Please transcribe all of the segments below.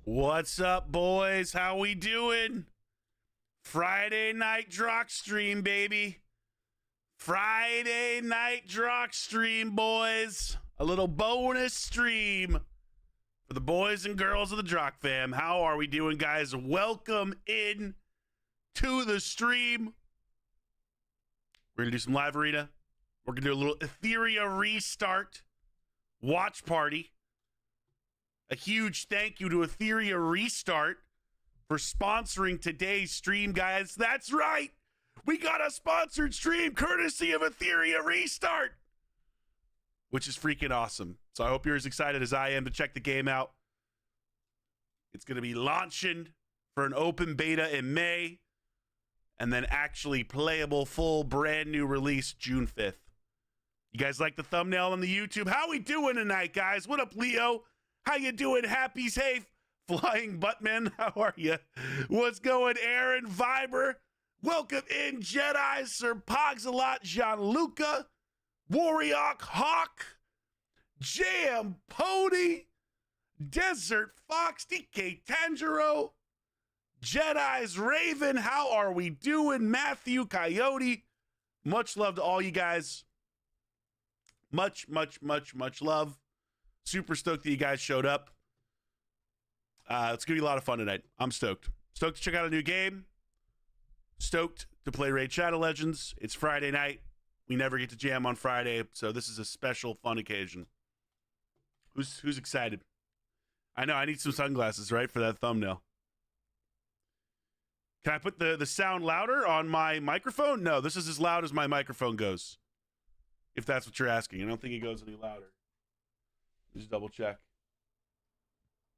What's up, boys? How we doing? Friday night Drock stream, baby. Friday night Drock stream, boys. A little bonus stream for the boys and girls of the Drock Fam. How are we doing, guys? Welcome in to the stream. We're going to do some live arena. We're going to do a little Etheria Restart watch party. A huge thank you to Etheria Restart for sponsoring today's stream, guys. That's right. We got a sponsored stream courtesy of Etheria Restart, which is freaking awesome. So I hope you're as excited as I am to check the game out. It's going to be launching for an open beta in May and then actually playable full brand new release June 5th. You guys like the thumbnail on the YouTube? How we doing tonight, guys? What up, Leo? How you doing? Happy, safe, flying buttman. How are you? What's going, Aaron Viber? Welcome in, Jedi, Sir Pogsalot, Gianluca, Warriok, Hawk, Jam, Pony, Desert Fox, DK Tanjiro, Jedi's Raven. How are we doing? Matthew, Coyote. Much love to all you guys. Much love. Super stoked that you guys showed up. It's going to be a lot of fun tonight. I'm stoked. Stoked to check out a new game. Stoked to play RaidShadowLegends. It's Friday night. We never get to jam on Friday, so this is a special, fun occasion. Who's excited? I know, I need some sunglasses, right, for that thumbnail. Can I put the sound louder on my microphone? No, this is as loud as my microphone goes, if that's what you're asking. I don't think it goes any louder. Just double check.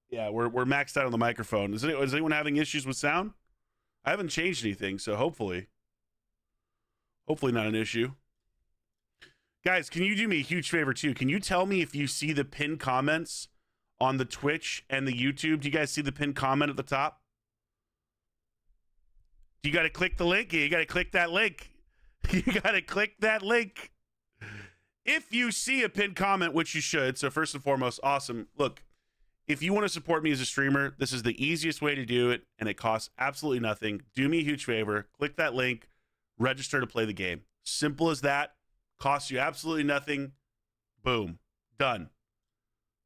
Yeah, we're maxed out on the microphone. Is anyone having issues with sound? I haven't changed anything, so hopefully not an issue. Guys, can you do me a huge favor too? Can you tell me if you see the pinned comments on the Twitch and the YouTube? Do you guys see the pinned comment at the top? You got to click the link. You got to click that link. You got to click that link. If you see a pinned comment, which you should, so first and foremost, awesome. Look, if you want to support me as a streamer, this is the easiest way to do it, and it costs absolutely nothing. Do me a huge favor. Click that link. Register to play the game. Simple as that. Costs you absolutely nothing. Boom. Done.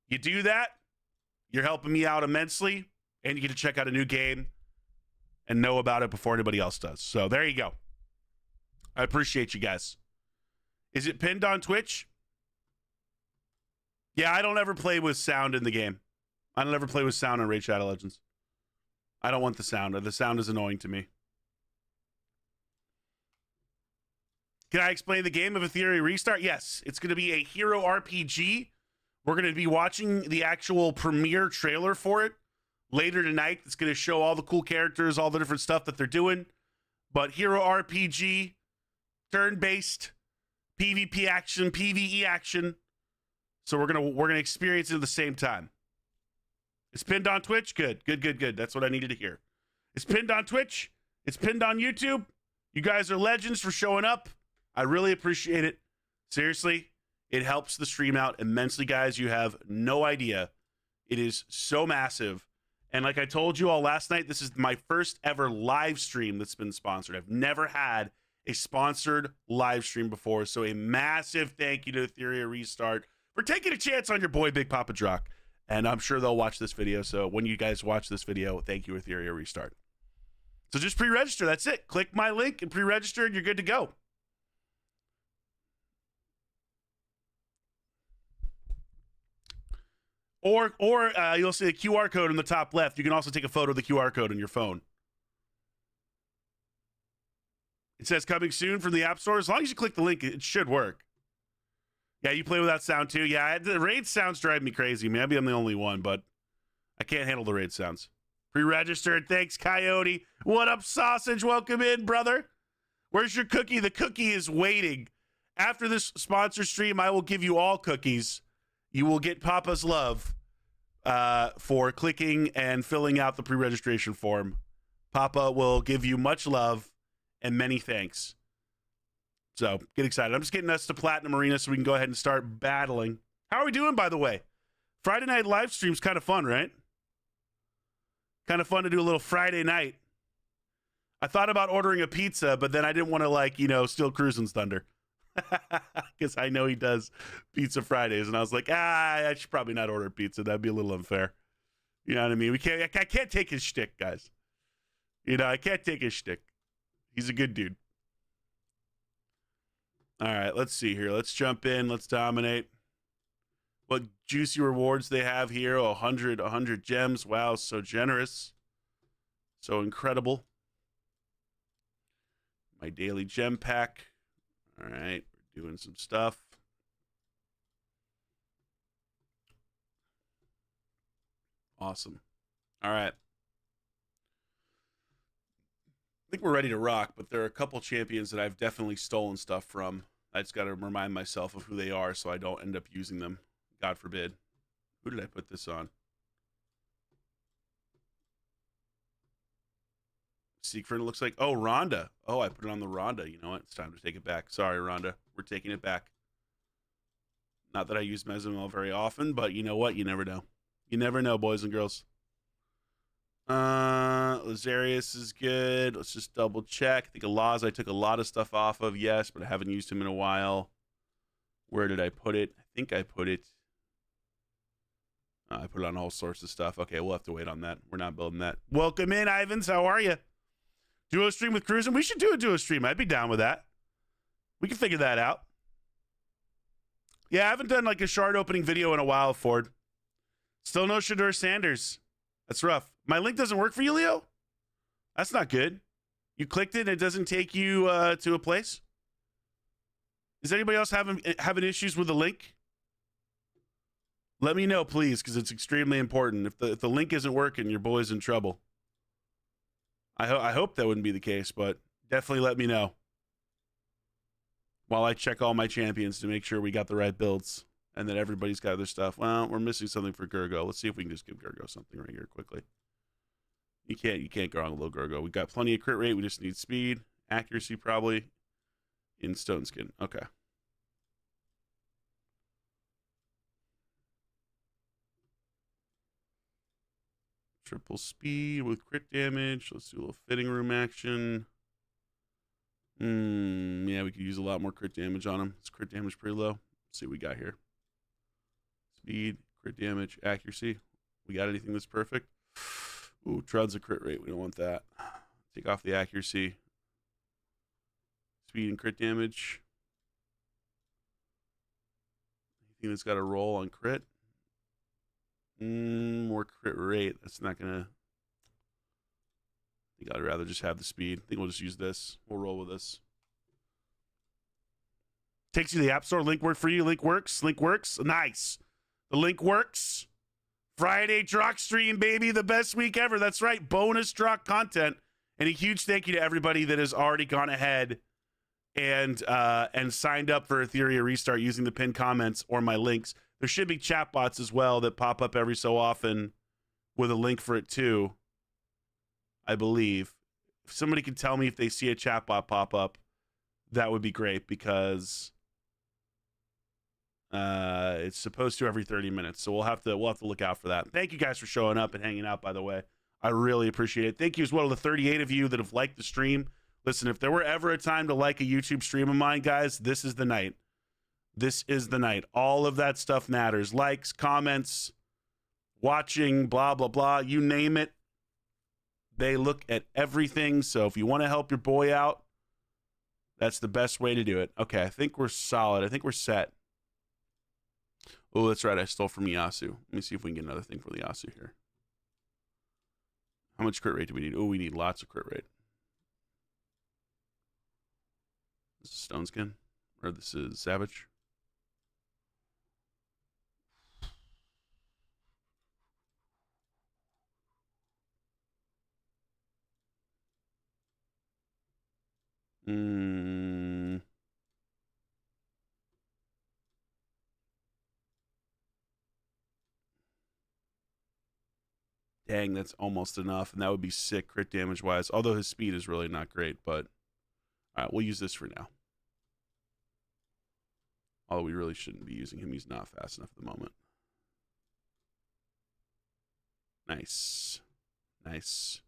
You do that, you're helping me out immensely, and you get to check out a new game and know about it before anybody else does. So there you go. I appreciate you guys. Is it pinned on Twitch? Yeah, I don't ever play with sound in the game. I don't ever play with sound on RaidShadowLegends. I don't want the sound. The sound is annoying to me. Can I explain the game of Etheria Restart? Yes. It's going to be a hero RPG. We're going to be watching the actual premiere trailer for it later tonight. It's going to show all the cool characters, all the different stuff that they're doing. But hero RPG, turn-based, PvP action, PvE action. So we're gonna experience it at the same time. It's pinned on Twitch. Good. That's what I needed to hear. It's pinned on Twitch. It's pinned on YouTube. You guys are legends for showing up. I really appreciate it. Seriously, it helps the stream out immensely, guys. You have no idea. It is so massive. And like I told you all last night, this is my first ever live stream that's been sponsored. I've never had a sponsored live stream before. So a massive thank you to Etheria Restart for taking a chance on your boy, Big Papa Drock. And I'm sure they'll watch this video. So when you guys watch this video, thank you, Etheria Restart. So just pre-register. That's it. Click my link and pre-register and you're good to go. Or you'll see a QR code in the top left. You can also take a photo of the QR code on your phone. It says coming soon from the App Store. As long as you click the link, it should work. Yeah, you play without sound too. Yeah, the raid sounds drive me crazy. Maybe I'm the only one, but I can't handle the raid sounds. Pre-registered. Thanks, Coyote. What up, Sausage? Welcome in, brother. Where's your cookie? The cookie is waiting. After this sponsor stream, I will give you all cookies. You will get Papa's love for clicking and filling out the pre-registration form. Papa will give you much love and many thanks. So get excited. I'm just getting us to Platinum Arena so we can go ahead and start battling. How are we doing, by the way? Friday night live stream's kind of fun, right? Kind of fun to do a little Friday night. I thought about ordering a pizza, but then I didn't want to, like, you know, steal Cruisin's thunder. Because I know he does Pizza Fridays. And I was like, I should probably not order pizza. That'd be a little unfair. You know what I mean? I can't take his shtick, guys. You know, I can't take his shtick. He's a good dude. All right, let's see here. Let's jump in. Let's dominate. What juicy rewards they have here. Oh, 100 gems. Wow, so generous. So incredible. My daily gem pack. All right, we're doing some stuff. Awesome. All right. I think we're ready to rock, but there are a couple champions that I've definitely stolen stuff from. I just got to remind myself of who they are so I don't end up using them. God forbid. Who did I put this on? Siegfried looks like, oh, Rhonda. Oh, I put it on the Rhonda. You know what? It's time to take it back. Sorry, Rhonda. We're taking it back. Not that I use Mesomel very often, but you know what? You never know. You never know, boys and girls. Lazarius is good. Let's just double check. I think Alaz I took a lot of stuff off of, yes, but I haven't used him in a while. Where did I put it? I think I put it. I put it on all sorts of stuff. Okay, we'll have to wait on that. We're not building that. Welcome in, Ivans. How are you? Duo stream with Cruisin'? We should do a duo stream. I'd be down with that. We can figure that out. Yeah, I haven't done like a shard opening video in a while, Ford. Still no Shador Sanders. That's rough. My link doesn't work for you, Leo? That's not good. You clicked it and it doesn't take you to a place? Is anybody else having issues with the link? Let me know, please, because it's extremely important. If the link isn't working, your boy's in trouble. I hope that wouldn't be the case, but definitely let me know while I check all my champions to make sure we got the right builds and that everybody's got their stuff. Well, we're missing something for Gergo. Let's see if we can just give Gergo something right here quickly. You can't go wrong with low Gergo. We got plenty of crit rate. We just need speed, accuracy probably, in Stone Skin. Okay. Triple speed with crit damage. Let's do a little fitting room action. Yeah, we could use a lot more crit damage on him. It's crit damage pretty low. Let's see what we got here. Speed, crit damage, accuracy. We got anything that's perfect? Ooh, Trud's a crit rate. We don't want that. Take off the accuracy. Speed and crit damage. Anything that's got a roll on crit? More crit rate. That's not gonna. I think I'd rather just have the speed. I think we'll just use this. We'll roll with this. Takes you to the App Store. Link work for you. Link works. Link works. Nice. The link works. Friday Drock stream, baby. The best week ever. That's right. Bonus Drock content. And a huge thank you to everybody that has already gone ahead and signed up for Etheria Restart using the pinned comments or my links. There should be chat bots as well that pop up every so often with a link for it too, I believe. If somebody can tell me if they see a chat bot pop up, that would be great because it's supposed to every 30 minutes. So we'll have to look out for that. Thank you guys for showing up and hanging out, by the way. I really appreciate it. Thank you as well to the 38 of you that have liked the stream. Listen, if there were ever a time to like a YouTube stream of mine, guys, this is the night. This is the night. All of that stuff matters. Likes, comments, watching, blah, blah, blah. You name it. They look at everything. So if you want to help your boy out, that's the best way to do it. Okay, I think we're solid. I think we're set. Oh, that's right. I stole from Yasu. Let me see if we can get another thing for the Yasu here. How much crit rate do we need? Oh, we need lots of crit rate. This is Stone Skin. Or this is Savage. Dang, that's almost enough, and that would be sick crit damage wise. Although his speed is really not great, but all right, we'll use this for now. Although we really shouldn't be using him. He's not fast enough at the moment. Nice. Nice.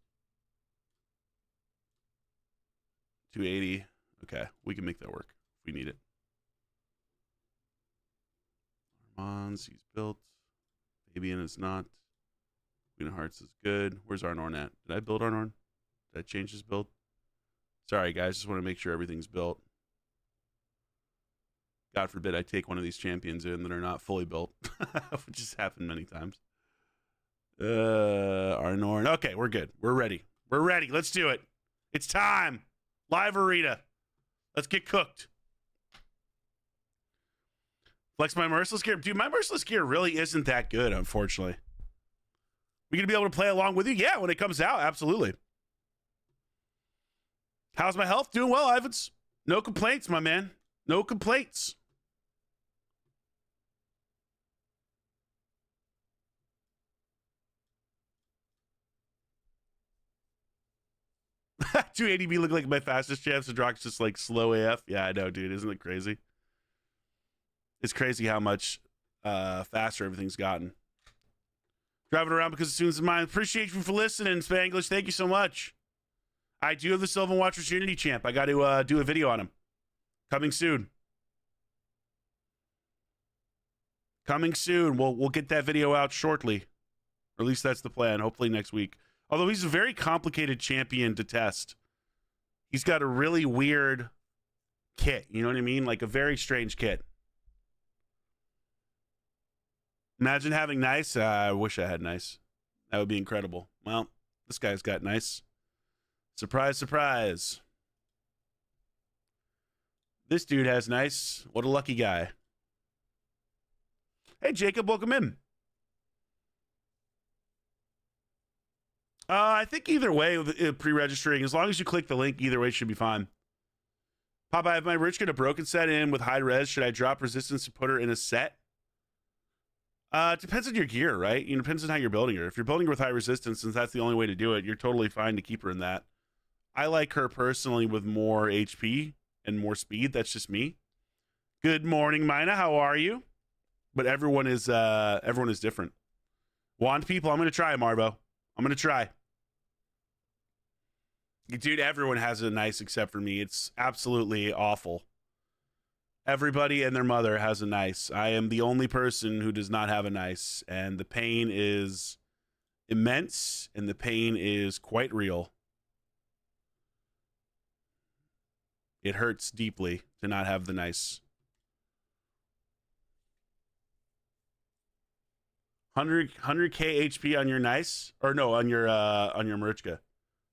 280. Okay, we can make that work if we need it. Armand's, he's built. Fabian is not. Queen of Hearts is good. Where's Arnorn at? Did I build Arnorn? Did I change his build? Sorry, guys. Just want to make sure everything's built. God forbid I take one of these champions in that are not fully built, which has happened many times. Arnorn. Okay, we're good. We're ready. We're ready. Let's do it. It's time. Live arena. Let's get cooked. Flex my merciless gear. Dude, my merciless gear really isn't that good, unfortunately. We gonna be able to play along with you? Yeah, when it comes out, absolutely. How's my health? Doing well, Ivans. No complaints, my man. No complaints. $280B look like my fastest champ, so Drock's just like slow AF. Yeah, I know, dude. Isn't it crazy? It's crazy how much faster everything's gotten. Driving around because of students of mine. Appreciate you for listening, Spanglish. Thank you so much. I do have the Sylvan Watchers Unity champ. I got to do a video on him. Coming soon. Coming soon. We'll get that video out shortly. Or at least that's the plan. Hopefully next week. Although he's a very complicated champion to test. He's got a really weird kit. You know what I mean? Like a very strange kit. Imagine having nice. I wish I had nice. That would be incredible. Well, this guy's got nice. Surprise, surprise. This dude has nice. What a lucky guy. Hey, Jacob, welcome in. I think either way, with pre-registering, as long as you click the link, either way should be fine. Pop, I have my Rich get a broken set in with high res. Should I drop resistance to put her in a set? It depends on your gear, right? It depends on how you're building her. If you're building her with high resistance, since that's the only way to do it, you're totally fine to keep her in that. I like her personally with more HP and more speed. That's just me. Good morning, Mina. How are you? But everyone is different. Wand people, I'm gonna try, Marbo. I'm gonna try. Dude, everyone has a nice except for me. It's absolutely awful. Everybody and their mother has a nice. I am the only person who does not have a nice, and the pain is immense, and the pain is quite real. It hurts deeply to not have the nice. 100k HP on your nice, or no, on your Marichka.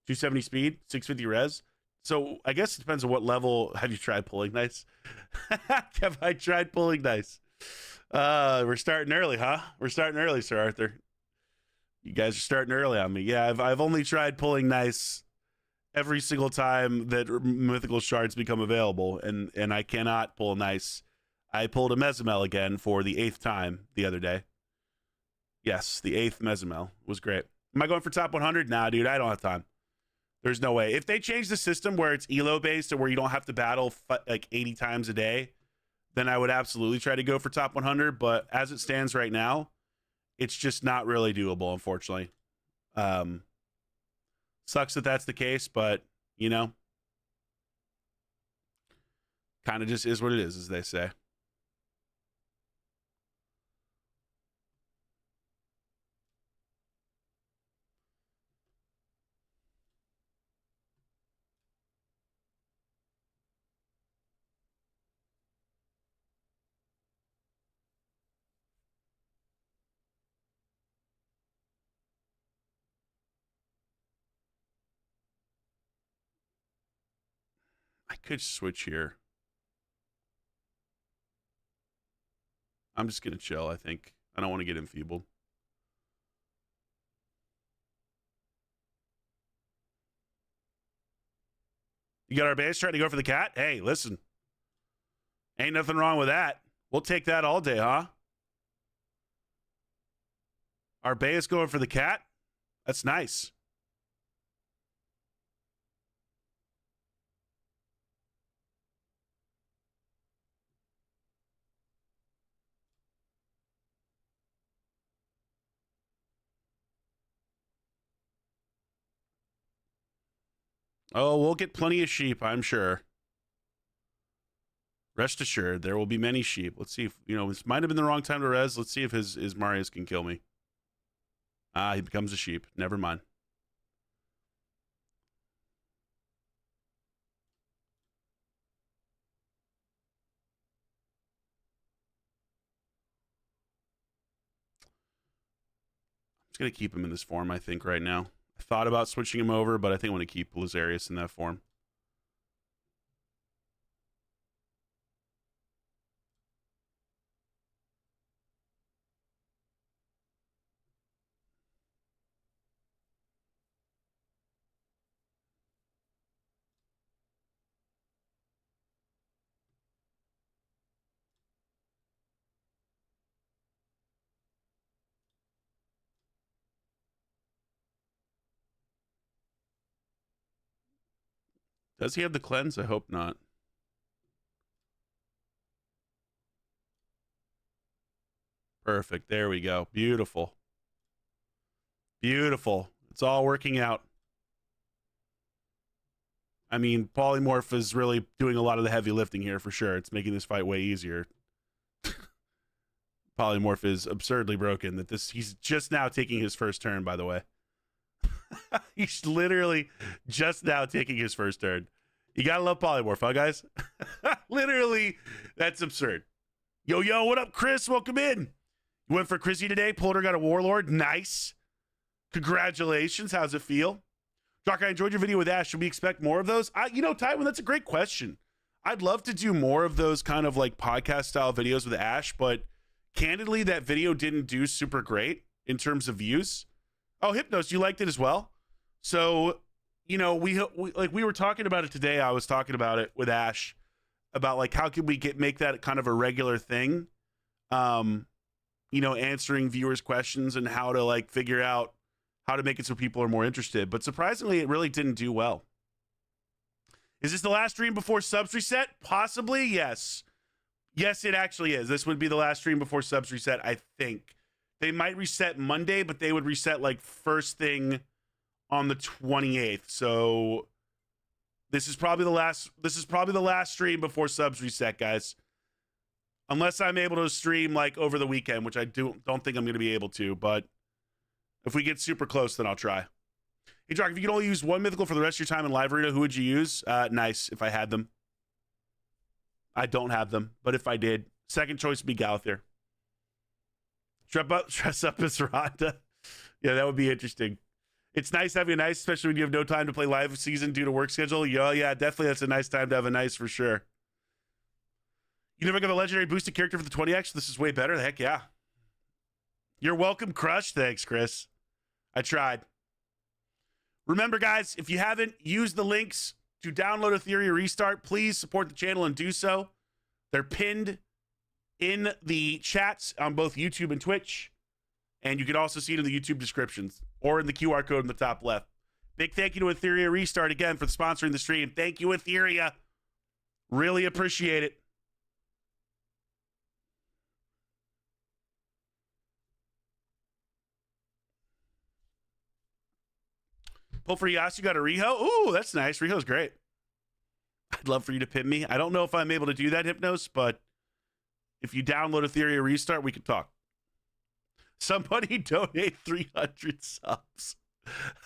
270 speed, 650 res. So I guess it depends on what level. Have you tried pulling nice? Have I tried pulling nice? We're starting early, huh? We're starting early, Sir Arthur. You guys are starting early on me. Yeah, I've only tried pulling nice every single time that mythical shards become available, and I cannot pull nice. I pulled a Mezimel again for the 8th time the other day. Yes, the 8th Mezimel was great. Am I going for top 100? Nah, dude, I don't have time. There's no way. If they change the system where it's elo based and where you don't have to battle like 80 times a day, then I would absolutely try to go for top 100. But as it stands right now, it's just not really doable, unfortunately. Sucks that that's the case, but you know, kind of just is what it is, as they say. I could switch here. I'm just going to chill, I think. I don't want to get enfeebled. You got our base trying to go for the cat? Hey, listen. Ain't nothing wrong with that. We'll take that all day, huh? Our bay is going for the cat? That's nice. Oh, we'll get plenty of sheep, I'm sure. Rest assured, there will be many sheep. Let's see if, this might have been the wrong time to res. Let's see if his Marius can kill me. Ah, he becomes a sheep. Never mind. I'm just going to keep him in this form, I think, right now. I thought about switching him over, but I think I want to keep Lazarius in that form. Does he have the cleanse? I hope not. Perfect. There we go. Beautiful. Beautiful. It's all working out. I mean, Polymorph is really doing a lot of the heavy lifting here for sure. It's making this fight way easier. Polymorph is absurdly broken. He's just now taking his first turn, by the way. He's literally just now taking his first turn. You gotta love Polymorph, huh, guys? Literally, that's absurd. Yo, what up, Chris? Welcome in. You went for Chrissy today. Pulled her, got a Warlord. Nice. Congratulations. How's it feel? Drock, I enjoyed your video with Ash. Should we expect more of those? Tywin, that's a great question. I'd love to do more of those kind of like podcast style videos with Ash, but candidly, that video didn't do super great in terms of views. Oh, Hypnos, you liked it as well? So, we were talking about it today. I was talking about it with Ash about like how can we make that kind of a regular thing, answering viewers' questions and how to like figure out how to make it so people are more interested. But surprisingly, it really didn't do well. Is this the last stream before subs reset? Possibly, yes. Yes, it actually is. This would be the last stream before subs reset, I think. They might reset Monday, but they would reset like first thing on the 28th. So this is probably the last stream before subs reset, guys. Unless I'm able to stream like over the weekend, which I don't think I'm going to be able to, but if we get super close, then I'll try. Hey, Drock, if you could only use one mythical for the rest of your time in Live Arena, who would you use? Nice, if I had them. I don't have them, but if I did, second choice would be Galathir. Dress up as Rhonda. Yeah, that would be interesting. It's nice having a nice, especially when you have no time to play live season due to work schedule. Yeah, definitely that's a nice time to have a nice for sure. You never got a legendary boosted character for the 20x? This is way better. Heck yeah. You're welcome, Crush. Thanks, Chris. I tried. Remember, guys, if you haven't used the links to download Etheria Restart, please support the channel and do so. They're pinned in the chats on both YouTube and Twitch. And you can also see it in the YouTube descriptions or in the QR code in the top left. Big thank you to Etheria Restart again for sponsoring the stream. Thank you, Etheria. Really appreciate it. Pull for Yas, you got a Riho? Ooh, that's nice. Riho's great. I'd love for you to pin me. I don't know if I'm able to do that, Hypnos, but if you download Etheria Restart, we can talk. Somebody donate 300 subs.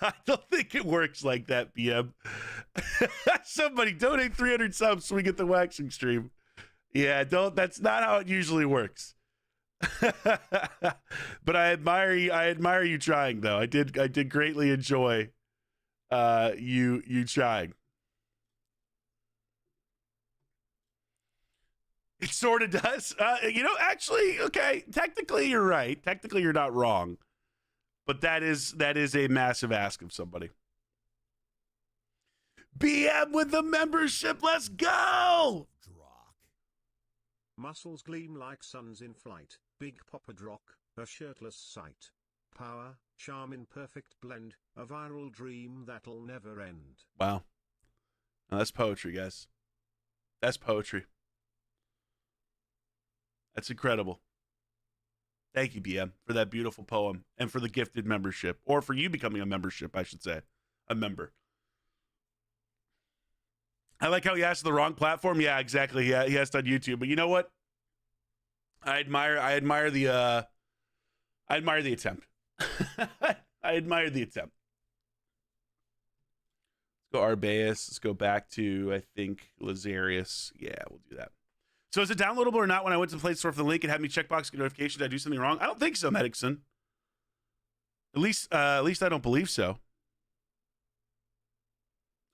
I don't think it works like that, BM. Somebody donate 300 subs so we get the waxing stream. Yeah, that's not how it usually works. But I admire you trying though. I did greatly enjoy you trying. It sort of does. Actually, okay, technically you're right. Technically you're not wrong. But that is a massive ask of somebody. BM with the membership. Let's go. Drock. Muscles gleam like suns in flight. Big Papa Drock, a shirtless sight. Power, charm in perfect blend. A viral dream that'll never end. Wow. Now that's poetry, guys. That's poetry. That's incredible. Thank you, BM, for that beautiful poem and for the gifted membership, or for you becoming a membership, I should say, a member. I like how he asked the wrong platform. Yeah, exactly. Yeah, he asked on YouTube. But you know what? I admire the attempt. I admire the attempt. Let's go Arbaeus. Let's go back to, I think, Lazarius. Yeah, we'll do that. So is it downloadable or not? When I went to the Play Store for the link, it had me checkbox get notification. Did I do something wrong? I don't think so, Medicson. At least I don't believe so.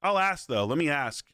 I'll ask, though. Let me ask.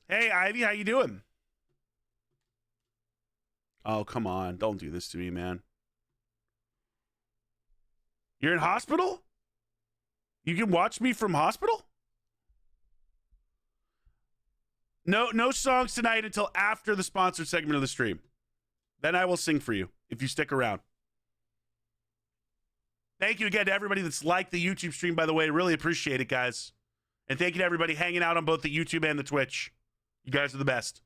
Hey, Ivy, how you doing? Oh, come on. Don't do this to me, man. You're in hospital? You can watch me from hospital? No songs tonight until after the sponsored segment of the stream. Then I will sing for you if you stick around. Thank you again to everybody that's liked the YouTube stream, by the way. Really appreciate it, guys. And thank you to everybody hanging out on both the YouTube and the Twitch. You guys are the best.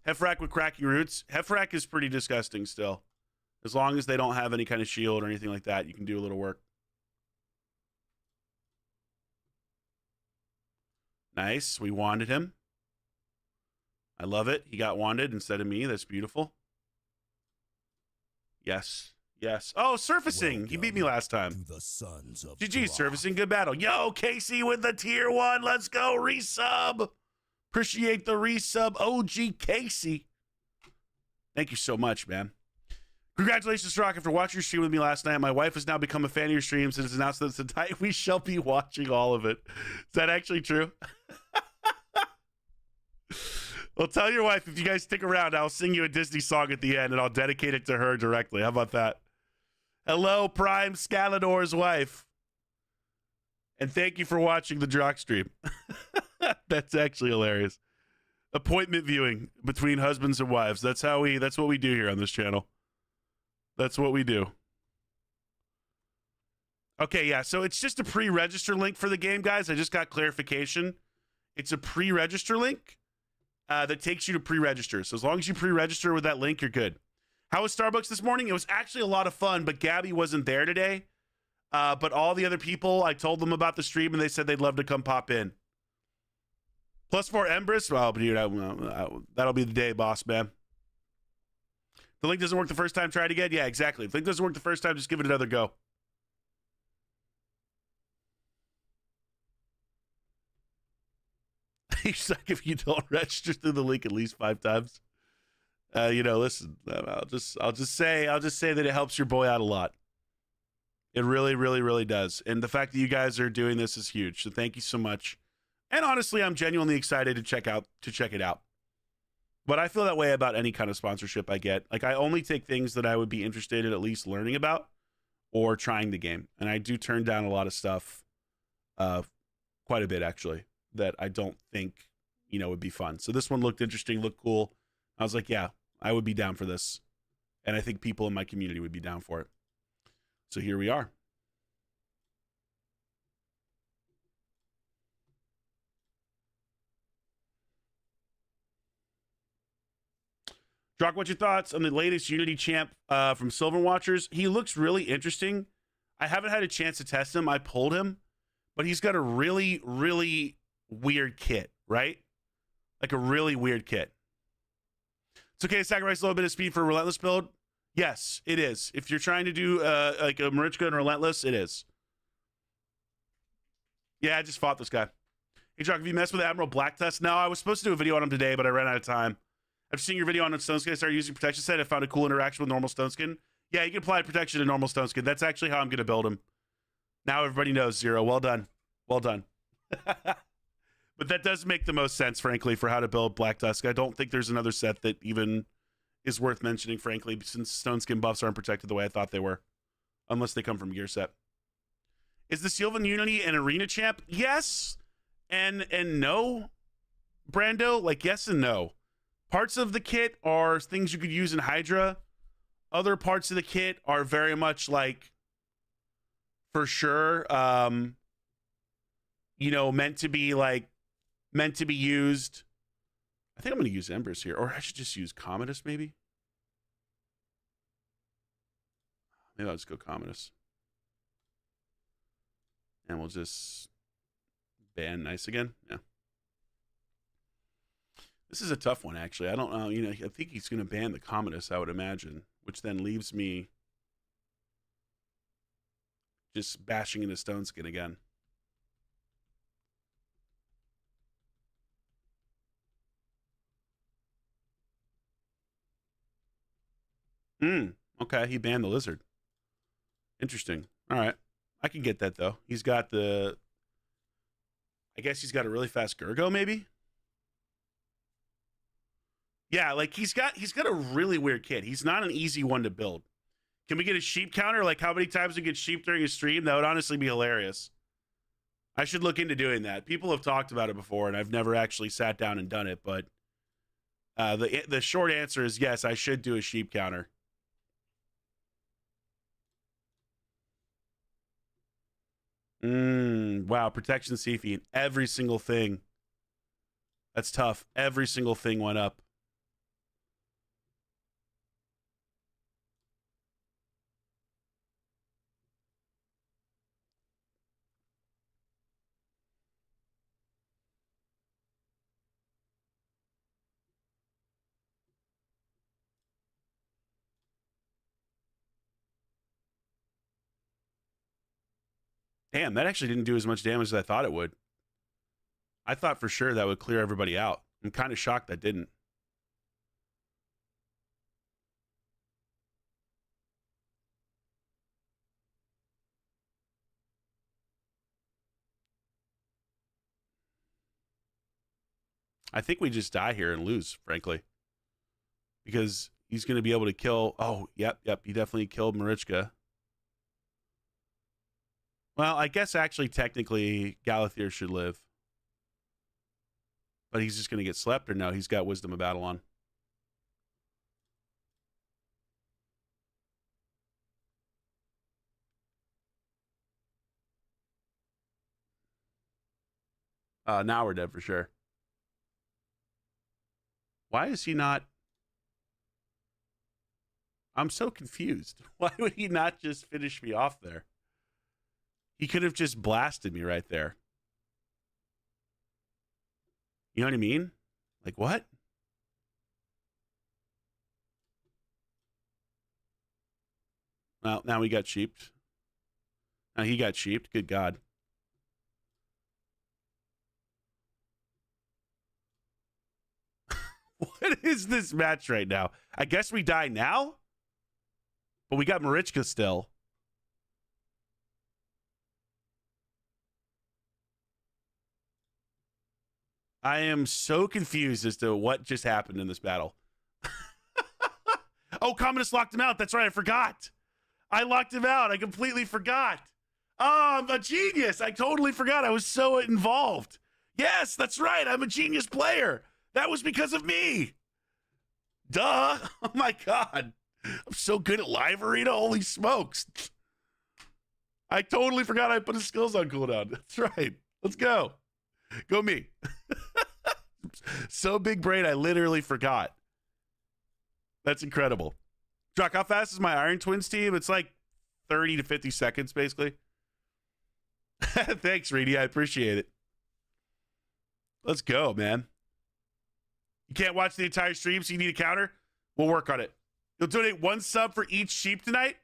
Hefrak with cracking roots. Hefrak is pretty disgusting still. As long as they don't have any kind of shield or anything like that, you can do a little work. Nice. We wanded him. I love it. He got wanded instead of me. That's beautiful. Yes. Yes. Oh, surfacing. Welcome. He beat me last time. The sons of GG, surfacing. Good battle. Yo, Casey with the tier 1. Let's go. Resub. Appreciate the resub. OG Casey. Thank you so much, man. Congratulations, Drock. After watching your stream with me last night, my wife has now become a fan of your streams and has announced that tonight we shall be watching all of it. Is that actually true? Well, tell your wife, if you guys stick around, I'll sing you a Disney song at the end and I'll dedicate it to her directly. How about that? Hello, Prime Scalador's wife. And thank you for watching the Drock stream. That's actually hilarious. Appointment viewing between husbands and wives. That's what we do here on this channel. That's what we do. Okay, yeah, so it's just a pre-register link for the game, guys. I just got clarification. It's a pre-register link that takes you to pre-register. So as long as you pre-register with that link, you're good. How was Starbucks this morning? It was actually a lot of fun, but Gabby wasn't there today. But all the other people, I told them about the stream, and they said they'd love to come pop in. +4 Empress. Well, dude, that'll be the day, boss, man. The link doesn't work the first time, try it again. Yeah, exactly. If the link doesn't work the first time, just give it another go. He's like, if you don't register through the link at least 5 times, listen, I'll just say that it helps your boy out a lot. It really, really, really does. And the fact that you guys are doing this is huge. So thank you so much. And honestly, I'm genuinely excited to check it out. But I feel that way about any kind of sponsorship I get. Like, I only take things that I would be interested in at least learning about or trying the game. And I do turn down a lot of stuff, quite a bit actually, that I don't think, would be fun. So this one looked interesting, looked cool. I was like, yeah, I would be down for this. And I think people in my community would be down for it. So here we are. Drock, what's your thoughts on the latest Unity champ from Sylvan Watchers? He looks really interesting. I haven't had a chance to test him. I pulled him, but he's got a really, really weird kit, right? Like a really weird kit. It's okay to sacrifice a little bit of speed for a Relentless build. Yes, it is. If you're trying to do like a Marichka and Relentless, it is. Yeah, I just fought this guy. Hey, Drock, have you messed with Admiral Black Tusk? No, I was supposed to do a video on him today, but I ran out of time. I've seen your video on Stone Skin. I started using protection set. I found a cool interaction with normal Stone Skin. Yeah, you can apply protection to normal Stone Skin. That's actually how I'm going to build him. Now everybody knows, Zero. Well done. Well done. But that does make the most sense, frankly, for how to build Black Tusk. I don't think there's another set that even is worth mentioning, frankly, since Stone Skin buffs aren't protected the way I thought they were. Unless they come from gear set. Is the Sylvan Unity an arena champ? Yes and no, Brando. Like, yes and no. Parts of the kit are things you could use in Hydra. Other parts of the kit are very much like, for sure, you know, meant to be used. I think I'm going to use Embers here, or I should just use Commodus maybe. Maybe I'll just go Commodus. And we'll just ban Nice again. Yeah. This is a tough one, actually. I don't know. You know, I think he's going to ban the Commodus, I would imagine, which then leaves me just bashing into Stone Skin again. Okay, he banned the Lizard. Interesting. All right. I can get that, though. He's got the... I guess he's got a really fast Gurgo, maybe? Yeah, like he's got a really weird kit. He's not an easy one to build. Can we get a sheep counter? Like how many times we get sheep during a stream? That would honestly be hilarious. I should look into doing that. People have talked about it before, and I've never actually sat down and done it. But the short answer is yes, I should do a sheep counter. Wow, protection Sifi in every single thing. That's tough. Every single thing went up. Damn, that actually didn't do as much damage as I thought it would. I thought for sure that would clear everybody out. I'm kind of shocked that didn't. I think we just die here and lose, frankly. Because he's going to be able to kill... Oh, yep, he definitely killed Marichka. Well, I guess actually technically Galathier should live. But he's just going to get slept, or no? He's got Wisdom of Battle on. Now we're dead for sure. Why is he not... I'm so confused. Why would he not just finish me off there? He could have just blasted me right there. You know what I mean? Like, what? Well, now we got sheeped. Now he got sheeped. Good God. What is this match right now? I guess we die now? But we got Marichka still. I am so confused as to what just happened in this battle. Oh, Commodus locked him out. That's right. I forgot. I locked him out. I completely forgot. Oh, I'm a genius. I totally forgot. I was so involved. Yes, that's right. I'm a genius player. That was because of me. Duh. Oh, my God. I'm so good at live arena. Holy smokes. I totally forgot I put his skills on cooldown. That's right. Let's go. Go me. So big brain, I literally forgot. That's incredible. Drock, how fast is my Iron Twins team? It's like 30 to 50 seconds, basically. Thanks, Reedy. I appreciate it. Let's go, man. You can't watch the entire stream, so you need a counter? We'll work on it. You'll donate 1 sub for each sheep tonight?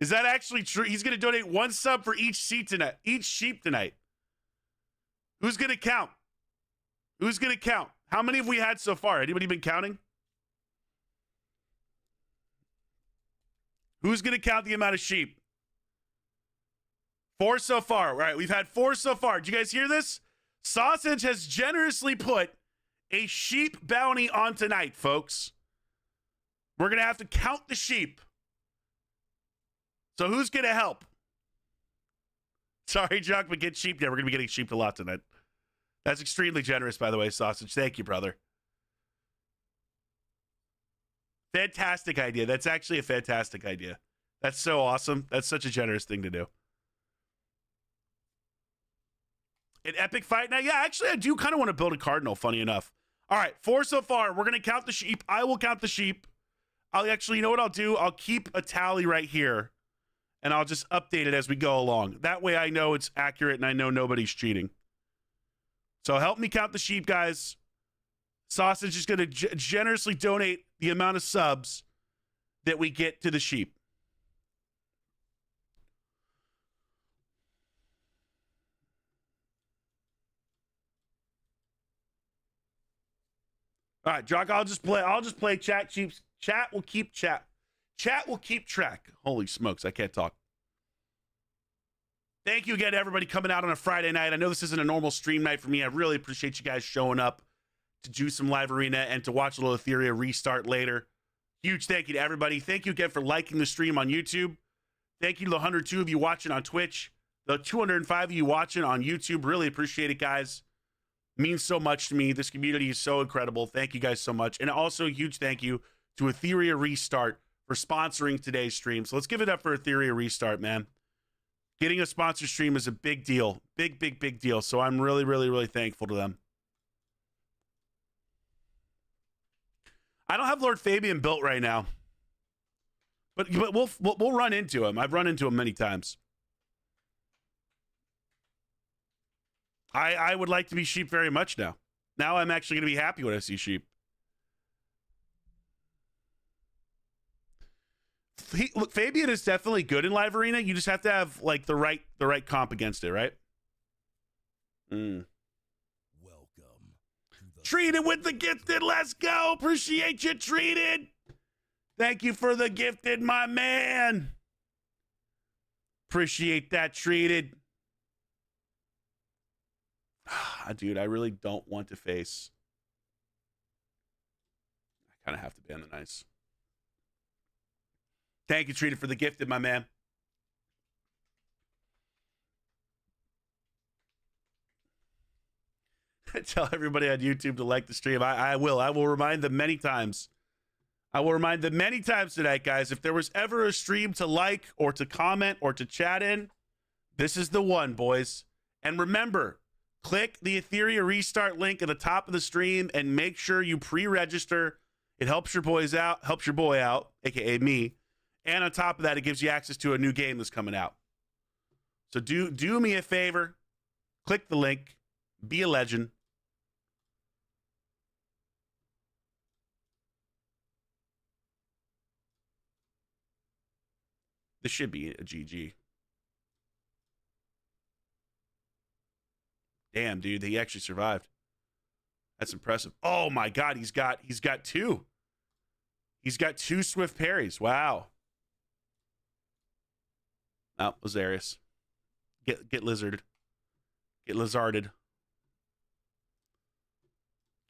Is that actually true? He's going to donate 1 sub for each sheep tonight. Who's going to count? Who's going to count? How many have we had so far? Anybody been counting? Who's going to count the amount of sheep? 4 so far. All right, we've had 4 so far. Did you guys hear this? Sausage has generously put a sheep bounty on tonight, folks. We're going to have to count the sheep. So who's going to help? Sorry, Jock, but get sheep. Yeah, we're going to be getting sheep a lot tonight. That's extremely generous, by the way, Sausage. Thank you, brother. Fantastic idea. That's actually a fantastic idea. That's so awesome. That's such a generous thing to do. An epic fight night? Yeah, actually, I do kind of want to build a cardinal, funny enough. All right, 4 so far. We're going to count the sheep. I will count the sheep. I'll actually, you know what I'll do? I'll keep a tally right here, and I'll just update it as we go along. That way I know it's accurate and I know nobody's cheating. So help me count the sheep, guys. Sausage is going to generously donate the amount of subs that we get to the sheep. All right, Drock, I'll just play chat. Chat will keep track. Holy smokes, I can't talk. Thank you again to everybody coming out on a Friday night. I know this isn't a normal stream night for me. I really appreciate you guys showing up to do some live arena and to watch a little Etheria restart later. Huge thank you to everybody. Thank you again for liking the stream on YouTube. Thank you to the 102 of you watching on Twitch. The 205 of you watching on YouTube. Really appreciate it, guys. Means so much to me. This community is so incredible. Thank you guys so much. And also a huge thank you to Etheria Restart for sponsoring today's stream. So let's give it up for Etheria Restart, man. Getting a sponsor stream is a big deal. Big deal. So I'm really, really, really thankful to them. I don't have Lord Fabian built right now. But we'll run into him. I've run into him many times. I would like to be sheep very much now. Now I'm actually going to be happy when I see sheep. Look, Fabian is definitely good in live arena. You just have to have like the right comp against it, right? Welcome. Treated with the gifted. Let's go. Appreciate you, Treated. Thank you for the gifted, my man. Appreciate that, Treated. Dude, I really don't want to face. I kind of have to ban the nice. Thank you, Treated, for the gifted, my man. Tell everybody on YouTube to like the stream. I will. I will remind them many times. I will remind them many times tonight, guys. If there was ever a stream to like or to comment or to chat in, this is the one, boys. And remember, click the Etheria Restart link at the top of the stream and make sure you pre-register. It helps your boys out, helps your boy out, aka me. And on top of that, it gives you access to a new game that's coming out. So do me a favor, click the link, be a legend. This should be a GG. Damn, dude, he actually survived. That's impressive. Oh my God, he's got two. He's got two swift parries. Wow. Oh, Lazarius. Get lizarded. Get lizarded.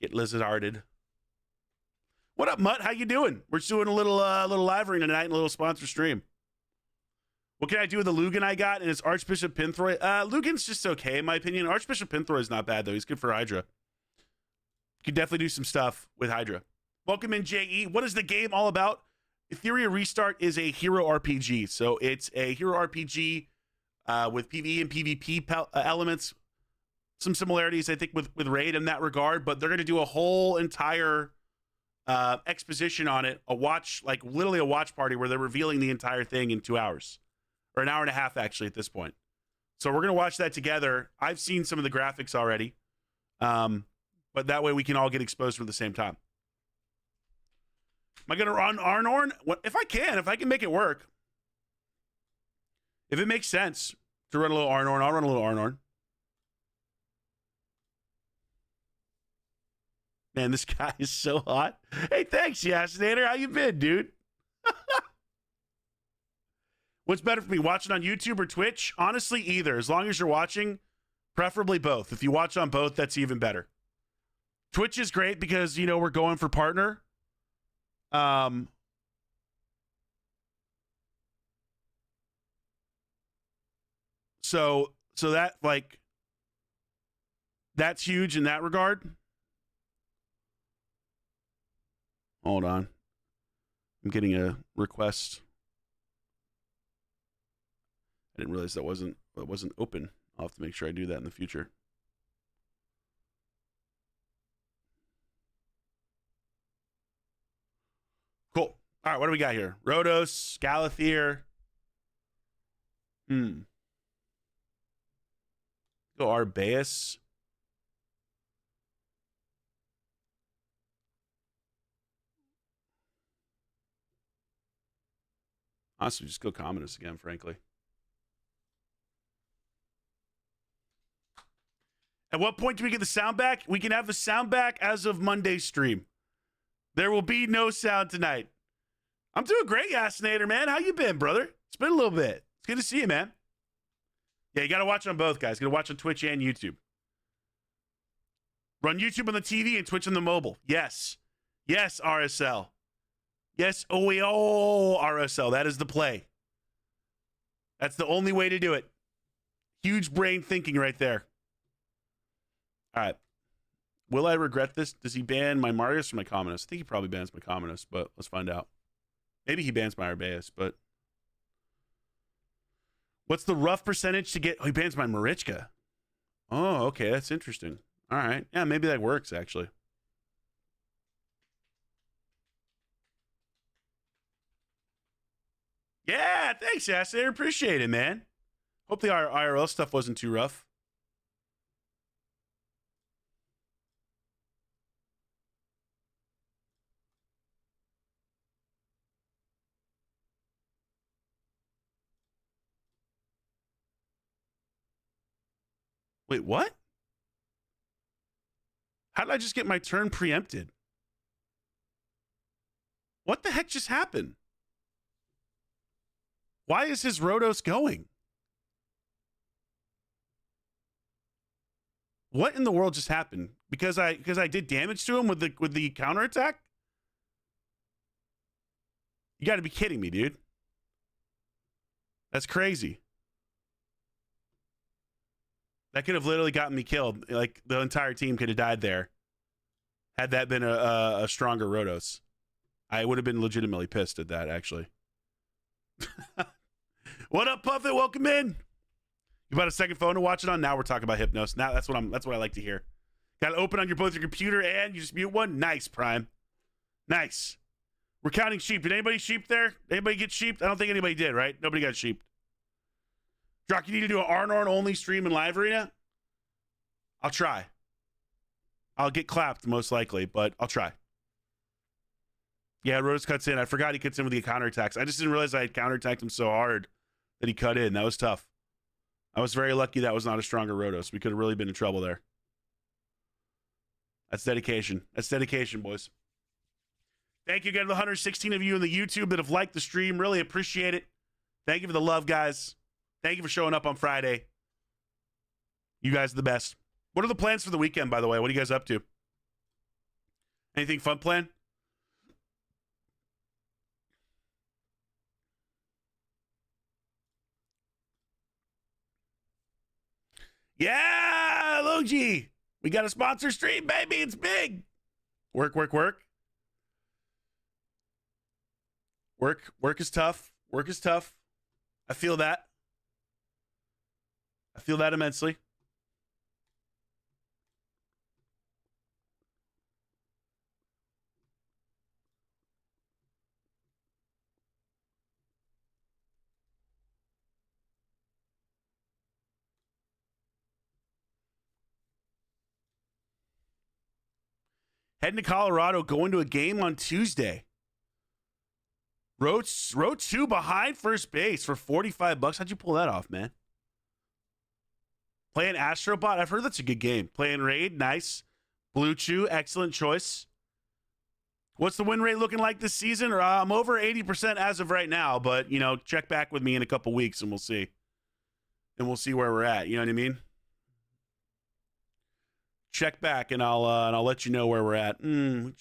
Get lizarded. What up, Mutt? How you doing? We're just doing a little live arena tonight and a little sponsor stream. What can I do with the Lugan I got? And it's Archbishop Pinthroy. Lugan's just okay, in my opinion. Archbishop Pinthroy is not bad, though. He's good for Hydra. You can definitely do some stuff with Hydra. Welcome in, JE. What is the game all about? Etheria Restart is a hero RPG. So it's a hero RPG with PvE and PvP elements. Some similarities, I think, with Raid in that regard. But they're going to do a whole entire exposition on it. Literally a watch party where they're revealing the entire thing in 2 hours. Or an hour and a half, actually, at this point. So we're going to watch that together. I've seen some of the graphics already. But that way we can all get exposed at the same time. Am I going to run Arnorn? If I can make it work. If it makes sense to run a little Arnorn, I'll run a little Arnorn. Man, this guy is so hot. Hey, thanks, Yasinator. How you been, dude? What's better for me, watching on YouTube or Twitch? Honestly, either. As long as you're watching, preferably both. If you watch on both, that's even better. Twitch is great because, we're going for partner. So that, that's huge in that regard. Hold on. I'm getting a request. I didn't realize that wasn't open. I'll have to make sure I do that in the future. Cool. All right, what do we got here? Rhodos, Galathir. Go Arbaeus. Honestly, just go Commonus again, frankly. At what point do we get the sound back? We can have the sound back as of Monday's stream. There will be no sound tonight. I'm doing great, Yasinator, man. How you been, brother? It's been a little bit. It's good to see you, man. Yeah, you got to watch on both, guys. You got to watch on Twitch and YouTube. Run YouTube on the TV and Twitch on the mobile. Yes. Yes, RSL. Yes, RSL. That is the play. That's the only way to do it. Huge brain thinking right there. All right. Will I regret this? Does he ban my Marius or my Commonus? I think he probably bans my Commonus, but let's find out. Maybe he bans my Arbaeus, but... What's the rough percentage to get... Oh, he bans my Marichka. Oh, okay. That's interesting. All right. Yeah, maybe that works, actually. Yeah, thanks, Yasser. Appreciate it, man. Hope the IRL stuff wasn't too rough. Wait, what? How did I just get my turn preempted? What the heck just happened? Why is his Rhodos going? What in the world just happened? Because I did damage to him with the counterattack? You got to be kidding me, dude. That's crazy. That could have literally gotten me killed. Like, the entire team could have died there. Had that been a stronger Rhodos. I would have been legitimately pissed at that, actually. What up, Puffet? Welcome in. You bought a second phone to watch it on? Now we're talking about Hypnos. Now that's what I like to hear. Got to open on both your computer and you just mute one? Nice, Prime. Nice. We're counting sheep. Did anybody sheep there? Anybody get sheeped? I don't think anybody did, right? Nobody got sheeped. Drock, you need to do an Arnorn only stream in Live Arena? I'll try. I'll get clapped most likely, but I'll try. Yeah, Rhodes cuts in. I forgot he cuts in with the counterattacks. I just didn't realize I had counterattacked him so hard that he cut in. That was tough. I was very lucky that was not a stronger Rhodos. We could have really been in trouble there. That's dedication. That's dedication, boys. Thank you again to the 116 of you in the YouTube that have liked the stream. Really appreciate it. Thank you for the love, guys. Thank you for showing up on Friday. You guys are the best. What are the plans for the weekend, by the way? What are you guys up to? Anything fun planned? Yeah, Logi. We got a sponsor stream, baby. It's big. Work, work, work. Work is tough. Work is tough. I feel that. I feel that immensely. Heading to Colorado, going to a game on Tuesday. Row 2 behind first base for $45. How'd you pull that off, man? Playing Astrobot, I've heard that's a good game. Playing Raid, nice. Blue Chew, excellent choice. What's the win rate looking like this season? I'm over 80% as of right now, but, you know, check back with me in a couple weeks and we'll see. And we'll see where we're at. You know what I mean? Check back and I'll let you know where we're at. I'm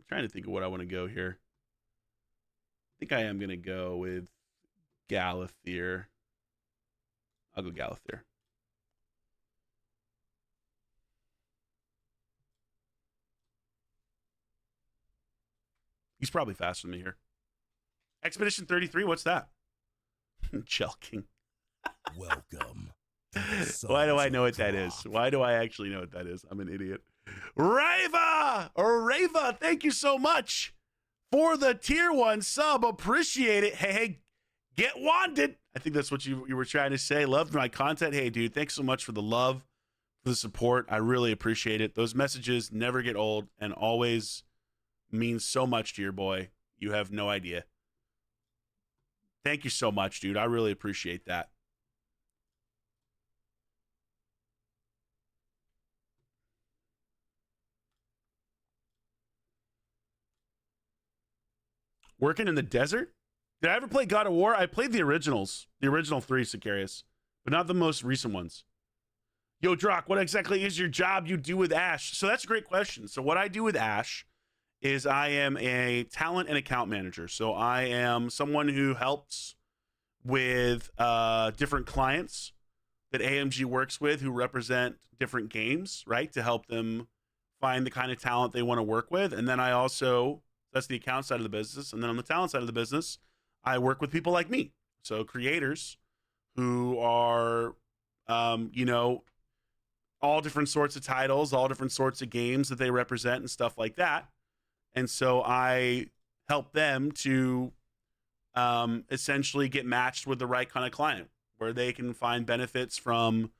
trying to think of what I want to go here. I think I am going to go with Galathir. I'll go Galathir. He's probably faster than me here. Expedition 33, what's that? Chelking. Welcome. Why do I know what that is? Why do I actually know what that is? I'm an idiot. Rava, thank you so much for the tier 1 sub. Appreciate it. Hey, get wanded. I think that's what you were trying to say. Loved my content. Hey, dude, thanks so much for the love, for the support. I really appreciate it. Those messages never get old and always mean so much to your boy. You have no idea. Thank you so much, dude. I really appreciate that. Working in the desert? Did I ever play God of War? I played the originals, the original 3, Sicarius, but not the most recent ones. Yo, Drock, what exactly is your job you do with Ash? So that's a great question. So what I do with Ash is I am a talent and account manager. So I am someone who helps with different clients that AMG works with who represent different games, right? To help them find the kind of talent they want to work with. And then I also, that's the account side of the business. And then on the talent side of the business, I work with people like me. So creators who are, you know, all different sorts of titles, all different sorts of games that they represent and stuff like that. And so I help them to essentially get matched with the right kind of client where they can find benefits from,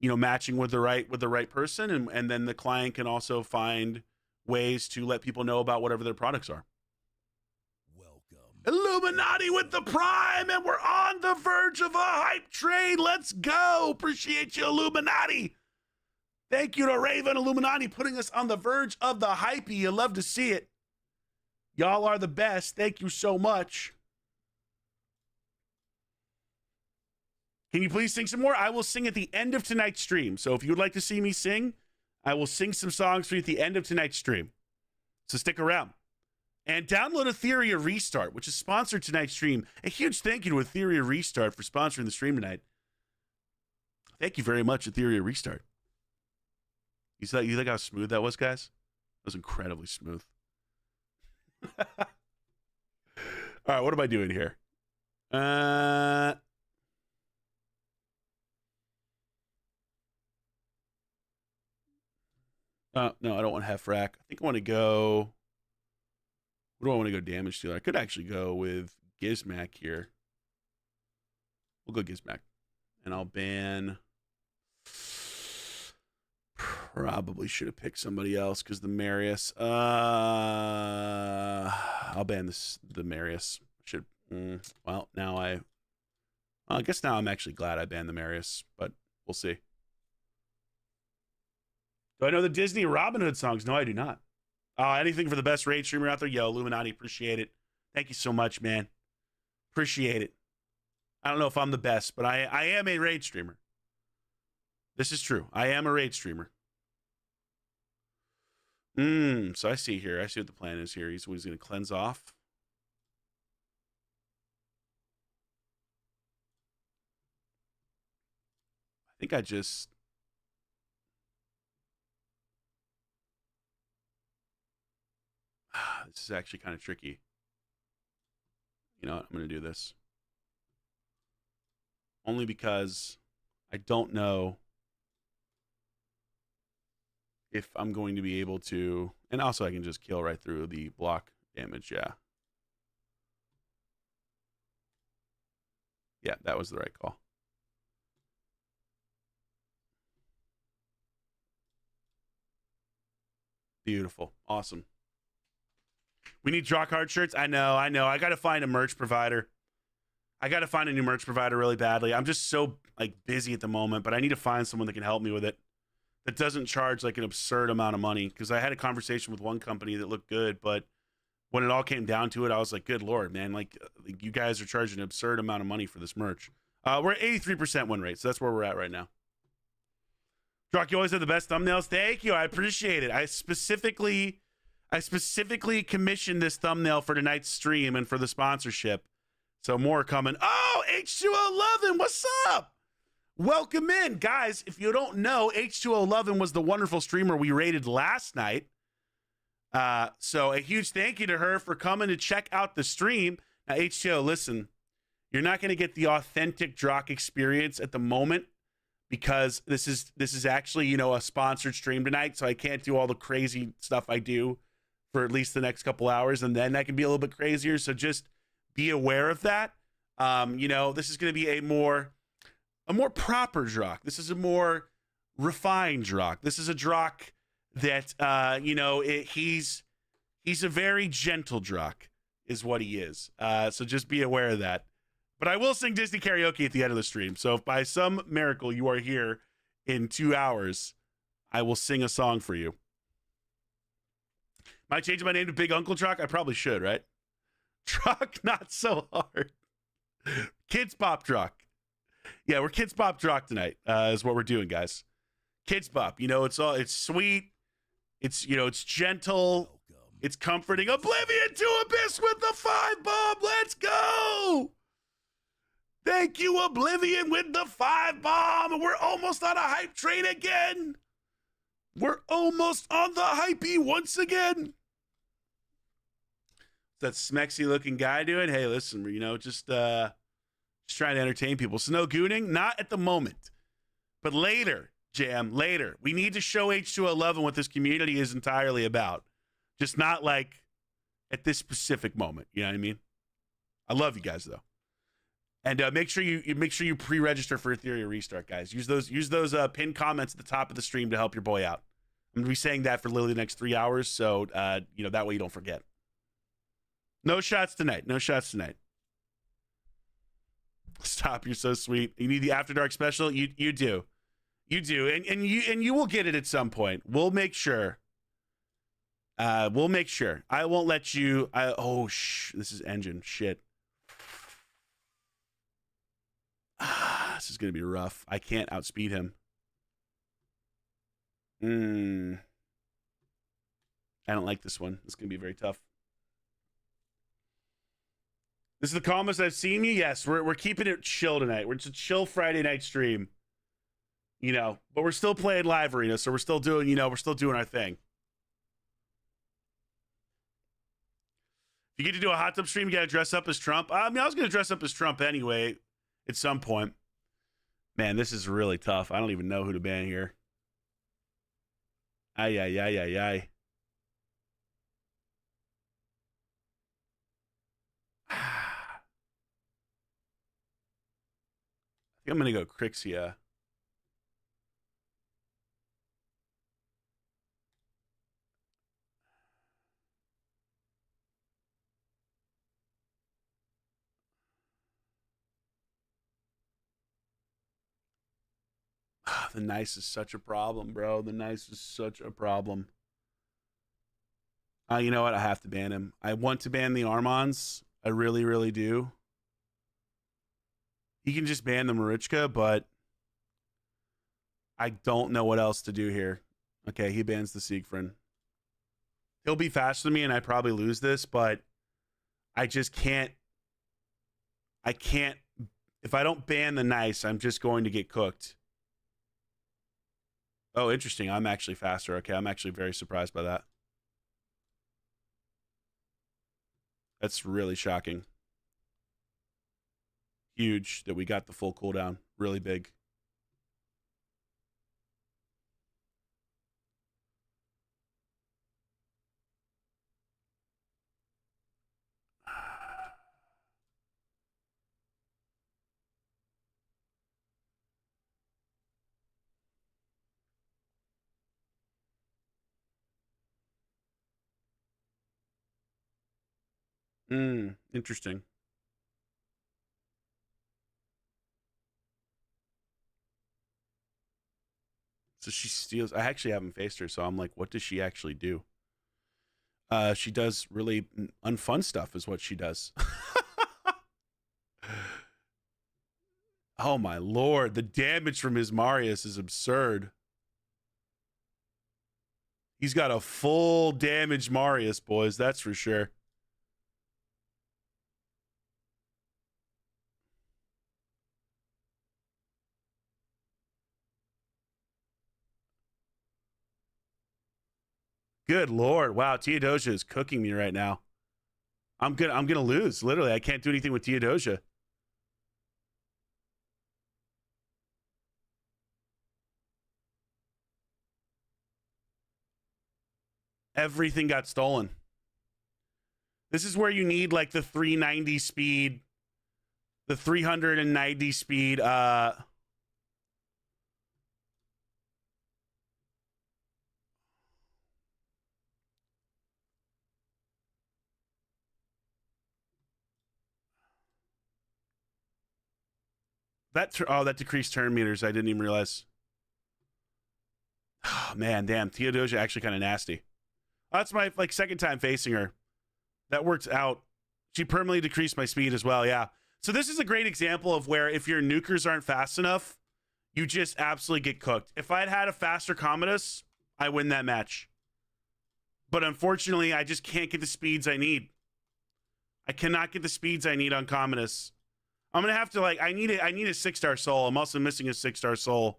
you know, matching with the right person. And then the client can also find ways to let people know about whatever their products are. Welcome. Illuminati with the prime, and we're on the verge of a hype train. Let's go. Appreciate you, Illuminati. Thank you to Raven Illuminati putting us on the verge of the hype. You love to see it. Y'all are the best. Thank you so much. Can you please sing some more? I will sing at the end of tonight's stream. So if you would like to see me sing, I will sing some songs for you at the end of tonight's stream. So stick around. And download Etheria Restart, which is sponsored tonight's stream. A huge thank you to Etheria Restart for sponsoring the stream tonight. Thank you very much, Etheria Restart. You think how smooth that was, guys? That was incredibly smooth. All right, what am I doing here? No, I don't want to have frack. I think I want to go. What do I want to go damage to? I could actually go with Gizmac here. We'll go Gizmac. And I'll ban. Probably should have picked somebody else because the Marius. I'll ban the Marius. Well, now I guess now I'm actually glad I banned the Marius, but we'll see. Do I know the Disney Robin Hood songs? No, I do not. Anything for the best raid streamer out there? Yo, Illuminati, appreciate it. Thank you so much, man. Appreciate it. I don't know if I'm the best, but I am a raid streamer. This is true. I am a raid streamer. So I see here. I see what the plan is here. He's going to cleanse off. I think I just... This is actually kind of tricky. You know what? I'm going to do this. Only because I don't know if I'm going to be able to, and also I can just kill right through the block damage. Yeah, that was the right call. Beautiful. Awesome. We need Drock Hard shirts. I know. I got to find a merch provider. I got to find a new merch provider really badly. I'm just so busy at the moment, but I need to find someone that can help me with it. That doesn't charge an absurd amount of money, because I had a conversation with one company that looked good, but when it all came down to it, I was like, good Lord, man, you guys are charging an absurd amount of money for this merch. We're at 83% win rate, so that's where we're at right now. Drock, you always have the best thumbnails. Thank you. I appreciate it. I specifically commissioned this thumbnail for tonight's stream and for the sponsorship. So more coming. Oh, H2O11, what's up? Welcome in, guys. If you don't know, H2O11 was the wonderful streamer we raided last night. So a huge thank you to her for coming to check out the stream. H2O, listen, you're not going to get the authentic Drock experience at the moment because this is actually, you know, a sponsored stream tonight, so I can't do all the crazy stuff I do for at least the next couple hours, and then that can be a little bit crazier. So just be aware of that. You know, this is going to be a more proper Drock. This is a more refined Drock. This is a Drock that you know, he's a very gentle Drock, is what he is. So just be aware of that. But I will sing Disney karaoke at the end of the stream. So if by some miracle you are here in 2 hours, I will sing a song for you. Might change my name to Big Uncle Drock? I probably should, right? Drock, not so hard. Kids Pop Drock. Yeah, we're Kids Pop Drock tonight, is what we're doing, guys. Kids Pop. You know, it's sweet. It's, you know, it's gentle. It's comforting. Oblivion to Abyss with the 5-bomb. Let's go. Thank you, Oblivion, with the 5-bomb. We're almost on a hype train again. We're almost on the hypey once again. That smexy looking guy doing? Hey, listen, you know, just trying to entertain people. So no gooning? Not at the moment. But later, Jam, later. We need to show H2O what this community is entirely about. Just not like at this specific moment. You know what I mean? I love you guys though. And make sure you pre-register for Etheria Restart, guys. Use those pinned comments at the top of the stream to help your boy out. I'm gonna be saying that for literally the next 3 hours, so you know, that way you don't forget. No shots tonight. No shots tonight. Stop! You're so sweet. You need the After Dark special. You do, and you will get it at some point. We'll make sure. We'll make sure. I won't let you. This is engine shit. This is gonna be rough. I can't outspeed him. I don't like this one. It's gonna be very tough. This is the calmest I've seen you. Yes, we're keeping it chill tonight. It's a chill Friday night stream. You know, but we're still playing live arena, so we're still doing, you know, we're still doing our thing. If you get to do a hot tub stream, you gotta dress up as Trump. I mean, I was gonna dress up as Trump anyway at some point. Man, this is really tough. I don't even know who to ban here. Ay. I think I'm gonna go Crixia. The nice is such a problem, bro. The nice is such a problem. You know what? I have to ban him. I want to ban the Armons. I really, really do. He can just ban the Marichka, but I don't know what else to do here. Okay, he bans the Siegfried. He'll be faster than me, and I probably lose this, but I just can't. I can't. If I don't ban the nice, I'm just going to get cooked. Oh, interesting. I'm actually faster. Okay, I'm actually very surprised by that. That's really shocking. Huge that we got the full cooldown. Really big. Interesting. So she steals. I actually haven't faced her, so I'm like, what does she actually do? She does really unfun stuff is what she does. Oh my lord, the damage from his Marius is absurd. He's got a full damage Marius, boys, that's for sure. Good lord. Wow, Teodosia is cooking me right now. I'm gonna lose. Literally, I can't do anything with Theodosia. Everything got stolen. This is where you need like the 390 speed, the 390 speed. That decreased turn meters. I didn't even realize. Oh, man, damn. Theodosia actually kind of nasty. That's my like second time facing her. That works out. She permanently decreased my speed as well. Yeah. So this is a great example of where if your nukers aren't fast enough, you just absolutely get cooked. If I'd had a faster Commodus, I win that match. But unfortunately, I just can't get the speeds I need. I cannot get the speeds I need on Commodus. I'm gonna have to like I need a 6-star soul. I'm also missing a 6-star soul,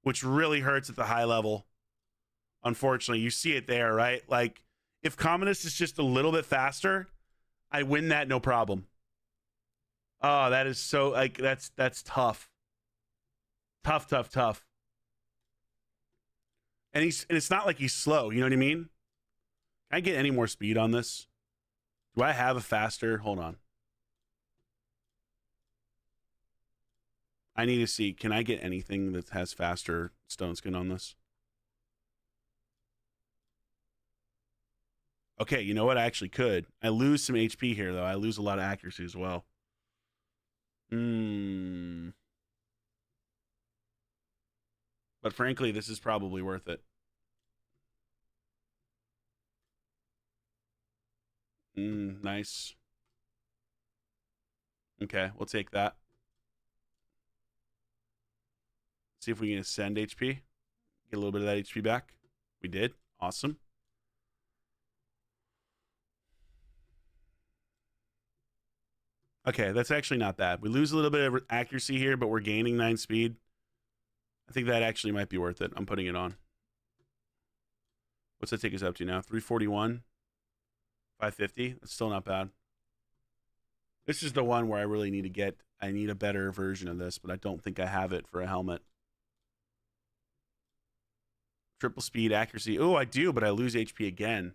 which really hurts at the high level. Unfortunately, you see it there, right? Like if Commodus is just a little bit faster, I win that no problem. Oh, that is so like that's tough. Tough. And it's not like he's slow, you know what I mean? Can I get any more speed on this? Do I have a faster? Hold on. I need to see. Can I get anything that has faster stone skin on this? Okay, you know what? I actually could. I lose some HP here, though. I lose a lot of accuracy as well. But frankly, this is probably worth it. Nice. Okay, we'll take that. See if we can ascend HP. Get a little bit of that HP back. We did. Awesome. Okay, that's actually not bad. We lose a little bit of accuracy here, but we're gaining 9 speed. I think that actually might be worth it. I'm putting it on. What's that take us up to now? 341? 550? That's still not bad. This is the one where I really need to get... I need a better version of this, but I don't think I have it for a helmet. Triple speed accuracy. Oh, I do, but I lose HP again.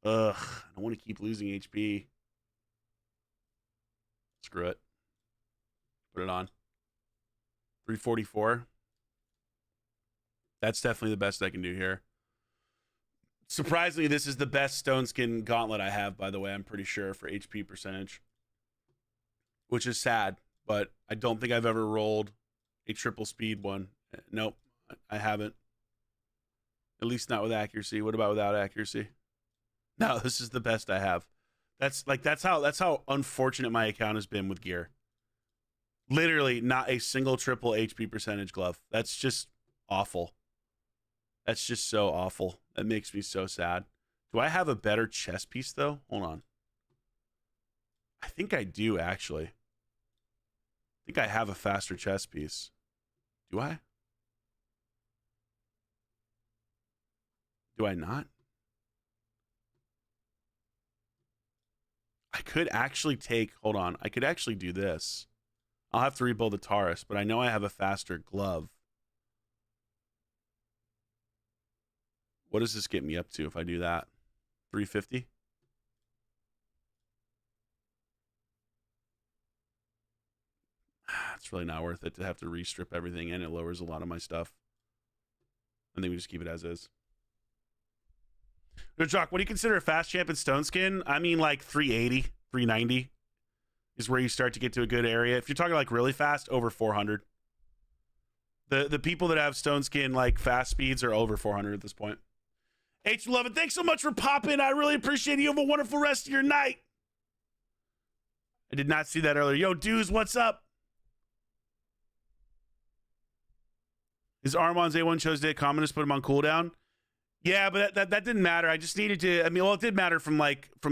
Ugh, I don't want to keep losing HP. Screw it. Put it on. 344. That's definitely the best I can do here. Surprisingly, this is the best stone skin gauntlet I have, by the way, I'm pretty sure, for HP percentage. Which is sad, but I don't think I've ever rolled a triple speed one. Nope, I haven't. At least not with accuracy. What about without accuracy? No, this is the best I have. That's how unfortunate my account has been with gear. Literally not a single triple HP percentage glove. That's just awful. That's just so awful. That makes me so sad. Do I have a better chest piece though? Hold on. I think I do actually. I think I have a faster chest piece. Do I? Do I not? I could actually take, hold on. I could actually do this. I'll have to rebuild the Taurus, but I know I have a faster glove. What does this get me up to if I do that? 350? It's really not worth it to have to restrip everything, and it lowers a lot of my stuff. I think we just keep it as is. Drock, what do you consider a fast champ in stone skin? I mean, like 380, 390 is where you start to get to a good area. If you're talking like really fast, over 400. The people that have stone skin like fast speeds are over 400 at this point. H11, thanks so much for popping. I really appreciate it. You have a wonderful rest of your night. I did not see that earlier. Yo, dudes, what's up? Is Armand's A1 chose to Commodus put him on cooldown? Yeah, but that didn't matter. I just needed to. I mean, well, it did matter from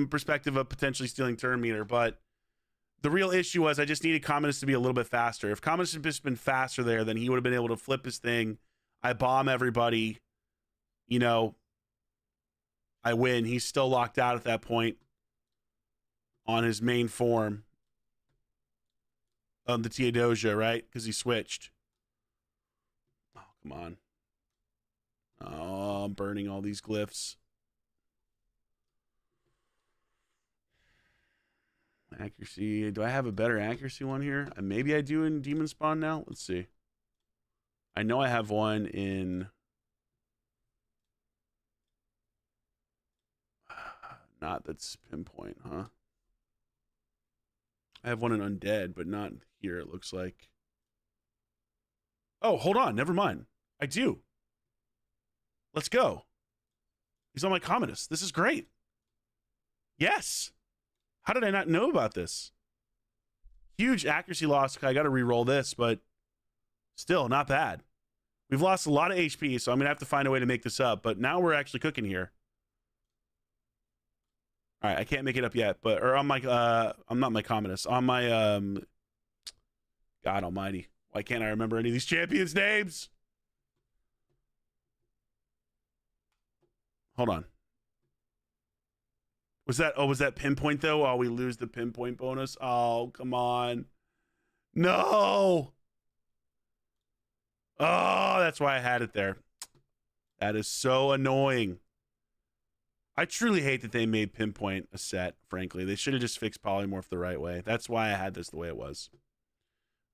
perspective of potentially stealing turn meter, but the real issue was I just needed Commodus to be a little bit faster. If Commodus had just been faster there, then he would have been able to flip his thing. I bomb everybody. You know, I win. He's still locked out at that point. on his main form of the Theodosia, right? Because he switched. Oh, come on. Oh, I'm burning all these glyphs. Accuracy. Do I have a better accuracy one here? Maybe I do in Demon Spawn now. Let's see. I know I have one in... Not that's pinpoint, huh? I have one in Undead, but not here, it looks like. Oh, hold on. Never mind. I do. Let's go. He's on my Commodus. This is great. Yes. How did I not know about this? Huge accuracy loss. I got to re-roll this, but still not bad. We've lost a lot of HP, so I'm going to have to find a way to make this up. But now we're actually cooking here. All right, I can't make it up yet, but or on my I'm not my Commodus. On my God Almighty, why can't I remember any of these champions' names? Hold on. Was that pinpoint though? Oh, we lose the pinpoint bonus. Oh, come on. No. Oh, that's why I had it there. That is so annoying. I truly hate that they made pinpoint a set, frankly. They should have just fixed polymorph the right way. That's why I had this the way it was.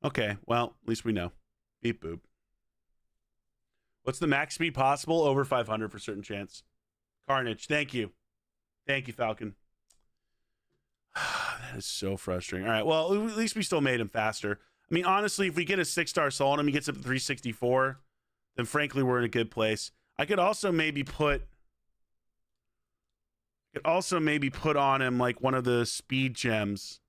Okay, well, at least we know. Beep boop. What's the max speed possible? Over 500 for certain chance. Carnage, thank you. Thank you, Falcon. That is so frustrating. All right, well, at least we still made him faster. I mean, honestly, if we get a 6-star soul on him, he gets up to 364, then frankly, we're in a good place. I could also maybe put on him like one of the speed gems.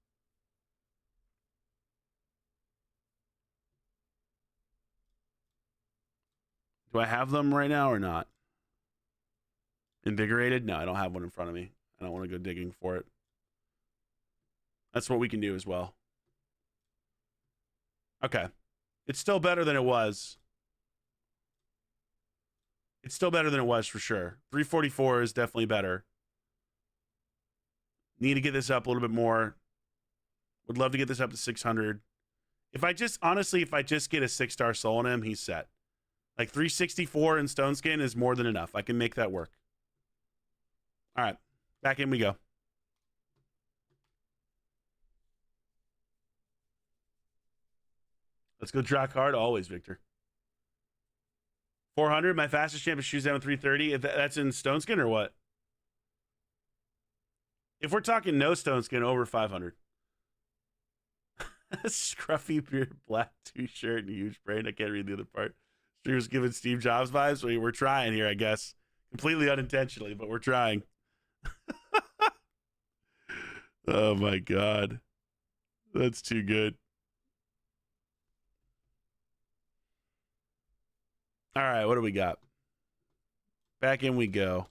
Do I have them right now or not? Invigorated? No, I don't have one in front of me. I don't want to go digging for it. That's what we can do as well. Okay. It's still better than it was. It's still better than it was for sure. 344 is definitely better. Need to get this up a little bit more. Would love to get this up to 600. If I just get a 6-star soul on him, he's set. Like 364 in Stone Skin is more than enough. I can make that work. All right. Back in we go. Let's go Drock hard always, Victor. 400. My fastest champ is shoes down with 330. That's in Stone Skin or what? If we're talking no Stone Skin, over 500. Scruffy beard, black t-shirt, and huge brain. I can't read the other part. Streamer's giving Steve Jobs vibes. We're trying here, I guess. Completely unintentionally, but we're trying. Oh, my God. That's too good. All right, what do we got? Back in we go.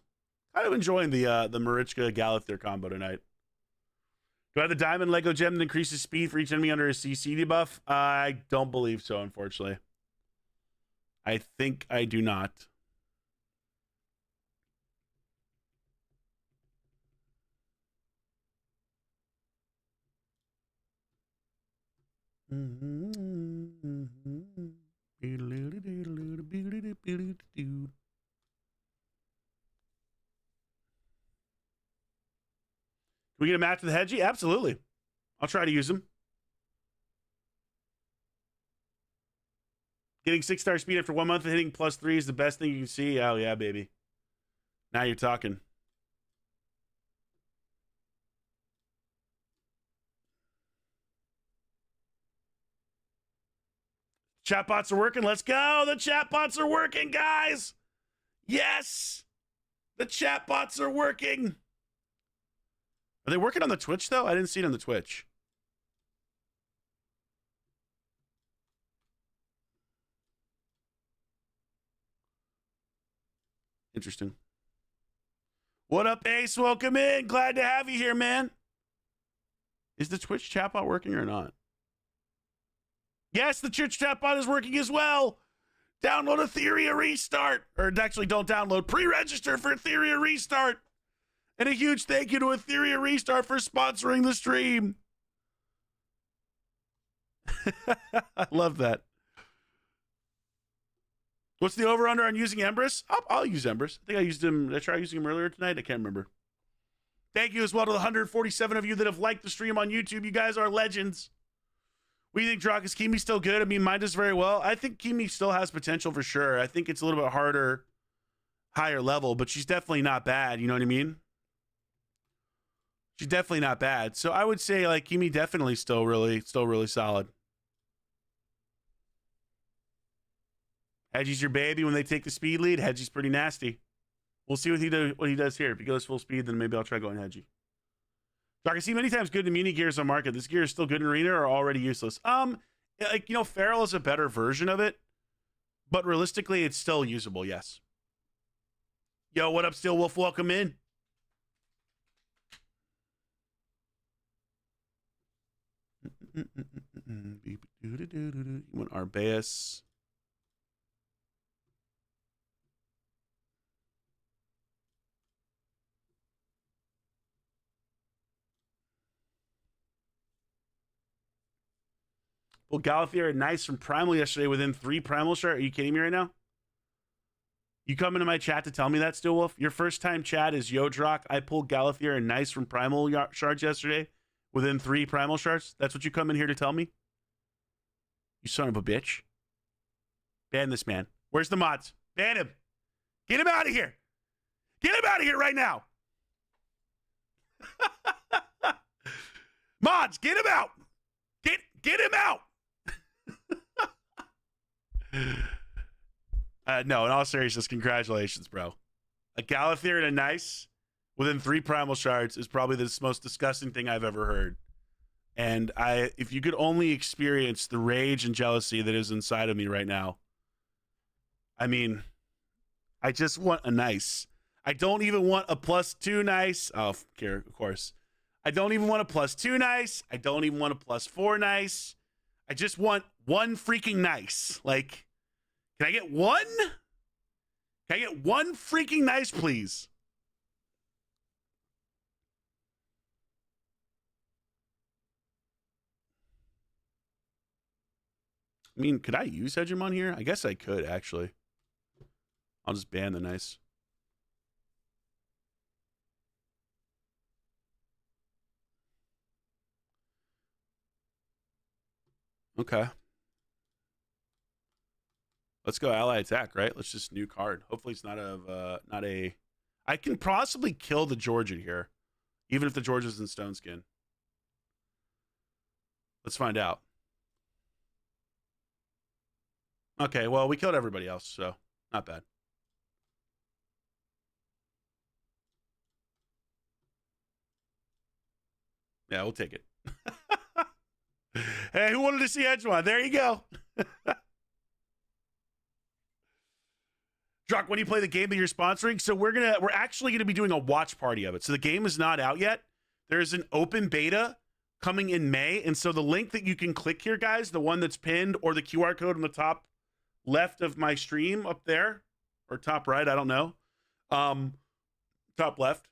Kind of enjoying the Marichka Galather combo tonight. Do I have the diamond Lego gem that increases speed for each enemy under a CC debuff? I don't believe so, unfortunately. I think I do not. Can we get a match with Hedgie? Absolutely. I'll try to use him. Getting 6-star speed after 1 month and hitting +3 is the best thing you can see. Oh, yeah, baby. Now you're talking. Chatbots are working. Let's go. The chatbots are working, guys. Yes. The chatbots are working. Are they working on the Twitch, though? I didn't see it on the Twitch. Interesting. What up, Ace? Welcome in. Glad to have you here, man. Is the Twitch chatbot working or not? Yes, the Twitch chatbot is working as well. Download Etheria Restart. Or actually, don't download. Pre-register for Etheria Restart. And a huge thank you to Etheria Restart for sponsoring the stream. I love that. What's the over-under on using Empress? I'll use Empress. I think I used him. Did I try using him earlier tonight? I can't remember. Thank you as well to the 147 of you that have liked the stream on YouTube. You guys are legends. What do you think, Drock? Is Kimi still good? I mean, mine does very well. I think Kimi still has potential for sure. I think it's a little bit harder, higher level, but she's definitely not bad. You know what I mean? She's definitely not bad. So I would say like Kimi definitely still really solid. Hedgie's your baby when they take the speed lead. Hedgie's pretty nasty. We'll see what he does here. If he goes full speed, then maybe I'll try going Hedgie. Doc, I see many times good immunity gears on market. This gear is still good in arena or already useless? Like, you know, Feral is a better version of it, but realistically, it's still usable, yes. Yo, what up, Steel Wolf? Welcome in. You want Arbaeus. Well, Galathea nice from Primal yesterday within 3 Primal Shard. Are you kidding me right now? You come into my chat to tell me that, Steel Wolf? Your first time chat is Yo Drock. I pulled Galathea nice from Primal Shards yesterday within 3 Primal Shards. That's what you come in here to tell me? You son of a bitch. Ban this man. Where's the mods? Ban him. Get him out of here. Get him out of here right now. Mods, get him out. Get him out. No, in all seriousness, congratulations, bro. A Galathea and a nice within 3 Primal Shards is probably the most disgusting thing I've ever heard. And if you could only experience the rage and jealousy that is inside of me right now. I mean, I just want a nice. I don't even want a +2 nice. Oh, of course. I don't even want a +2 nice. I don't even want a +4 nice. I just want one freaking nice. Like, can I get one? Can I get one freaking nice, please? I mean, could I use Hegemon here? I guess I could, actually. I'll just ban the nice. Okay. Let's go ally attack, right? Let's just new card. Hopefully it's not a... I can possibly kill the Georgian here, even if the Georgian's in Stone Skin. Let's find out. Okay, well, we killed everybody else, so not bad. Yeah, we'll take it. Hey, who wanted to see Edgemon? There you go. Drock, when you play the game that you're sponsoring, so we're actually gonna be doing a watch party of it. So the game is not out yet. There's an open beta coming in May, and so the link that you can click here, guys, the one that's pinned, or the QR code on the top left of my stream up there, or top right, I don't know, top left,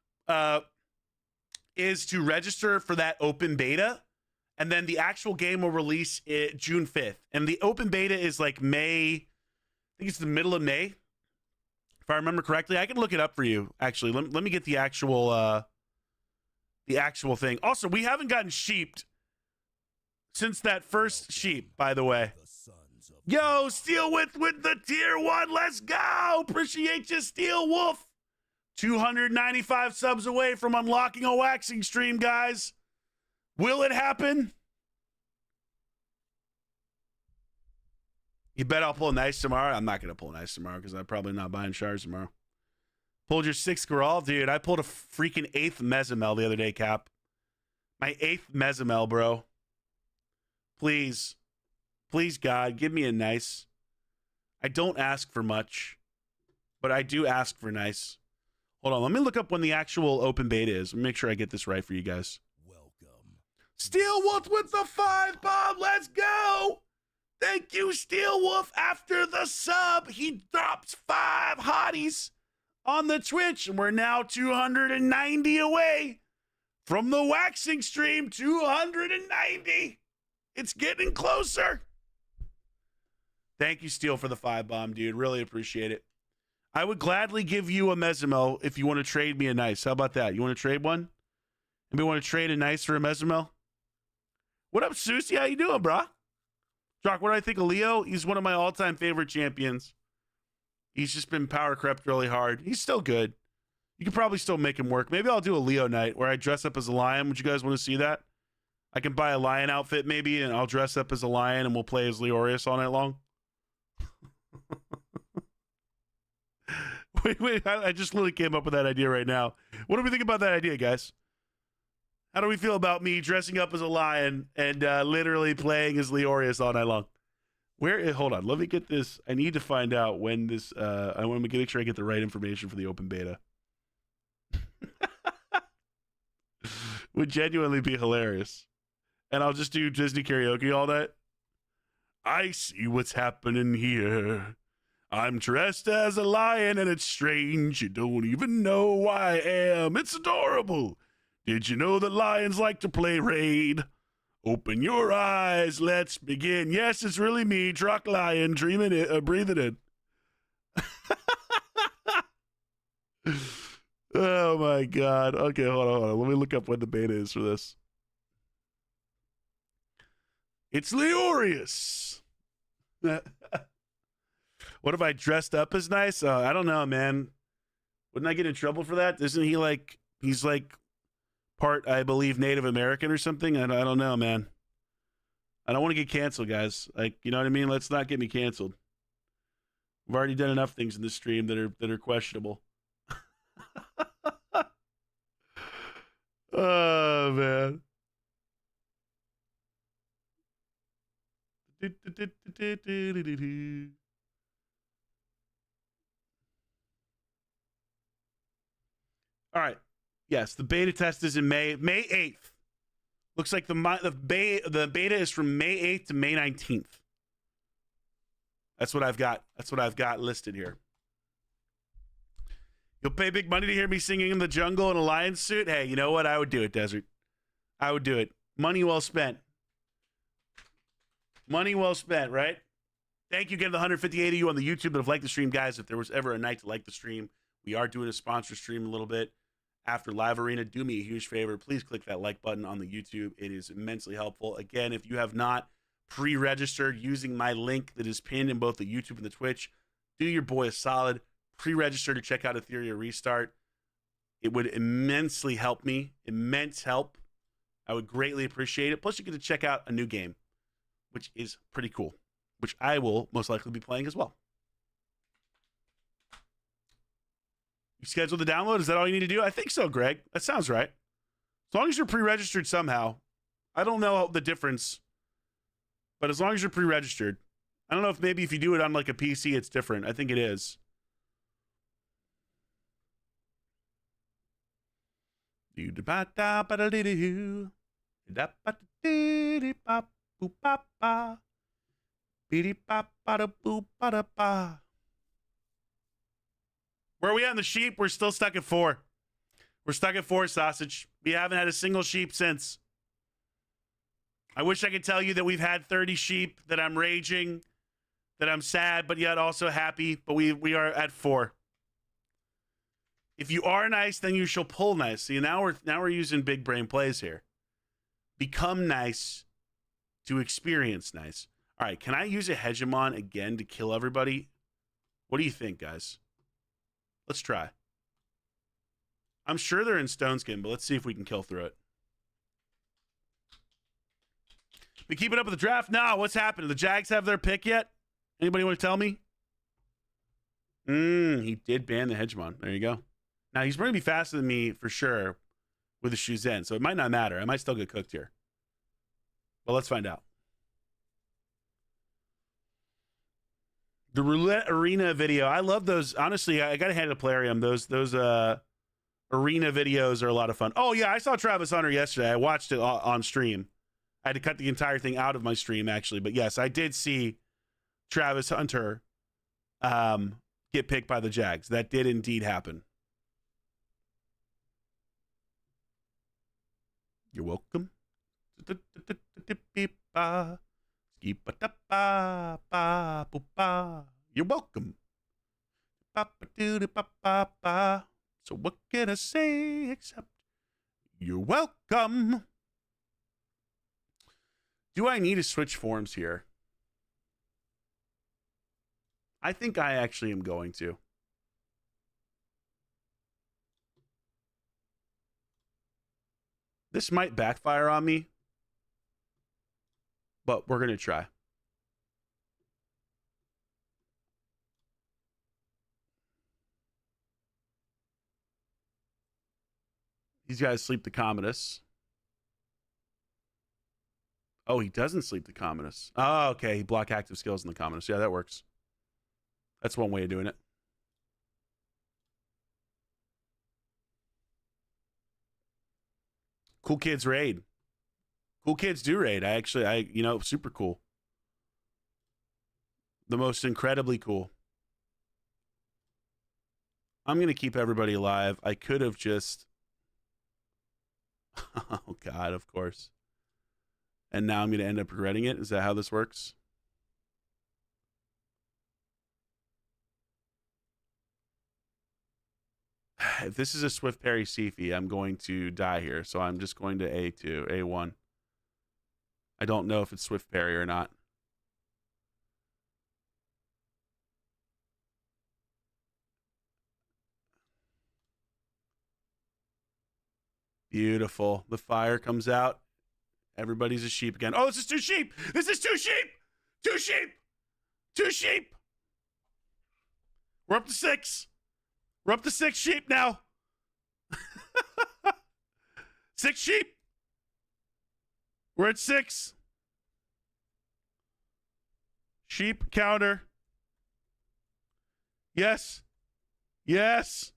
is to register for that open beta. And then the actual game will release June 5th. And the open beta is like May, I think it's the middle of May. If I remember correctly, I can look it up for you. Actually, let me get the actual thing. Also, we haven't gotten sheeped since that first sheep, by the way. Yo, Steel with the tier 1. Let's go. Appreciate you, Steel Wolf. 295 subs away from unlocking a waxing stream, guys. Will it happen? You bet I'll pull a nice tomorrow. I'm not going to pull a nice tomorrow because I'm probably not buying shards tomorrow. Pulled your 6th Grawl? Dude, I pulled a freaking 8th Mezimel the other day, Cap. My 8th Mezimel, bro. Please. Please, God, give me a nice. I don't ask for much, but I do ask for nice. Hold on, let me look up when the actual open beta is. Let me make sure I get this right for you guys. Steel Wolf with the 5 bomb. Let's go. Thank you, Steel Wolf. After the sub, he drops 5 hotties. on the Twitch. And we're now 290 away from the waxing stream. 290. It's getting closer. Thank you, Steel, for the 5-bomb, dude. Really appreciate it. I would gladly give you a Mesomel if you want to trade me a nice. How about that? You want to trade one? Anybody want to trade a nice for a Mesomel? What up, Susie? How you doing, brah? Drock, what do I think of Leo? He's one of my all-time favorite champions. He's just been power crept really hard. He's still good. You could probably still make him work. Maybe I'll do a Leo night where I dress up as a lion. Would you guys want to see that? I can buy a lion outfit maybe, and I'll dress up as a lion, and we'll play as Leorius all night long. Wait, I just literally came up with that idea right now. What do we think about that idea, guys? How do we feel about me dressing up as a lion and literally playing as Leorius all night long? Hold on, let me get this. I need to find out when this, I want to make sure I get the right information for the open beta. Would genuinely be hilarious. And I'll just do Disney karaoke all night. I see what's happening here. I'm dressed as a lion and it's strange. You don't even know who I am. It's adorable. Did you know that lions like to play Raid? Open your eyes. Let's begin. Yes, it's really me, Drock Lion, dreaming it, breathing it. Oh my God. Okay, hold on. Let me look up when the beta is for this. It's Leorius. What if I dressed up as nice? I don't know, man. Wouldn't I get in trouble for that? Isn't he like, he's like part, I believe, Native American or something? I don't know, man. I don't want to get canceled, guys. Like, you know what I mean? Let's not get me canceled. I've already done enough things in this stream that are questionable. Oh, man. All right. Yes, the beta test is in May 8th. Looks like the beta is from May 8th to May 19th. That's what I've got. That's what I've got listed here. You'll pay big money to hear me singing in the jungle in a lion suit? Hey, you know what? I would do it, Desert. I would do it. Money well spent. Money well spent, right? Thank you again to the 158 of you on the YouTube that have liked the stream, guys. If there was ever a night to like the stream, we are doing a sponsor stream a little bit after Live Arena. Do me a huge favor. Please click that like button on the YouTube. It is immensely helpful. Again, if you have not pre-registered using my link that is pinned in both the YouTube and the Twitch, do your boy a solid. Pre-register to check out Etheria Restart. It would immensely help me. Immense help. I would greatly appreciate it. Plus, you get to check out a new game, which is pretty cool, which I will most likely be playing as well. You schedule the download? Is that all you need to do? I think so, Greg. That sounds right. As long as you're pre-registered somehow. I don't know the difference, but as long as you're pre-registered. I don't know if maybe if you do it on like a PC, it's different. I think it is. Where are we at in the sheep? We're still stuck at 4. We're stuck at 4, Sausage. We haven't had a single sheep since. I wish I could tell you that we've had 30 sheep, that I'm raging, that I'm sad, but yet also happy. But we are at 4. If you are nice, then you shall pull nice. See, now we're using big brain plays here. Become nice to experience nice. All right, can I use a hegemon again to kill everybody? What do you think, guys? Let's try. I'm sure they're in stone skin, but let's see if we can kill through it. We keeping up with the draft? No, what's happening? The Jags have their pick yet? Anybody want to tell me? He did ban the hegemon. There you go. Now, he's going to be faster than me for sure with the Shuzen, so it might not matter. I might still get cooked here. But let's find out. The Roulette Arena video. I love those. Honestly, I got to hand it to Plarium. Those arena videos are a lot of fun. Oh, yeah, I saw Travis Hunter yesterday. I watched it on stream. I had to cut the entire thing out of my stream, actually. But, yes, I did see Travis Hunter get picked by the Jags. That did indeed happen. You're welcome. You're welcome. So what can I say except you're welcome? Do I need to switch forms here? I think I actually am going to. This might backfire on me, but we're going to try. These guys sleep the Commodus. Oh, he doesn't sleep the Commodus. Oh, okay. He block active skills in the Commodus. Yeah, that works. That's one way of doing it. Cool kids raid. Cool kids do raid. Super cool. The most incredibly cool. I'm going to keep everybody alive. I could have just... Oh, God, of course. And now I'm going to end up regretting it. Is that how this works? If this is a Swift Parry Sifi, I'm going to die here. So I'm just going to A2, A1. I don't know if it's Swift Parry or not. Beautiful. The fire comes out. Everybody's a sheep again. Oh, this is 2 sheep. This is 2 sheep. 2 sheep. 2 sheep. We're up to 6. We're up to 6 sheep now. 6 sheep. We're at 6. Sheep counter. Yes. Yes.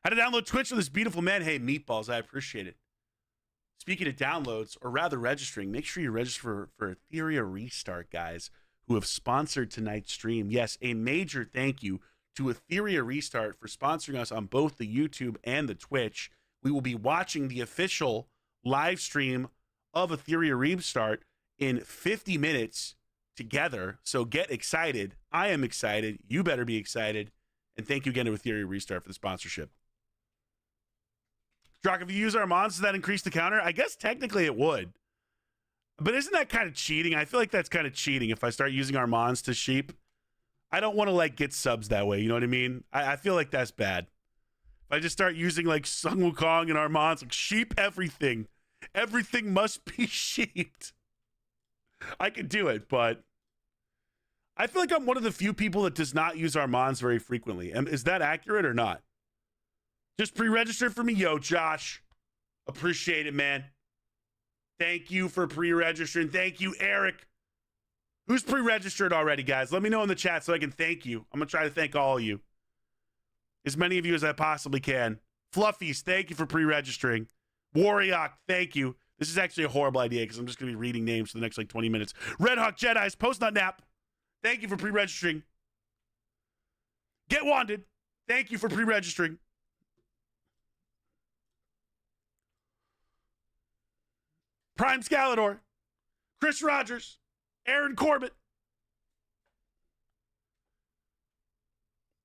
How to download Twitch for this beautiful man. Hey, meatballs, I appreciate it. Speaking of downloads, or rather registering, make sure you register for Etheria Restart, guys, who have sponsored tonight's stream. Yes, a major thank you to Etheria Restart for sponsoring us on both the YouTube and the Twitch. We will be watching the official live stream of Etheria Restart in 50 minutes together. So get excited. I am excited. You better be excited. And thank you again to Etheria Restart for the sponsorship. Drock, if you use Armands, does that increase the counter? I guess technically it would. But isn't that kind of cheating? I feel like that's kind of cheating if I start using Armands to sheep. I don't want to, get subs that way. You know what I mean? I feel like that's bad. If I just start using, Sun Wukong and Armands, sheep everything. Everything must be sheeped. I could do it, but I feel like I'm one of the few people that does not use Armands very frequently. Is that accurate or not? Just pre-register for me, yo, Josh. Appreciate it, man. Thank you for pre-registering. Thank you, Eric. Who's pre-registered already, guys? Let me know in the chat so I can thank you. I'm going to try to thank all of you. As many of you as I possibly can. Fluffies, thank you for pre-registering. Warriok, thank you. This is actually a horrible idea because I'm just going to be reading names for the next 20 minutes. Red Hawk Jedi's, Postnut Nap, thank you for pre-registering. Get Wanded, thank you for pre-registering. Prime Scalador, Chris Rogers, Aaron Corbett.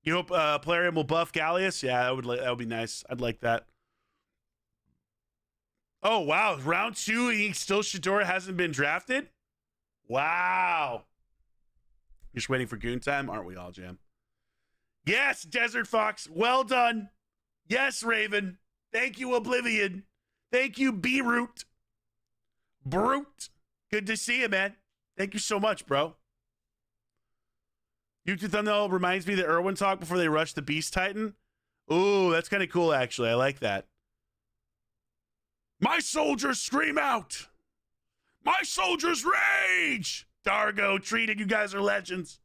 You hope Plarium will buff Gallius? Yeah, that would be nice. I'd like that. Oh, wow. Round 2, still Shadora hasn't been drafted? Wow. Just waiting for Goon time? Aren't we all, Jam? Yes, Desert Fox. Well done. Yes, Raven. Thank you, Oblivion. Thank you, Beeroot. Brute. Good to see you, man. Thank you so much, bro. YouTube thumbnail reminds me of the Irwin talk before they rush the Beast Titan. Ooh, that's kind of cool, actually. I like that. My soldiers scream out. My soldiers rage. Dargo, Treated, you guys are legends.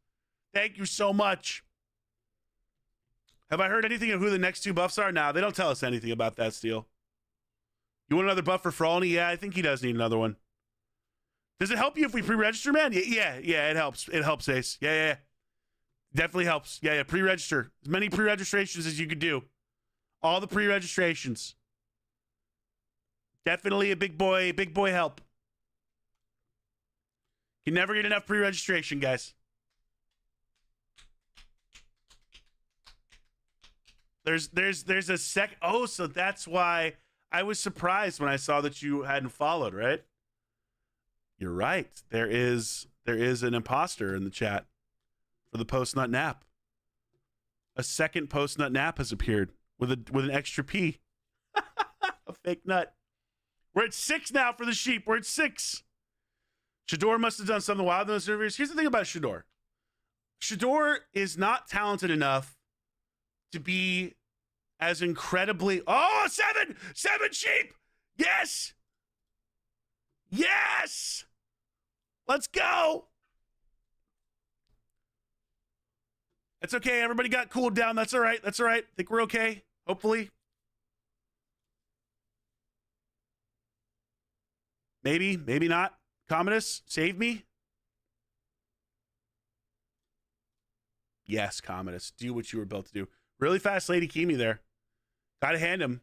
Thank you so much. Have I heard anything of who the next 2 buffs are? Nah, they don't tell us anything about that, Steel. You want another buff for Frolny? Yeah, I think he does need another one. Does it help you if we pre-register, man? Yeah, it helps. It helps, Ace. Yeah. Definitely helps. Yeah, pre-register. As many pre-registrations as you could do. All the pre-registrations. Definitely a big boy help. You never get enough pre-registration, guys. There's a sec. Oh, so that's why I was surprised when I saw that you hadn't followed, right? You're right. There is an imposter in the chat for the post-nut nap. A second post-nut nap has appeared with an extra P. A fake nut. We're at 6 now for the sheep. We're at 6. Shador must have done something wild in those interviews. Here's the thing about Shador. Shador is not talented enough to be as incredibly... Oh, 7! 7 sheep! Yes! Yes! Let's go! That's okay. Everybody got cooled down. That's all right. That's all right. Think we're okay. Hopefully. Maybe. Maybe not. Commodus, save me. Yes, Commodus. Do what you were built to do. Really fast Lady Kimi there. Gotta hand him.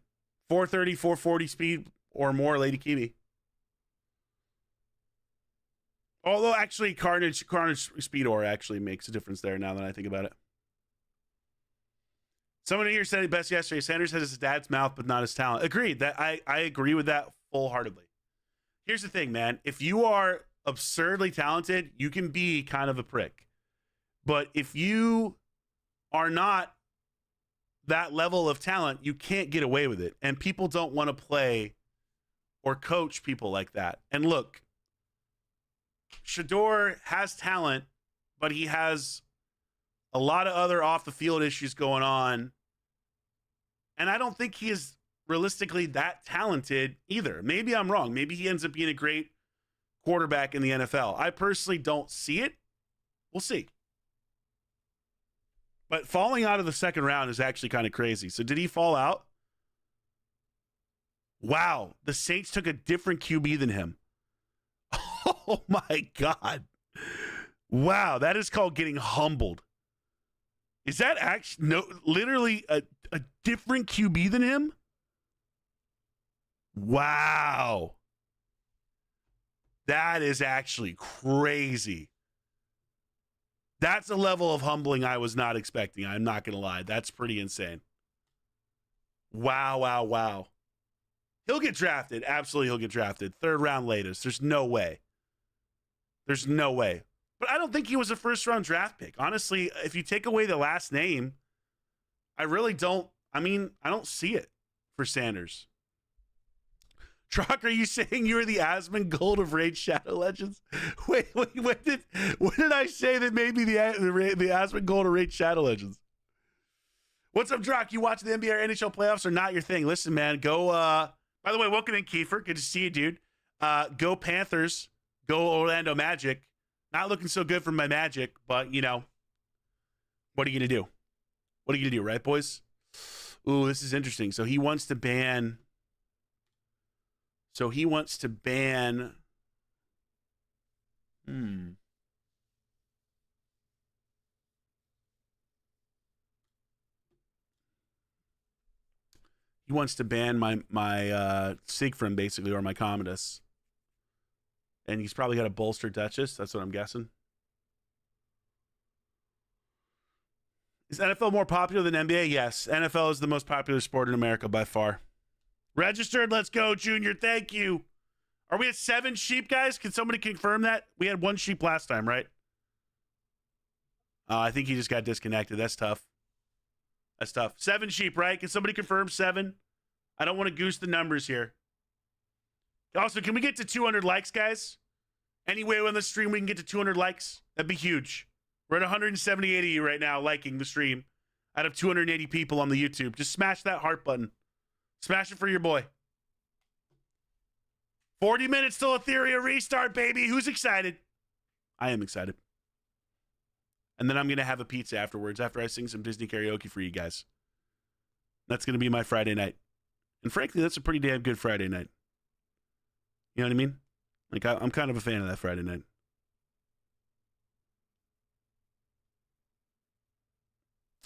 430, 440 speed or more, Lady Kimi. Although, actually, Carnage Speed Ore actually makes a difference there now that I think about it. Someone here said it best yesterday. Sanders has his dad's mouth, but not his talent. Agreed. That I agree with that full-heartedly. Here's the thing, man. If you are absurdly talented, you can be kind of a prick. But if you are not that level of talent, you can't get away with it. And people don't want to play or coach people like that. And look, Shador has talent, but he has a lot of other off-the-field issues going on. And I don't think he is realistically that talented either. Maybe I'm wrong. Maybe he ends up being a great quarterback in the NFL. I personally don't see it. We'll see. But falling out of the second round is actually kind of crazy. So did he fall out? Wow. The Saints took a different QB than him. Oh my God. Wow. That is called getting humbled. Is that actually literally a different QB than him? Wow. That is actually crazy. That's a level of humbling I was not expecting. I'm not going to lie. That's pretty insane. Wow. He'll get drafted. Absolutely, he'll get drafted. 3rd round latest. There's no way. But I don't think he was a first-round draft pick. Honestly, if you take away the last name, I really don't. I don't see it for Sanders. Drock, are you saying you were the Asmongold of Raid Shadow Legends? Wait, what did I say that made me the Asmongold of Raid Shadow Legends? What's up, Drock? You watching the NBA or NHL playoffs or not your thing? Listen, man, go, by the way, welcome in, Kiefer. Good to see you, dude. Go Panthers. Go Orlando Magic. Not looking so good for my Magic, but, what are you going to do? What are you going to do, right, boys? Ooh, this is interesting. So he wants to ban... He wants to ban my Siegfried, basically, or my Commodus. And he's probably got a bolster Duchess. That's what I'm guessing. Is NFL more popular than NBA? Yes. NFL is the most popular sport in America by far. Registered. Let's go, Junior. Thank you. Are we at 7 sheep, guys? Can somebody confirm that? We had 1 sheep last time, right? I think he just got disconnected. That's tough. 7 sheep, right? Can somebody confirm 7? I don't want to goose the numbers here. Also, can we get to 200 likes, guys? Any way on the stream we can get to 200 likes? That'd be huge. We're at 178 of you right now liking the stream out of 280 people on the YouTube. Just smash that heart button. Smash it for your boy. 40 minutes till Etheria Restart, baby. Who's excited? I am excited. And then I'm going to have a pizza afterwards after I sing some Disney karaoke for you guys. That's going to be my Friday night. And frankly, that's a pretty damn good Friday night. You know what I mean? Like, I'm kind of a fan of that Friday night.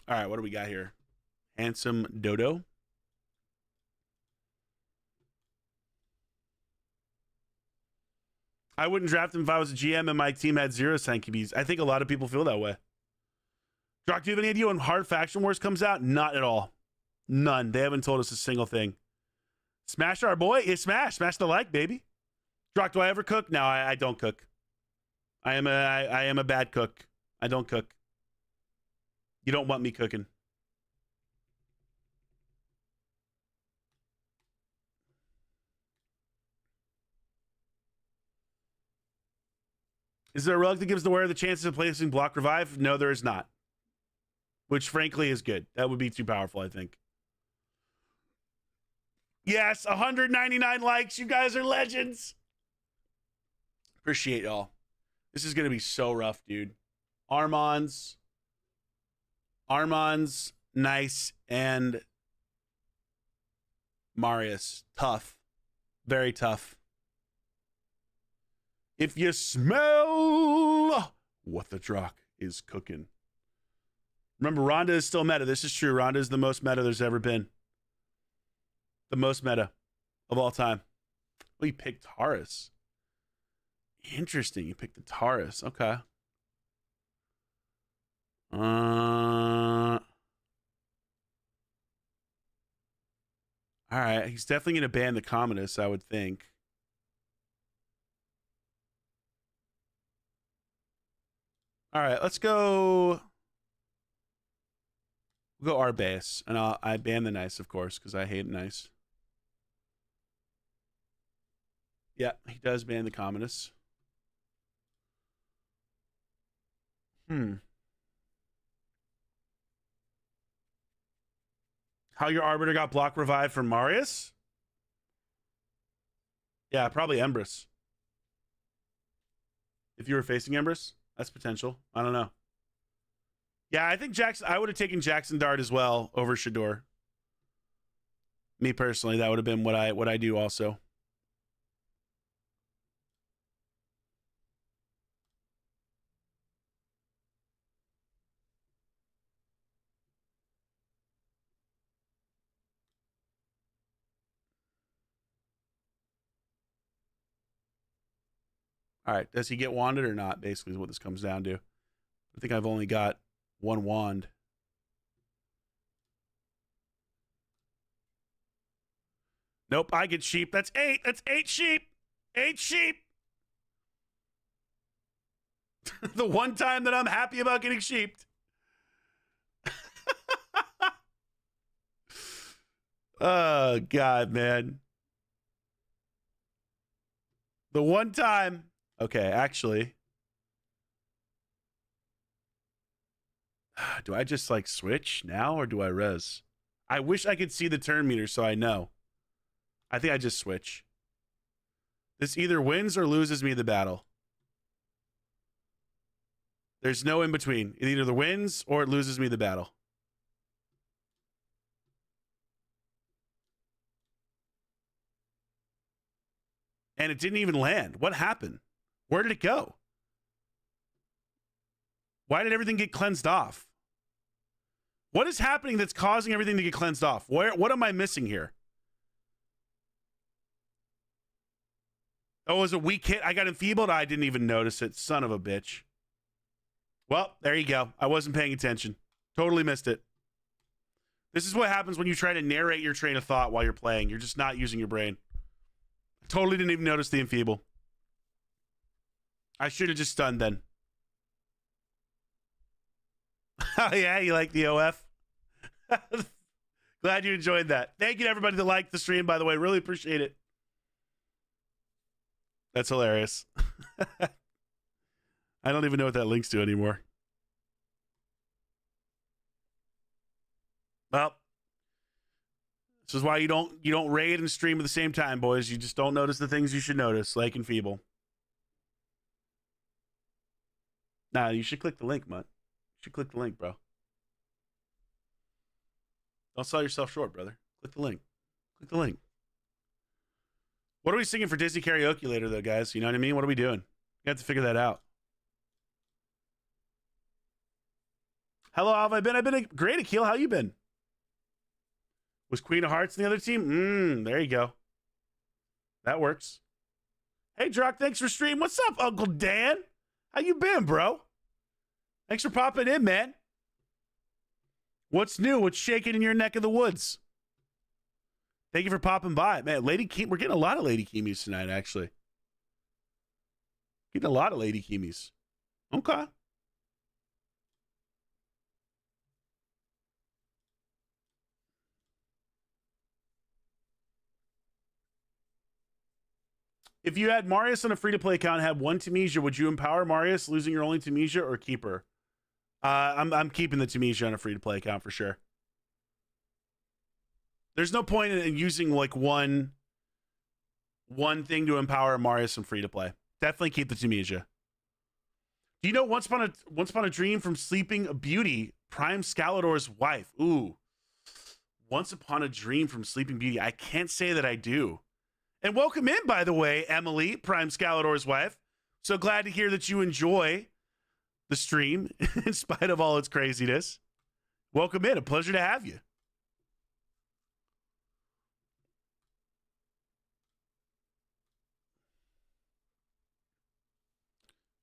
All right, what do we got here? Handsome Dodo. I wouldn't draft him if I was a GM and my team had 0 Sankibis. I think a lot of people feel that way. Drock, do you have any idea when Hard Faction Wars comes out? Not at all. None. They haven't told us a single thing. Smash our boy. Yeah, smash. Smash the like, baby. Drock, do I ever cook? No, I don't cook. I am a bad cook. I don't cook. You don't want me cooking. Is there a relic that gives the wearer the chances of placing block revive? No, there is not. Which, frankly, is good. That would be too powerful, I think. Yes, 199 likes. You guys are legends. Appreciate y'all. This is going to be so rough, dude. Armand's nice, and Marius. Tough. Very tough. If you smell what the Drock is cooking. Remember, Rhonda is still meta. This is true. Rhonda is the most meta there's ever been. The most meta of all time. Well, you picked Taurus. Interesting. You picked the Taurus. Okay. All right. He's definitely going to ban the Commodus, I would think. All right. Let's go. We'll go our base. And I ban the nice, of course, because I hate nice. Yeah, he does ban the Commodus. How your Arbiter got block revived from Marius? Yeah, probably Empress. If you were facing Empress, that's potential. I don't know. Yeah, I think Jackson. I would have taken Jackson Dart as well over Shador. Me personally, that would have been what I do also. All right, does he get wanded or not? Basically, is what this comes down to. I think I've only got one wand. Nope, I get sheep. That's 8. That's 8 sheep. 8 sheep. The one time that I'm happy about getting sheeped. Oh, God, man. The one time. Okay, actually. Do I just like switch now or do I res? I wish I could see the turn meter so I know. I think I just switch. This either wins or loses me the battle. There's no in between. It either wins or it loses me the battle. And it didn't even land. What happened? Where did it go? Why did everything get cleansed off? What is happening that's causing everything to get cleansed off? What am I missing here? Oh, it was a weak hit. I got enfeebled. I didn't even notice it. Son of a bitch. Well, there you go. I wasn't paying attention. Totally missed it. This is what happens when you try to narrate your train of thought while you're playing. You're just not using your brain. I totally didn't even notice the enfeeble. I should have just stunned then. Oh, yeah, you like the OF? Glad you enjoyed that. Thank you to everybody that liked the stream, by the way. Really appreciate it. That's hilarious. I don't even know what that links to anymore. Well, this is why you don't raid and stream at the same time, boys. You just don't notice the things you should notice, like and feeble. Nah, you should click the link, Mutt. You should click the link, bro. Don't sell yourself short, brother. Click the link. Click the link. What are we singing for Disney karaoke later, though, guys? You know what I mean? What are we doing? You have to figure that out. Hello, how have I been? I've been great, Akil. How you been? Was Queen of Hearts in the other team? There you go. That works. Hey, Drock, thanks for stream. What's up, Uncle Dan? How you been, bro? Thanks for popping in, man. What's new? What's shaking in your neck of the woods? Thank you for popping by. Man, Lady Keem, we're getting a lot of Lady Keemies tonight, actually. Getting a lot of Lady Keemies. Okay. If you had Marius on a free-to-play account and had one Tunisia, would you empower Marius, losing your only Tunisia, or keep her? I'm keeping the Tunisia on a free-to-play account for sure. There's no point in using like one thing to empower Marius on free-to-play. Definitely keep the Tunisia. Do you know Once Upon a Dream from Sleeping Beauty, Prime Scalador's wife? Ooh. Once Upon a Dream from Sleeping Beauty. I can't say that I do. And welcome in, by the way, Emily, Prime Scalador's wife. So glad to hear that you enjoy the stream in spite of all its craziness. Welcome in. A pleasure to have you.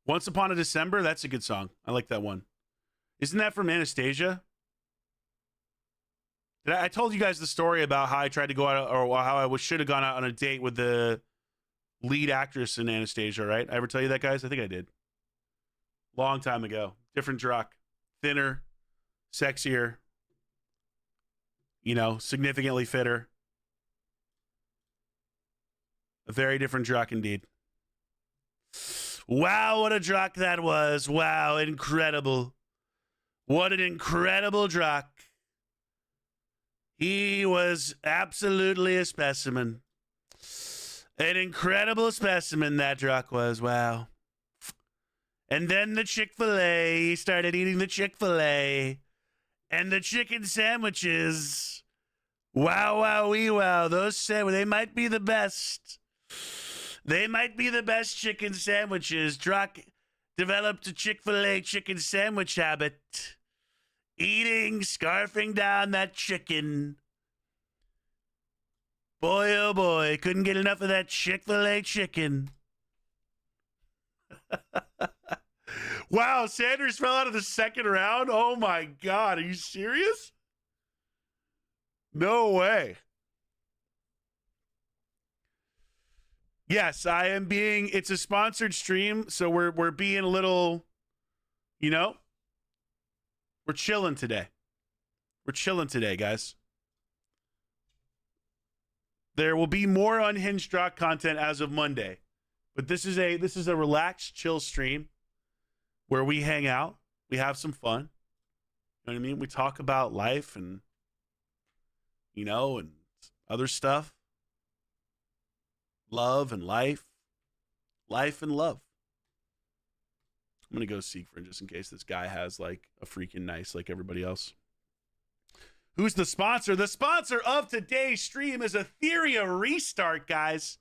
Once Upon a December, that's a good song. I like that one. Isn't that from Anastasia? I told you guys the story about how I tried to go out, or how I should have gone out on a date with the lead actress in Anastasia, right? I ever tell you that, guys? I think I did. Long time ago. Different Drock. Thinner, sexier, you know, significantly fitter. A very different Drock indeed. Wow, what a Drock that was. Wow, incredible. What an incredible Drock. He was absolutely a specimen. An incredible specimen that Drock was. Wow. And then the Chick-fil-A. He started eating the Chick-fil-A. And the chicken sandwiches. Wow, wow, wee, wow. Those sandwiches, they might be the best. They might be the best chicken sandwiches. Drock developed a Chick-fil-A chicken sandwich habit. Eating, scarfing down that chicken. Boy, oh boy, couldn't get enough of that Chick-fil-A chicken. Wow, Sanders fell out of the second round? Oh my God, are you serious? No way. Yes, I am being, it's a sponsored stream, so we're being a little, you know, we're chilling today. We're chilling today, guys. There will be more Unhinged Drock content as of Monday, but this is a relaxed, chill stream where we hang out, we have some fun. You know what I mean? We talk about life and, you know, and other stuff. Love and life. Life and love. I'm going to go Siegfried just in case this guy has like a freaking nice like everybody else. Who's the sponsor? The sponsor of today's stream is Etheria Restart, guys.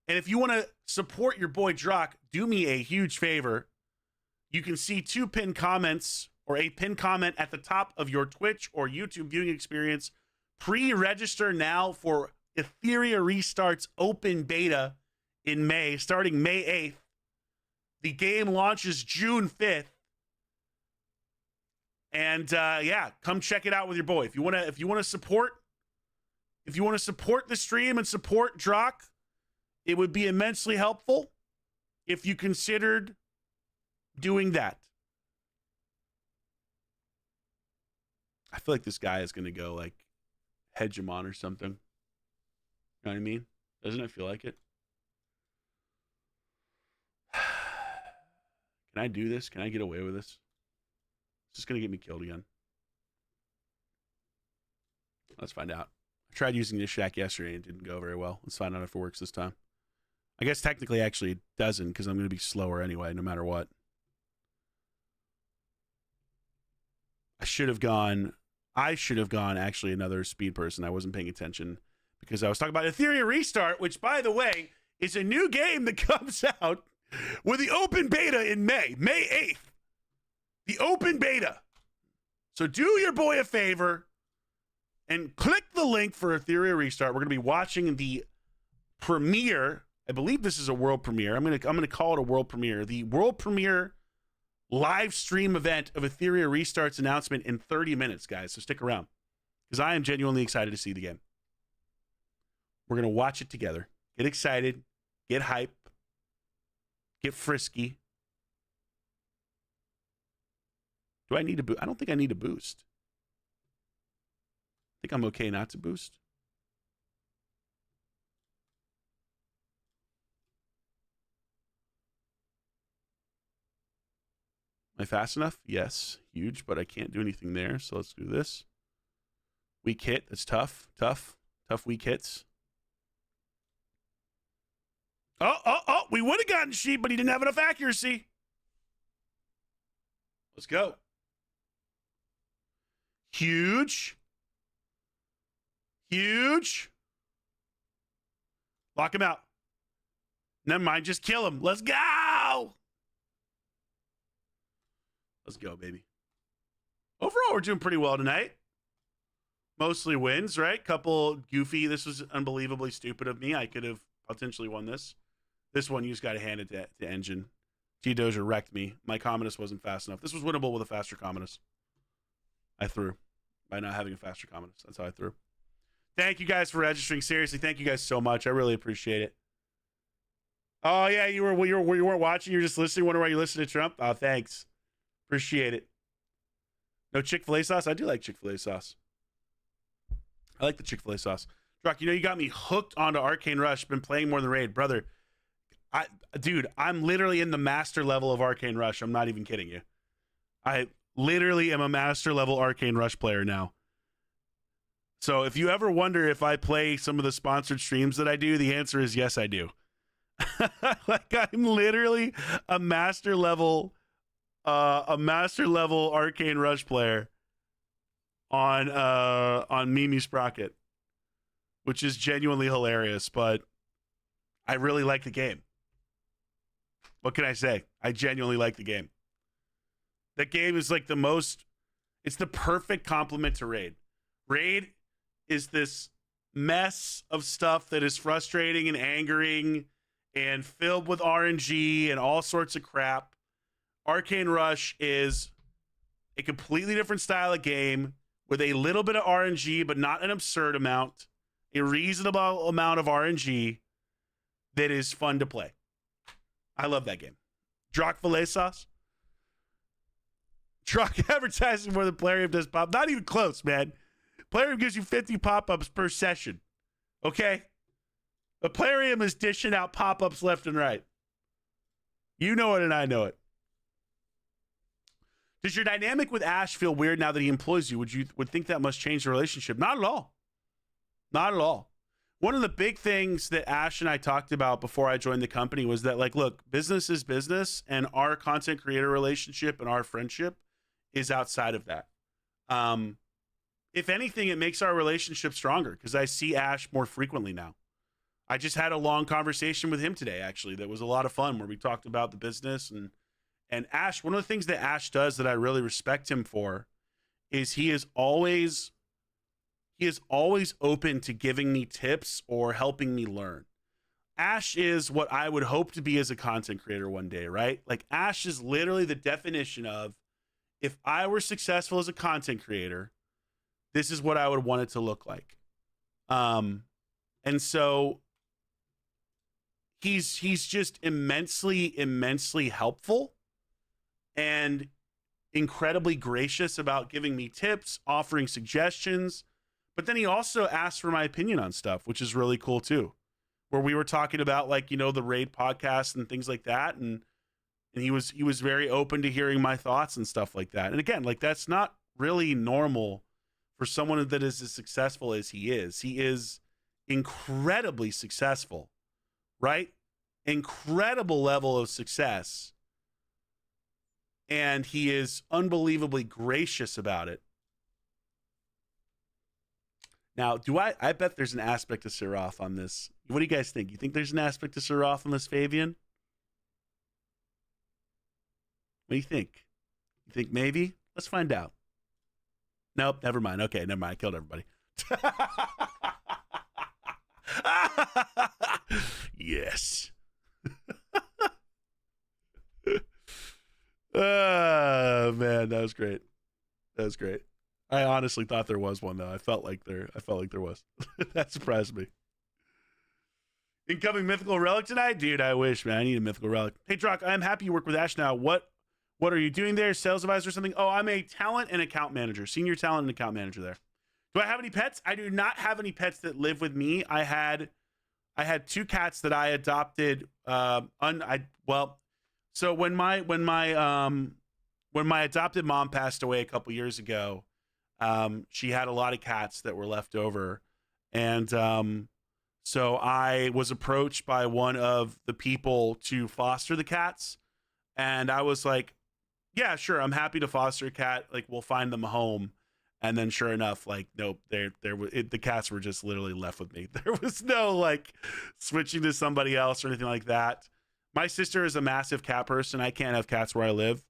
And if you want to support your boy Drock, do me a huge favor. You can see two pinned comments or a pinned comment at the top of your Twitch or YouTube viewing experience. Pre-register now for Etheria Restart's open beta in May, starting May 8th. The game launches June 5th. And yeah, come check it out with your boy. If you want to support the stream and support Drock, it would be immensely helpful if you considered doing that. I feel like this guy is going to go like hegemon or something. You know what I mean? Doesn't it feel like it? Can I do this? Can I get away with this? It's just going to get me killed again. Let's find out. I tried using this shack yesterday and it didn't go very well. Let's find out if it works this time. I guess technically actually it doesn't because I'm going to be slower anyway, no matter what. I should have gone actually another speed person. I wasn't paying attention because I was talking about Etheria Restart, which, by the way, is a new game that comes out with the open beta in May 8th. The open beta. So do your boy a favor and click the link for Etheria Restart. We're going to be watching the premiere. I believe this is a world premiere. I'm going to call it a world premiere. The world premiere live stream event of Etheria Restart's announcement in 30 minutes, guys. So stick around because I am genuinely excited to see the game. We're going to watch it together. Get excited. Get hype. Get frisky. Do I need a boost? I don't think I need a boost. I think I'm okay not to boost. Am I fast enough? Yes. Huge, but I can't do anything there. So let's do this. Weak hit. That's tough. Tough weak hits. Oh. We would have gotten sheep, but he didn't have enough accuracy. Let's go. Huge. Lock him out. Never mind. Just kill him. Let's go. Let's go, baby. Overall, we're doing pretty well tonight. Mostly wins, right? Couple goofy. This was unbelievably stupid of me. I could have potentially won this. This one, you just got to hand it to Engine. T-Doja wrecked me. My Commodus wasn't fast enough. This was winnable with a faster Commodus. I threw by not having a faster Commodus. That's how I threw. Thank you guys for registering. Seriously, thank you guys so much. I really appreciate it. Oh, yeah, you weren't watching. You were just listening. Wonder why you listened to Trump. Oh, thanks. Appreciate it. No Chick-fil-A sauce? I do like Chick-fil-A sauce. I like the Chick-fil-A sauce. Drock, you got me hooked onto Arcane Rush. Been playing more than Raid. Brother, dude, I'm literally in the master level of Arcane Rush. I'm not even kidding you. I literally am a master level Arcane Rush player now. So if you ever wonder if I play some of the sponsored streams that I do, the answer is yes, I do. Like I'm literally a master level Arcane Rush player on Mimi Sprocket, which is genuinely hilarious, but I really like the game. What can I say? I genuinely like the game. That game is like it's the perfect complement to Raid. Raid is this mess of stuff that is frustrating and angering and filled with RNG and all sorts of crap. Arcane Rush is a completely different style of game with a little bit of RNG, but not an absurd amount, a reasonable amount of RNG that is fun to play. I love that game. Drock filet sauce. Drock advertising more than Plarium does pop. Not even close, man. Plarium gives you 50 pop-ups per session. Okay? But Plarium is dishing out pop-ups left and right. You know it and I know it. Does your dynamic with Ash feel weird now that he employs you? Would think that must change the relationship? Not at all. Not at all. One of the big things that Ash and I talked about before I joined the company was that, like, look, business is business, and our content creator relationship and our friendship is outside of that. If anything, it makes our relationship stronger because I see Ash more frequently now. I just had a long conversation with him today, actually, that was a lot of fun, where we talked about the business and Ash. One of the things that Ash does that I really respect him for is he is always open to giving me tips or helping me learn. Ash is what I would hope to be as a content creator one day, right? Like Ash is literally the definition of, if I were successful as a content creator, this is what I would want it to look like. And so he's just immensely helpful and incredibly gracious about giving me tips, offering suggestions. But then he also asked for my opinion on stuff, which is really cool too. Where we were talking about, like, you know, the Raid podcast and things like that. And he was very open to hearing my thoughts and stuff like that. And again, like, that's not really normal for someone that is as successful as he is. He is incredibly successful, right? Incredible level of success. And he is unbelievably gracious about it. Now, I bet there's an aspect to Seraph on this. What do you guys think? You think there's an aspect to Seraph on this, Fabian? What do you think? You think maybe? Let's find out. Nope, never mind. Okay, never mind. I killed everybody. Yes. Oh, man, that was great. That was great. I honestly thought there was one though. I felt like there was. That surprised me. Incoming mythical relic tonight, dude. I wish, man. I need a mythical relic. Hey, Drock, I'm happy you work with Ash now. What are you doing there? Sales advisor or something? Oh, I'm a talent and account manager, senior talent and account manager there. Do I have any pets? I do not have any pets that live with me. I had 2 cats that I adopted. So when my adopted mom passed away a couple years ago, she had a lot of cats that were left over, and so I was approached by one of the people to foster the cats, and I was like, yeah, sure, I'm happy to foster a cat. Like, we'll find them a home. And then sure enough, like, nope, the cats were just literally left with me. There was no like switching to somebody else or anything like that. My sister is a massive cat person. I can't have cats where I live.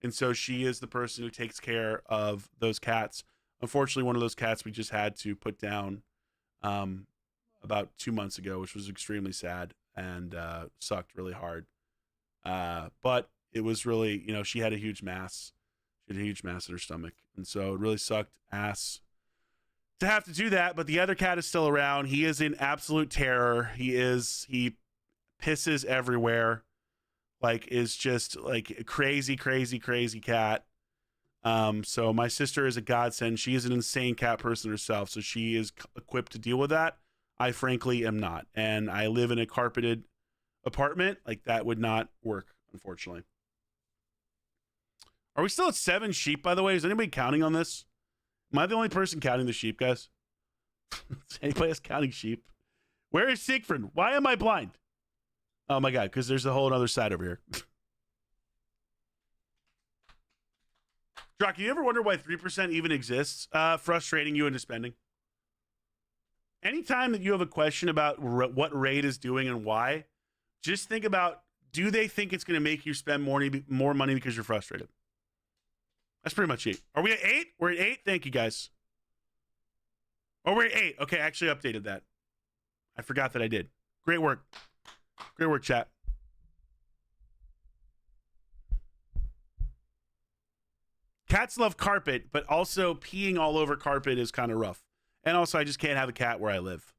And so she is the person who takes care of those cats. Unfortunately, one of those cats we just had to put down about 2 months ago, which was extremely sad and sucked really hard. But it was really, she had a huge mass. She had a huge mass in her stomach. And so it really sucked ass to have to do that. But the other cat is still around. He is in absolute terror. He pisses everywhere. Like, is just like a crazy, crazy, crazy cat. So my sister is a godsend. She is an insane cat person herself. So she is equipped to deal with that. I frankly am not. And I live in a carpeted apartment. Like, that would not work, unfortunately. Are we still at 7 sheep, by the way? Is anybody counting on this? Am I the only person counting the sheep, guys? Is anybody else counting sheep? Where is Siegfried? Why am I blind? Oh, my God, because there's a whole other side over here. Drock, you ever wonder why 3% even exists? Frustrating you into spending. Anytime that you have a question about what Raid is doing and why, just think about, do they think it's going to make you spend more money because you're frustrated? That's pretty much it. Are we at 8? We're at 8? Thank you, guys. Oh, we're at 8. Okay, I actually updated that. I forgot that I did. Great work. Great work, chat. Cats love carpet, but also peeing all over carpet is kind of rough. And also, I just can't have a cat where I live.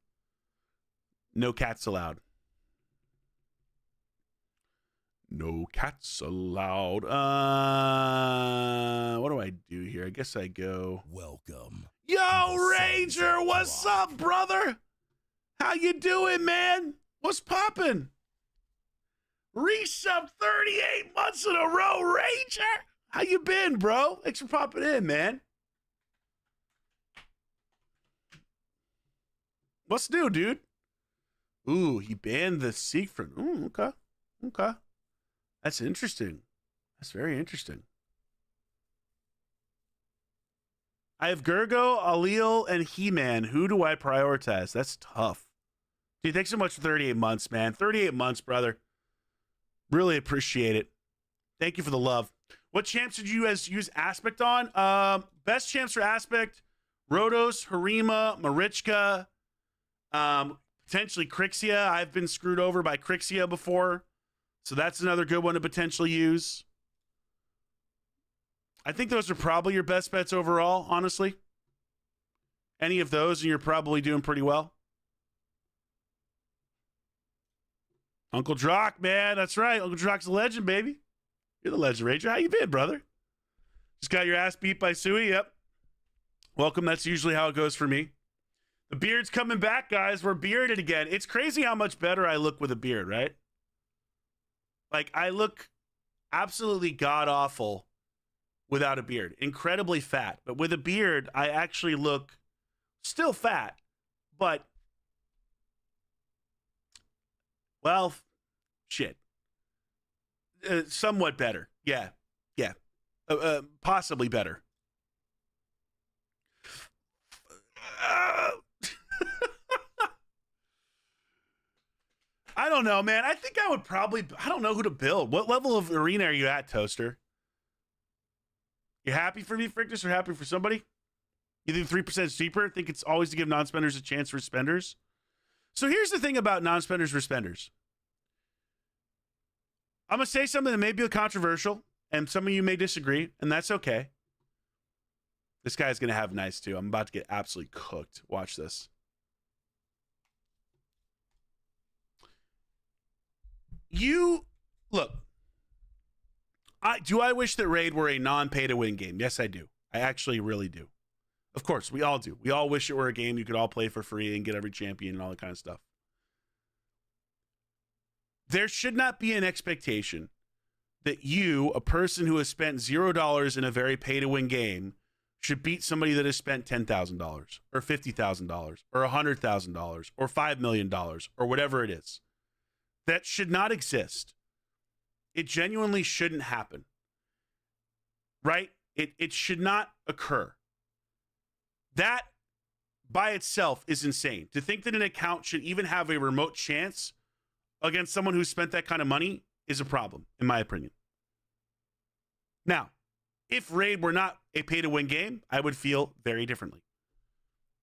No cats allowed. No cats allowed. What do I do here? I guess I go. Welcome. Yo, Ranger, what's up, brother? How you doing, man? What's poppin'? Resub 38 months in a row, Ranger. How you been, bro? Thanks for popping in, man. What's new, dude? Ooh, he banned the Siegfried. Ooh, okay. Okay. That's interesting. That's very interesting. I have Gergo, Alil, and He-Man. Who do I prioritize? That's tough. Dude, thanks so much for 38 months, man. 38 months, brother. Really appreciate it. Thank you for the love. What champs did you guys use Aspect on? Best champs for Aspect, Rhodos, Harima, Marichka, potentially Crixia. I've been screwed over by Crixia before. So that's another good one to potentially use. I think those are probably your best bets overall, honestly. Any of those, and you're probably doing pretty well. Uncle Drock, man. That's right. Uncle Drock's a legend, baby. You're the legend, Ranger. How you been, brother? Just got your ass beat by Suey? Yep. Welcome. That's usually how it goes for me. The beard's coming back, guys. We're bearded again. It's crazy how much better I look with a beard, right? Like, I look absolutely god-awful without a beard. Incredibly fat. But with a beard, I actually look still fat. But, well, shit. Somewhat better. Yeah. Yeah. Possibly better. I don't know, man. I think I would probably, I don't know who to build. What level of arena are you at, Toaster? You happy for me, Frictus, or happy for somebody? You think 3% is cheaper? Think it's always to give non-spenders a chance for spenders? So here's the thing about non-spenders for spenders. I'm going to say something that may be controversial, and some of you may disagree, and that's okay. This guy's going to have nice, too. I'm about to get absolutely cooked. Watch this. Look, I wish that Raid were a non-pay-to-win game? Yes, I do. I actually really do. Of course, we all do. We all wish it were a game you could all play for free and get every champion and all that kind of stuff. There should not be an expectation that you, a person who has spent $0 in a very pay-to-win game, should beat somebody that has spent $10,000 or $50,000 or $100,000 or $5 million or whatever it is. That should not exist. It genuinely shouldn't happen. Right? It should not occur. That by itself is insane. To think that an account should even have a remote chance against someone who spent that kind of money is a problem, in my opinion. Now, if Raid were not a pay-to-win game, I would feel very differently.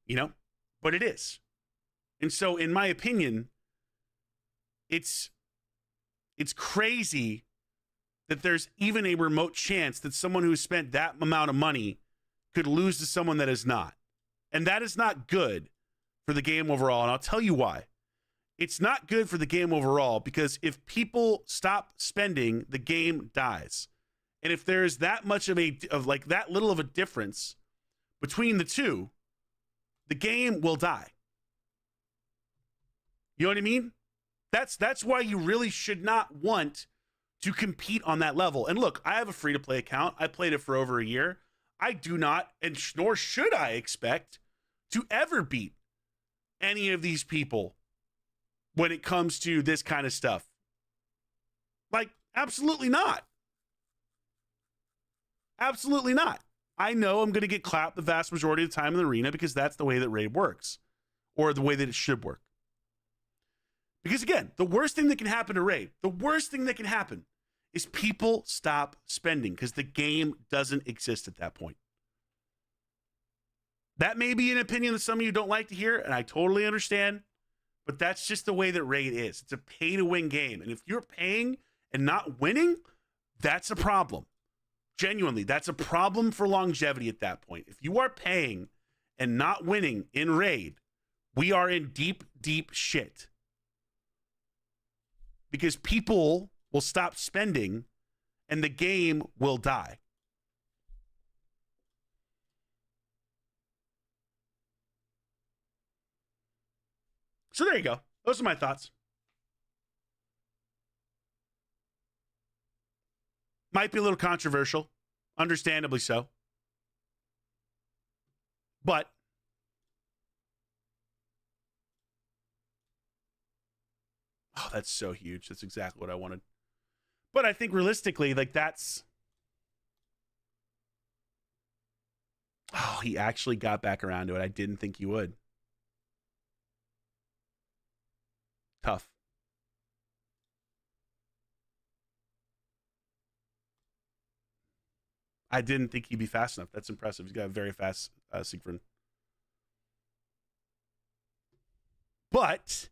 You know? But it is. And so, in my opinion, it's crazy that there's even a remote chance that someone who spent that amount of money could lose to someone that is not. And that is not good for the game overall. And I'll tell you why. It's not good for the game overall because if people stop spending, the game dies. And if there's that much of that little of a difference between the two, the game will die. You know what I mean? That's why you really should not want to compete on that level. And look, I have a free-to-play account. I played it for over a year. I do not, and nor should I expect to ever beat any of these people when it comes to this kind of stuff. Like, absolutely not. Absolutely not. I know I'm going to get clapped the vast majority of the time in the arena because that's the way that Raid works, or the way that it should work. Because again, the worst thing that can happen to Raid, the worst thing that can happen is people stop spending because the game doesn't exist at that point. That may be an opinion that some of you don't like to hear, and I totally understand, but that's just the way that Raid is. It's a pay-to-win game, and if you're paying and not winning, that's a problem. Genuinely, that's a problem for longevity at that point. If you are paying and not winning in Raid, we are in deep, deep shit. Because people will stop spending and the game will die. So there you go. Those are my thoughts. Might be a little controversial, understandably so. But oh, that's so huge. That's exactly what I wanted. But I think realistically, like that's... Oh, he actually got back around to it. I didn't think he would. Tough. I didn't think he'd be fast enough. That's impressive. He's got a very fast Siegfried. But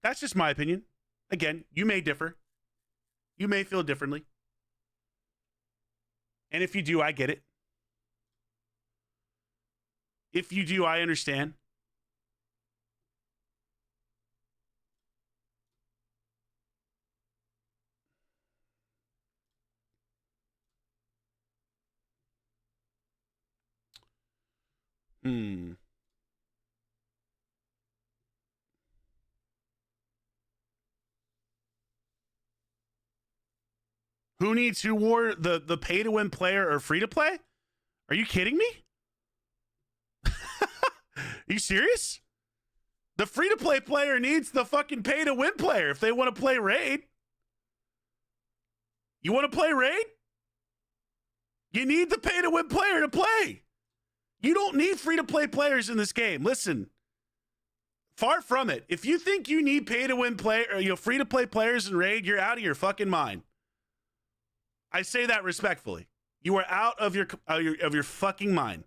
that's just my opinion. Again, you may differ. You may feel differently. And if you do, I get it. If you do, I understand. Who needs who wore the pay to win player or free to play? Are you kidding me? Are you serious? The free to play player needs the fucking pay to win player if they want to play Raid. You want to play Raid? You need the pay to win player to play. You don't need free to play players in this game. Listen, Far from it. If you think you need pay to win play or free to play players in Raid, you're out of your fucking mind. I say that respectfully. You are out of your fucking mind.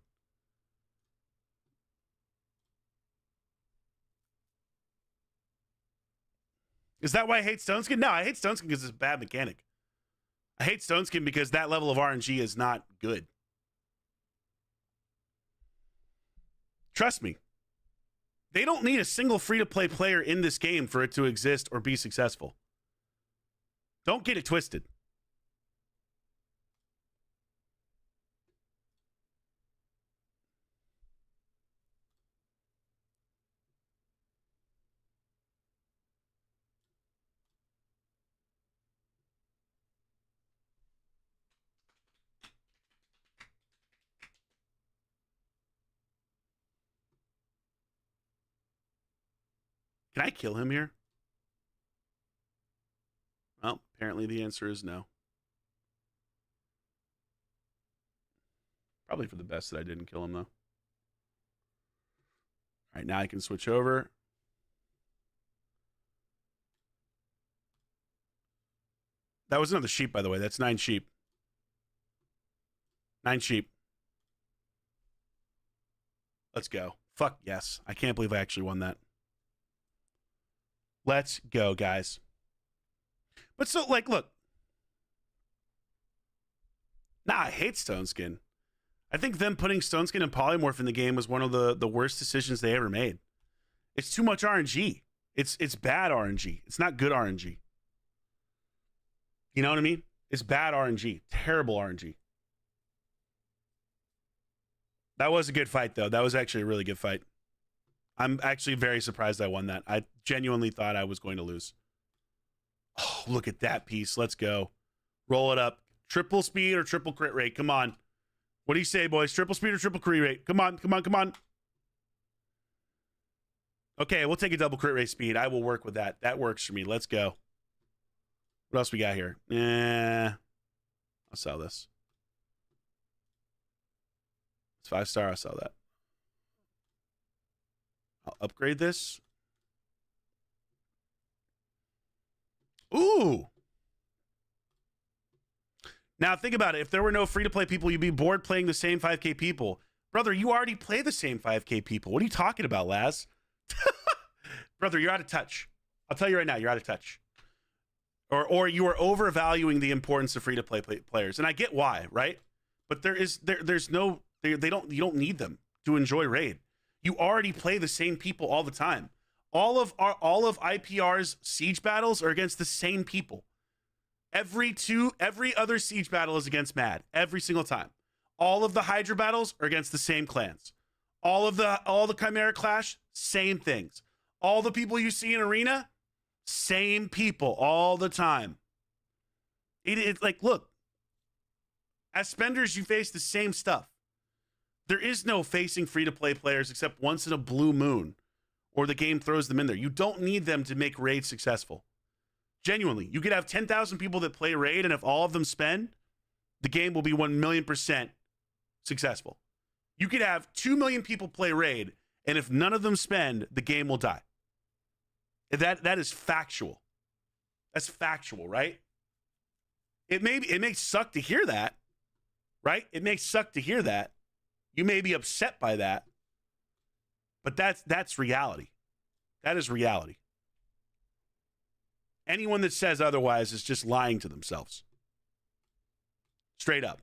Is that why I hate Stone Skin? No, I hate Stone Skin because it's a bad mechanic. I hate Stone Skin because that level of RNG is not good. Trust me. They don't need a single free-to-play player in this game for it to exist or be successful. Don't get it twisted. Can I kill him here? Well, apparently the answer is no. Probably for the best that I didn't kill him, though. All right, now I can switch over. That was another sheep, by the way. That's 9 sheep. 9 sheep. Let's go. Fuck yes. I can't believe I actually won that. Let's go, guys. But so, like, look. Nah, I hate Stone Skin. I think them putting Stone Skin and Polymorph in the game was one of the worst decisions they ever made. It's too much RNG. It's bad RNG. It's not good RNG. You know what I mean? It's bad RNG. Terrible RNG. That was a good fight, though. That was actually a really good fight. I'm actually very surprised I won that. I genuinely thought I was going to lose. Oh, look at that piece. Let's go. Roll it up. Triple speed or triple crit rate. Come on. What do you say, boys? Triple speed or triple crit rate? Come on, come on, come on. Okay, we'll take a double crit rate speed. I will work with that. That works for me. Let's go. What else we got here? I'll sell this. It's 5-star. I'll sell that. I'll upgrade this. Ooh. Now think about it. If there were no free-to-play people, you'd be bored playing the same 5K people. Brother, you already play the same 5K people. What are you talking about, Laz? Brother, you're out of touch. I'll tell you right now, you're out of touch. Or you are overvaluing the importance of free-to-play players. And I get why, right? But there's no you don't need them to enjoy Raid. You already play the same people all the time. All of IPR's siege battles are against the same people. Every other siege battle is against Mad every single time. All of the Hydra battles are against the same clans. All the Chimera Clash, same things. All the people you see in Arena, same people all the time. It's like, look, as spenders, you face the same stuff. There is no facing free-to-play players except once in a blue moon, or the game throws them in there. You don't need them to make Raid successful. Genuinely, you could have 10,000 people that play Raid, and if all of them spend, the game will be 1,000,000% successful. You could have 2 million people play Raid, and if none of them spend, the game will die. That is factual. That's factual, right? It may suck to hear that, right? It may suck to hear that. You may be upset by that, but that's reality. That is reality. Anyone that says otherwise is just lying to themselves. Straight up.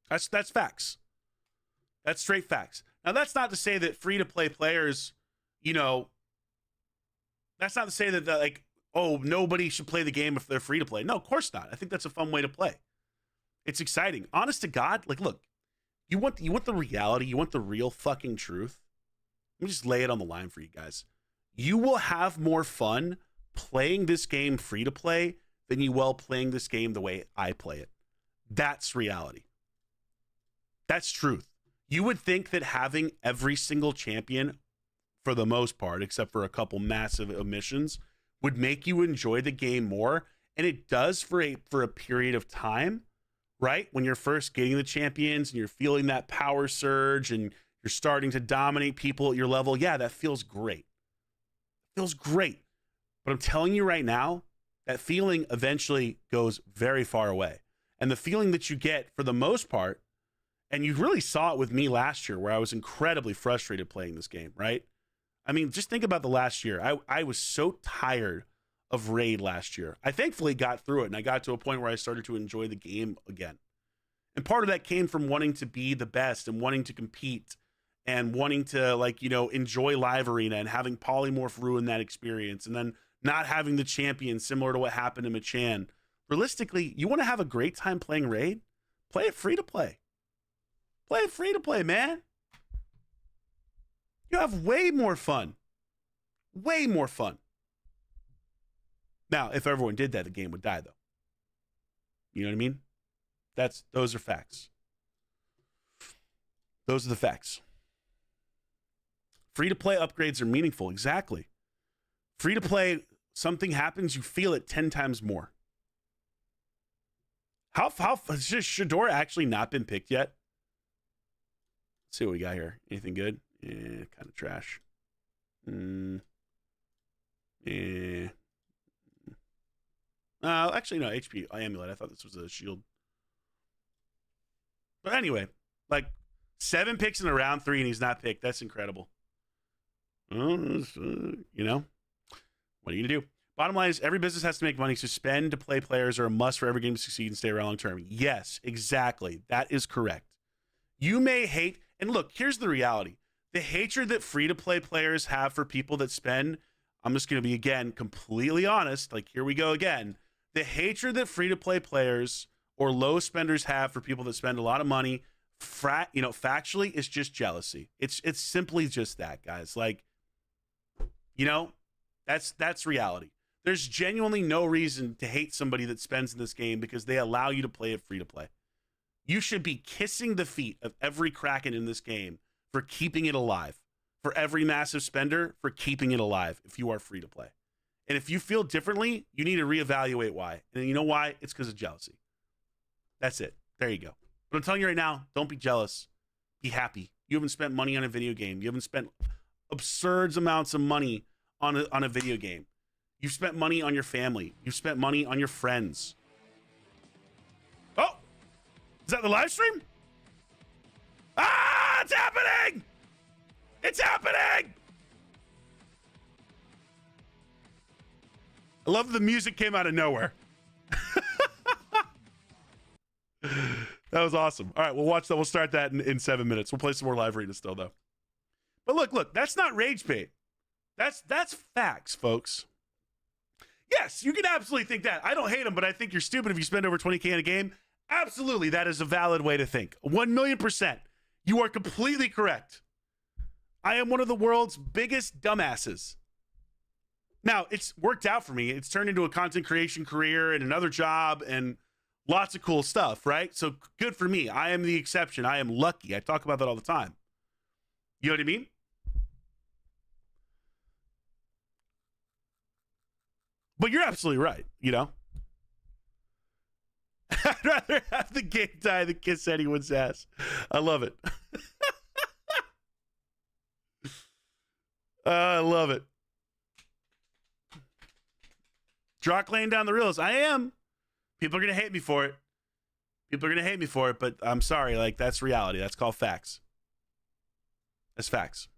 That's facts. That's straight facts. Now, that's not to say that free-to-play players, that's not to say that like, oh, nobody should play the game if they're free-to-play. No, of course not. I think that's a fun way to play. It's exciting. Honest to God, like, look, you want the reality, you want the real fucking truth. Let me just lay it on the line for you guys. You will have more fun playing this game free to play than you will playing this game the way I play it. That's reality. That's truth. You would think that having every single champion, for the most part, except for a couple massive omissions, would make you enjoy the game more. And it does for a period of time. Right? When you're first getting the champions and you're feeling that power surge and You're starting to dominate people at your level. Yeah, that feels great. Feels great. But I'm telling you right now, that feeling eventually goes very far away. And the feeling that you get for the most part, and you really saw it with me last year where I was incredibly frustrated playing this game, right? I mean, just think about the last year. I was so tired of Raid last year. I thankfully got through it, and I got to a point where I started to enjoy the game again. And part of that came from wanting to be the best and wanting to compete and wanting to, like, you know, enjoy Live Arena and having Polymorph ruin that experience, and then not having the champion, similar to what happened to Machan. Realistically, you want to have a great time playing Raid? Play it free to play. Play it free to play, man. You have way more fun. Way more fun. Now, if everyone did that, the game would die, though. You know what I mean? Those are facts. Those are the facts. Free-to-play upgrades are meaningful. Exactly. Free-to-play, something happens, you feel it 10 times more. How has Shador actually not been picked yet? Let's see what we got here. Anything good? Yeah, kind of trash. Yeah. Actually, no, HP Amulet. I thought this was a shield. But anyway, like 7 picks in a round 3 and he's not picked. That's incredible. You know, what are you going to do? Bottom line is every business has to make money, so spend to play players are a must for every game to succeed and stay around long term. Yes, exactly. That is correct. You may hate, and look, here's the reality. The hatred that free-to-play players have for people that spend, I'm just going to be, again, completely honest. Like, here we go again. The hatred that free-to-play players or low spenders have for people that spend a lot of money, factually, is just jealousy. It's simply just that, guys. Like, you know, that's reality. There's genuinely no reason to hate somebody that spends in this game because they allow you to play it free-to-play. You should be kissing the feet of every Kraken in this game for keeping it alive, for every massive spender for keeping it alive if you are free to play. And if you feel differently, you need to reevaluate why. And you know why? It's because of jealousy. That's it. There you go. But I'm telling you right now, don't be jealous. Be happy. You haven't spent money on a video game. You haven't spent absurd amounts of money on a video game. You've spent money on your family. You've spent money on your friends. Oh, is that the live stream? Ah, it's happening! It's happening! I love the music came out of nowhere. That was awesome. All right, we'll watch that. We'll start that in 7 minutes. We'll play some more Live Arena still, though. But look, that's not rage bait. That's facts, folks. Yes, you can absolutely think that. I don't hate them, but I think you're stupid if you spend over 20K in a game. Absolutely, that is a valid way to think. 1,000,000%. You are completely correct. I am one of the world's biggest dumbasses. Now, it's worked out for me. It's turned into a content creation career and another job and lots of cool stuff, right? So good for me. I am the exception. I am lucky. I talk about that all the time. You know what I mean? But you're absolutely right, you know? I'd rather have the game die than kiss anyone's ass. I love it. I love it. Drock laying down the reels. I am. People are going to hate me for it. People are going to hate me for it, but I'm sorry. Like, that's reality. That's called facts. That's facts.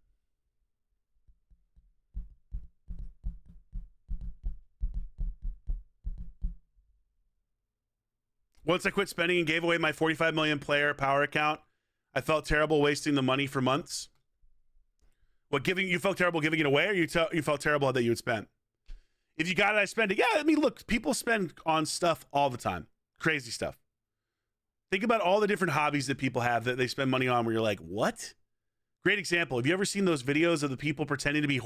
Once I quit spending and gave away my 45 million player power account, I felt terrible wasting the money for months. What, you felt terrible giving it away, or you felt terrible that you had spent? If you got it, I spend it. Yeah, I mean, look, people spend on stuff all the time. Crazy stuff. Think about all the different hobbies that people have that they spend money on where you're like, what? Great example. Have you ever seen those videos of the people pretending to be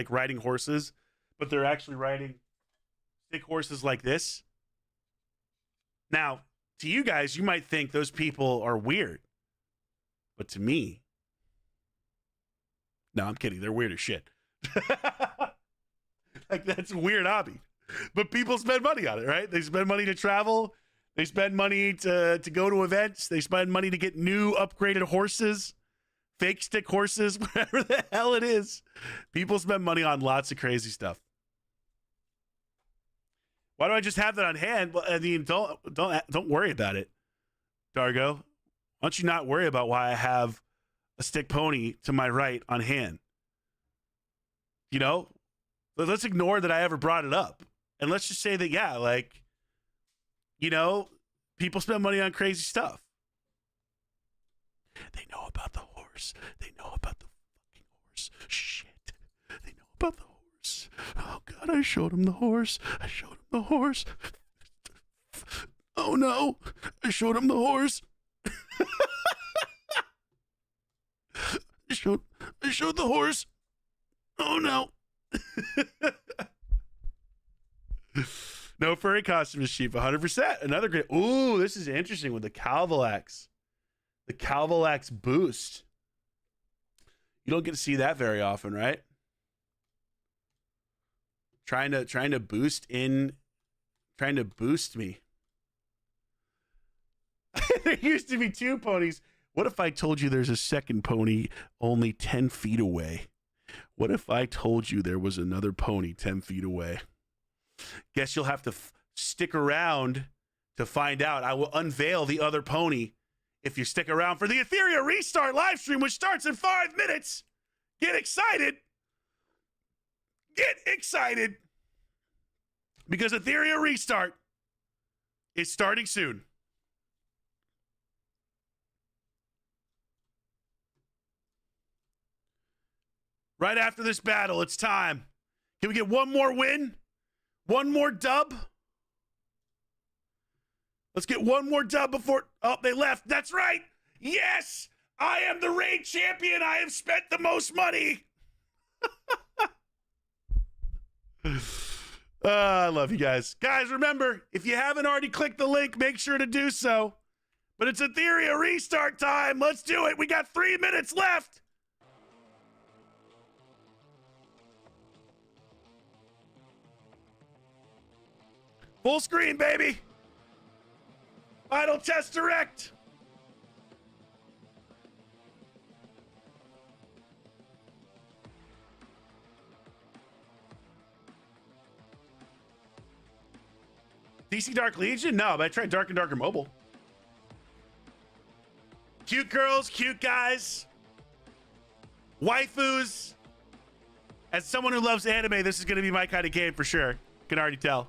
riding horses, but they're actually riding stick horses like this? Now, to you guys, you might think those people are weird. But to me, no, I'm kidding. They're weird as shit. Like, that's a weird hobby. But people spend money on it, right? They spend money to travel. They spend money to go to events. They spend money to get new upgraded horses. fake stick horses, whatever the hell it is. People spend money on lots of crazy stuff. Why do I just have that on hand? Well, I mean, don't worry about it, Dargo. Why don't you not worry about why I have a stick pony to my right on hand? You know, let's ignore that I ever brought it up, and let's just say that, yeah, like, you know, people spend money on crazy stuff. They know about the horse. They know about the fucking horse. Shit. They know about the horse. Oh, God, I showed him the horse. I showed him the horse. Oh, no. I showed him the horse. I showed the horse. Oh, no. No furry costume is cheap. 100%. Another great. Ooh, this is interesting with the Calvalax. The Calvalax boost. You don't get to see that very often, right? Trying to boost me. There used to be 2 ponies. What if I told you there's a second pony only 10 feet away? What if I told you there was another pony 10 feet away? Guess you'll have to stick around to find out. I will unveil the other pony if you stick around for the Etheria Restart live stream, which starts in 5 minutes. Get excited. Get excited. Because Etheria Restart is starting soon. Right after this battle, it's time. Can we get one more win? One more dub? Let's get one more dub before... Oh, they left. That's right. Yes, I am the raid champion. I have spent the most money. I love you guys. Guys, remember, if you haven't already clicked the link, make sure to do so. But it's Etheria Restart time. Let's do it. We got 3 minutes left. Full screen, baby. Final test direct. DC Dark Legion? No, but I tried Dark and Darker Mobile. Cute girls, cute guys, waifus. As someone who loves anime, this is going to be my kind of game for sure. Can already tell.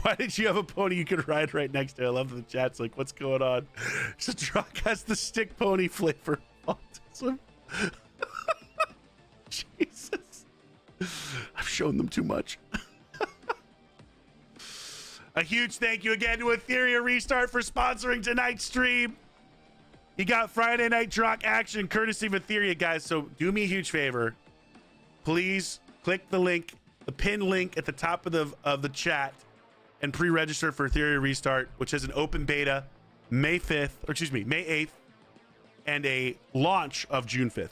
Why did you have a pony you could ride right next to? I love that the chat's like, what's going on? So Drock has the stick pony flavor autism. Jesus. I've shown them too much. A huge thank you again to Etheria Restart for sponsoring tonight's stream. You got Friday Night Drock action courtesy of Etheria, guys. So do me a huge favor. Please click the link, the pinned link at the top of the chat, and pre-register for Etheria Restart, which has an open beta May 8th, and a launch of June 5th.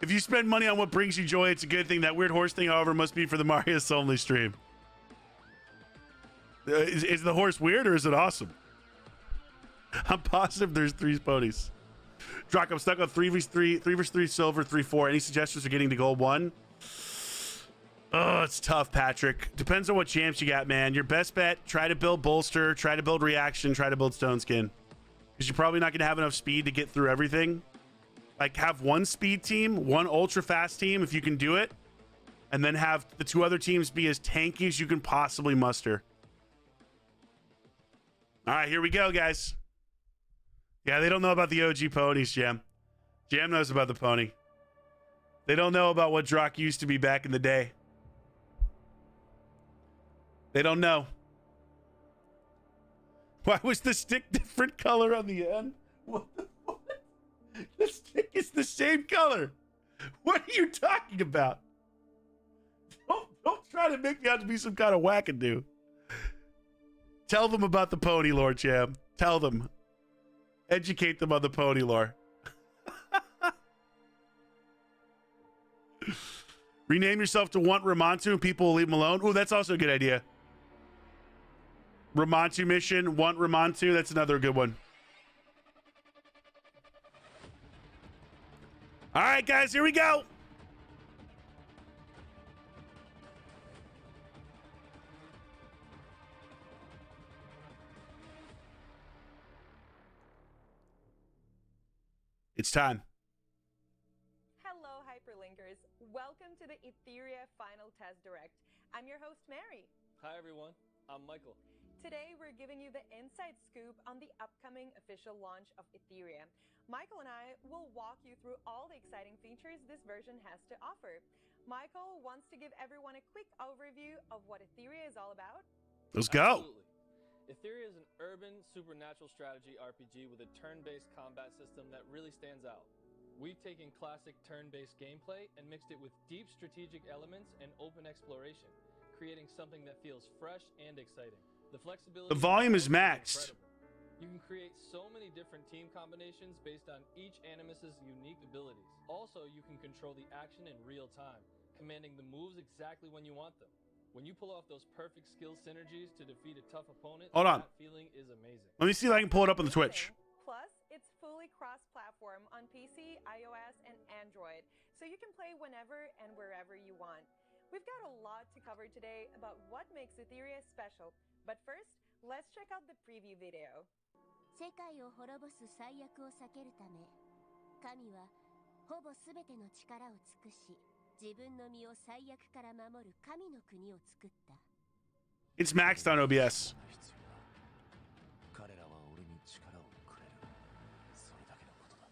If you spend money on what brings you joy, it's a good thing. That weird horse thing, however, must be for the Marius only stream. Is the horse weird or is it awesome? I'm positive there's 3 ponies. Drock, I'm stuck on 3v3 silver, 3-4. Any suggestions for getting to gold 1? Oh, it's tough, Patrick. Depends on what champs you got, man. Your best bet, try to build bolster, try to build reaction, try to build stone skin. Because you're probably not going to have enough speed to get through everything. Like, have 1 speed team, 1 ultra fast team, if you can do it. And then have the 2 other teams be as tanky as you can possibly muster. All right, here we go, guys. Yeah, they don't know about the OG ponies, Jam. Jam knows about the pony. They don't know about what Drock used to be back in the day. They don't know. Why was the stick different color on the end? What the fuck? The stick is the same color. What are you talking about? Don't try to make me out to be some kind of wackadoo. Tell them about the pony lore, Jam. Tell them. Educate them on the pony lore. Rename yourself to Want Ramantu and people will leave him alone. Ooh, that's also a good idea. Ramantu mission, Want Ramantu. That's another good one. All right, guys, here we go. It's time. Hello, hyperlinkers. Welcome to the Etheria Final Test Direct. I'm your host, Mary. Hi, everyone. I'm Michael. Today, we're giving you the inside scoop on the upcoming official launch of Etheria. Michael and I will walk you through all the exciting features this version has to offer. Michael wants to give everyone a quick overview of what Etheria is all about. Let's go. Absolutely. Etheria is an urban supernatural strategy RPG with a turn-based combat system that really stands out. We've taken classic turn-based gameplay and mixed it with deep strategic elements and open exploration, creating something that feels fresh and exciting. The flexibility. The volume is maxed. Incredible. You can create so many different team combinations based on each animus's unique abilities. Also, you can control the action in real time, commanding the moves exactly when you want them. When you pull off those perfect skill synergies to defeat a tough opponent, Hold on. that feeling is amazing. Let me see if I can pull it up on the Twitch. Plus, it's fully cross-platform on PC, iOS, and Android, so you can play whenever and wherever you want. We've got a lot to cover today about what makes Etheria special, but first, let's check out the preview video. 世界を滅ぼす災厄を避けるため、神はほぼすべての力を尽くし、自分の身を災厄から守る神の国を作った。 It's maxed on OBS. 彼らは俺に力をくれる。それだけのことだ。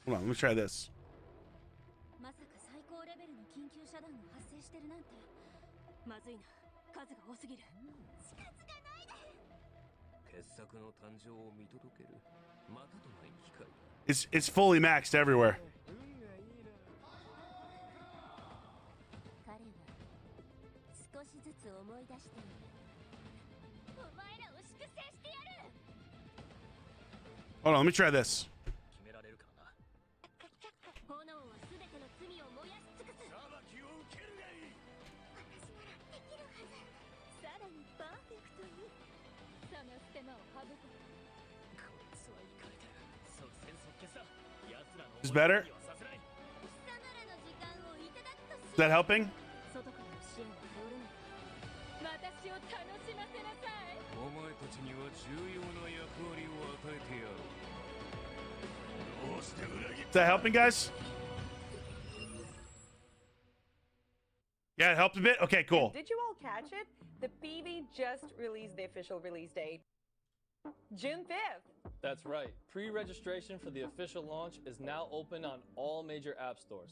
Hold on, let me try this. まさか最高レベルの緊急遮断が発生してるなんて。まずいな、数が多すぎる。近づかないで。傑作の誕生を見届ける。またとない機会。It's fully maxed everywhere. 彼は少しずつ思い出している。お前らを粛清してやる。 Hold on, let me try this. 決められるからな。炎はすべての罪を燃やし尽くす。裁きを受けるがいい。私ならできるはず。さらにパーフェクトに。そのステマを省く。こいつはイカれてる。即戦即決だ。奴らの Is better? 思い通りはさせない。貴様らの時間をいただくとし Is that helping? 外からの支援を頼るな。私を楽しませなさい。お前たちには重要な役割を与えてやろう。どうして裏切っ Is that helping, guys? Yeah, it helped a bit? Okay, cool. Did you all catch it? The PV just released the official release date. June 5th. That's right. Pre-registration for the official launch is now open on all major app stores.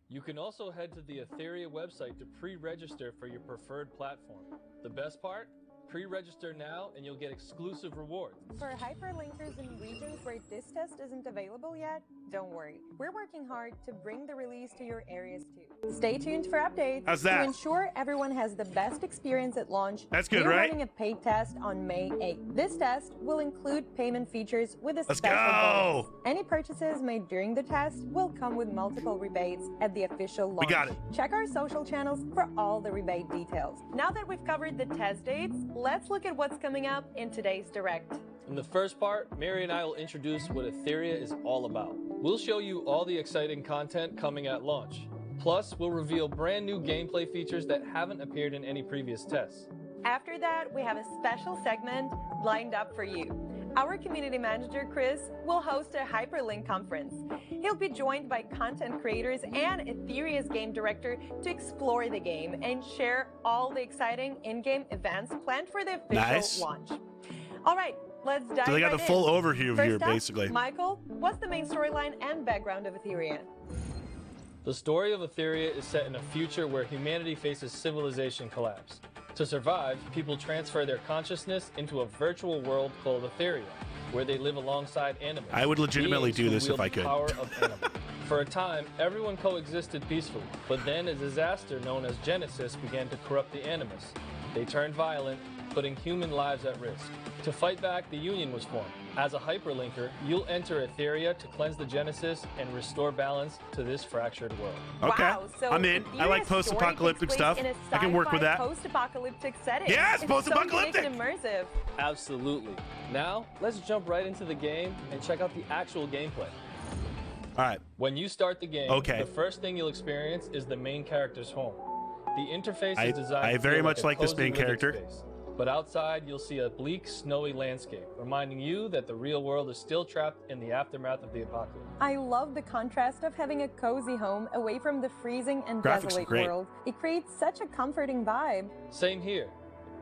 You can also head to the Etheria website to pre-register for your preferred platform. The best part? Pre-register now and you'll get exclusive rewards. For hyperlinkers in regions where this test isn't available yet, don't worry. We're working hard to bring the release to your areas too. Stay tuned for updates. How's that? To ensure everyone has the best experience at launch, That's good, we're right? running a paid test on May 8th. This test will include payment features with a Let's special go! bonus. Any purchases made during the test will come with multiple rebates at the official launch. We got it. Check our social channels for all the rebate details. Now that we've covered the test dates, let's look at what's coming up in today's Direct. In the first part, Mary and I will introduce what Etheria is all about. We'll show you all the exciting content coming at launch. Plus, we'll reveal brand new gameplay features that haven't appeared in any previous tests. After that, we have a special segment lined up for you. Our community manager, Chris, will host a hyperlink conference. He'll be joined by content creators and Etheria's game director to explore the game and share all the exciting in-game events planned for the official Nice. launch. All right, let's dive So they got right the full in. overview First here, up, basically. Michael, what's the main storyline and background of Etheria? The story of Etheria is set in a future where humanity faces civilization collapse. To survive, people transfer their consciousness into a virtual world called Etheria, where they live alongside animals. I would legitimately beings do who this if wield I the could. Power of animals. For a time, everyone coexisted peacefully, but then a disaster known as Genesis began to corrupt the animus. They turned violent, putting human lives at risk. To fight back, the Union was formed, As a hyperlinker, you'll enter Etheria to cleanse the Genesis and restore balance to this fractured world. Okay, Wow, so I'm in. I like Etherea's post-apocalyptic story takes stuff. place in a I can work with that. Post-apocalyptic setting. Yes, It's post-apocalyptic. So unique and immersive. Absolutely. Now, let's jump right into the game and check out the actual gameplay. All right. When you start the game, Okay. the first thing you'll experience is the main character's home. The interface I is designed to very feel much a like this cozy main living character. space. But outside, you'll see a bleak, snowy landscape, reminding you that the real world is still trapped in the aftermath of the apocalypse. I love the contrast of having a cozy home away from the freezing and Graphics are desolate great. world. It creates such a comforting vibe. Same here.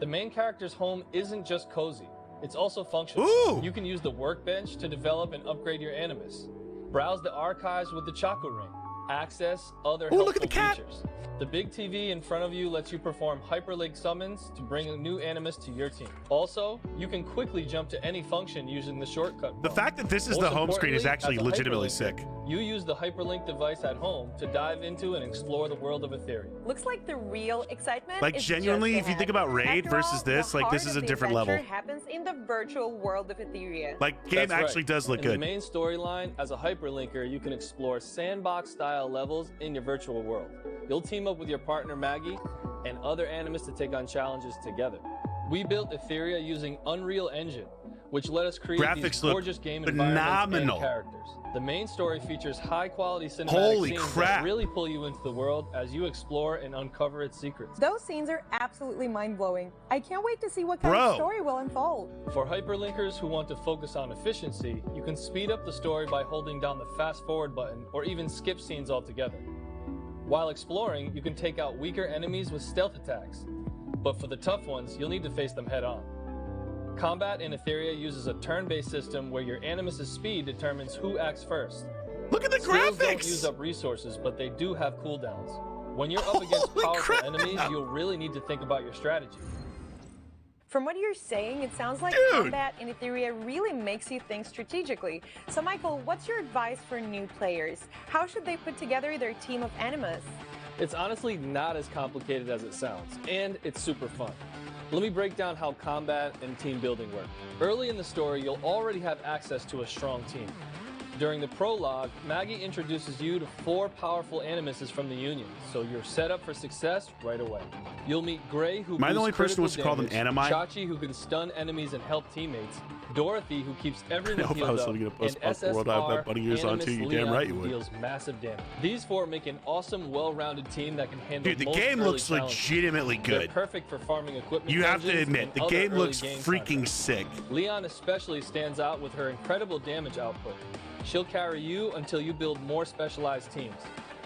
The main character's home isn't just cozy, it's also functional. Ooh! You can use the workbench to develop and upgrade your animus. Browse the archives with the Chaco Ring. Access other Ooh, helpful look at the cat! features. The big TV in front of you lets you perform hyperlink summons to bring a new animus to your team. Also, you can quickly jump to any function using the shortcut The bar. fact that this is Most the home screen is importantly, actually as a legitimately hyperlinker, sick. You use the hyperlink device at home to dive into and explore the world of Etheria. Looks like the real excitement Like, is genuinely, just if you ahead. think about Raid After versus all, this, the like, this heart is of a the different adventure level. happens in the virtual world of Etheria. Like, game That's right. actually does look In the good. main storyline, as a hyperlinker, you can explore sandbox-style levels in your virtual world. You'll team up with your partner Maggie and other animus to take on challenges together. We built Etheria using Unreal Engine, which let us create Graphics these look gorgeous game phenomenal. environments and characters. The main story features high-quality cinematic Holy scenes crap. that really pull you into the world as you explore and uncover its secrets. Those scenes are absolutely mind-blowing. I can't wait to see what kind Bro. of story will unfold. For hyperlinkers who want to focus on efficiency, you can speed up the story by holding down the fast forward button or even skip scenes altogether. While exploring, you can take out weaker enemies with stealth attacks, but for the tough ones, you'll need to face them head on. Combat in Etheria uses a turn-based system where your animus' speed determines who acts first. Look at the Skills don't graphics! use up resources, but they do have cooldowns. When you're up against Holy powerful crap! enemies, you'll really need to think about your strategy. From what you're saying, it sounds like Dude. combat in Etheria really makes you think strategically. So Michael, what's your advice for new players? How should they put together their team of animus? It's honestly not as complicated as it sounds, and it's super fun. Let me break down how combat and team building work. Early in the story, you'll already have access to a strong team. During the prologue, Maggie introduces you to 4 powerful animuses from the Union, so you're set up for success right away. You'll meet Gray, who Am I the boosts only person who critical wants to call them damage, animi? Chachi, who can stun enemies and help teammates, Dorothy, who keeps everyone I hope I healed was up, living in a and post-punk world. I have that bunny ears on Animus too. You Leon, damn right you who would. deals massive damage. These 4 make an awesome, well-rounded team that can handle Dude, the most game early looks challenges. legitimately They're good. perfect for farming equipment. You have to dungeons admit, and the other game early looks game freaking content. sick. Leon especially stands out with her incredible damage output. She'll carry you until you build more specialized teams.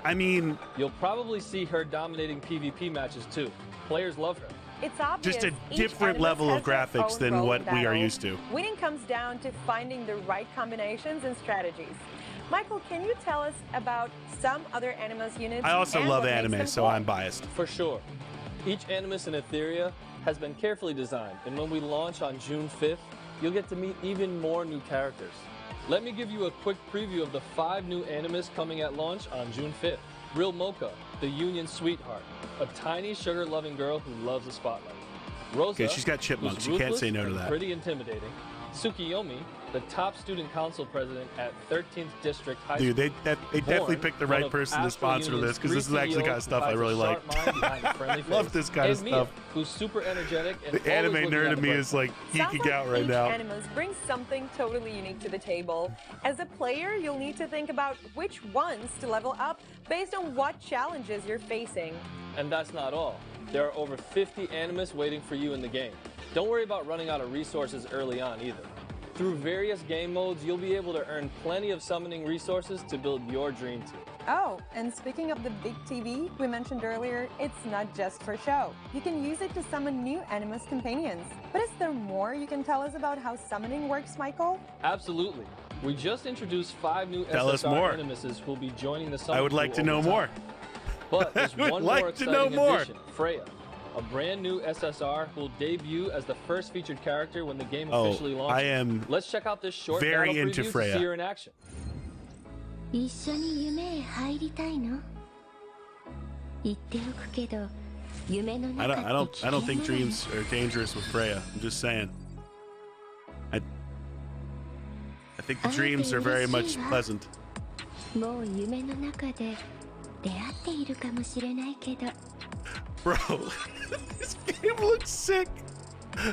I mean, You'll probably see her dominating PvP matches too. Players love her. It's obvious just a each different animus level of has their graphics own than role what in we are battle. used to. Winning comes down to finding the right combinations and strategies. Michael, can you tell us about some other animus units? I also and love what makes anime, them so cool? I'm biased. For sure. Each animus in Etheria has been carefully designed, and when we launch on June 5th, you'll get to meet even more new characters. Let me give you a quick preview of the 5 new animus coming at launch on June 5th. Real Mocha, the Union sweetheart, a tiny sugar-loving girl who loves the spotlight. Rosa, Okay, she's got chipmunks. who's You can't say ruthless no to and that. Pretty intimidating. Tsukiyomi, the top student council president at 13th District High Dude, School. they definitely Born, picked the one right of person to Astro sponsor Union's this, because this is 3 actually the kind of CEOs stuff I who really hides a like. sharp mind behind a friendly Love face. this kind of And Mia, stuff. who's super energetic and The always anime looking nerd at in the me bright is like Sounds geeking like out right each now. animus brings something totally unique to the table. As a player, you'll need to think about which ones to level up based on what challenges you're facing. And that's not all. There are over 50 animus waiting for you in the game. Don't worry about running out of resources early on either. Through various game modes, you'll be able to earn plenty of summoning resources to build your dream team. Oh, and speaking of the big TV we mentioned earlier, it's not just for show. You can use it to summon new animus companions. But is there more you can tell us about how summoning works, Michael? Absolutely. We just introduced 5 new Tell us SSR more. animuses who will be joining the summon I would like to crew know over more. time. But there's I would one like more to know exciting more. addition, Freya, a brand new SSR who will debut as the first featured character when the game officially launches. I am Let's check out this short very battle into preview Freya. to see her in action. 一緒に夢へ入りたいの言っておくけど夢の I 中 don't って危 I don't 険 think なのよ dreams are dangerous with Freya. I'm just saying. I think the dreams are very much pleasant. もう夢の中で出会っているかもしれないけど Bro, this game looks sick.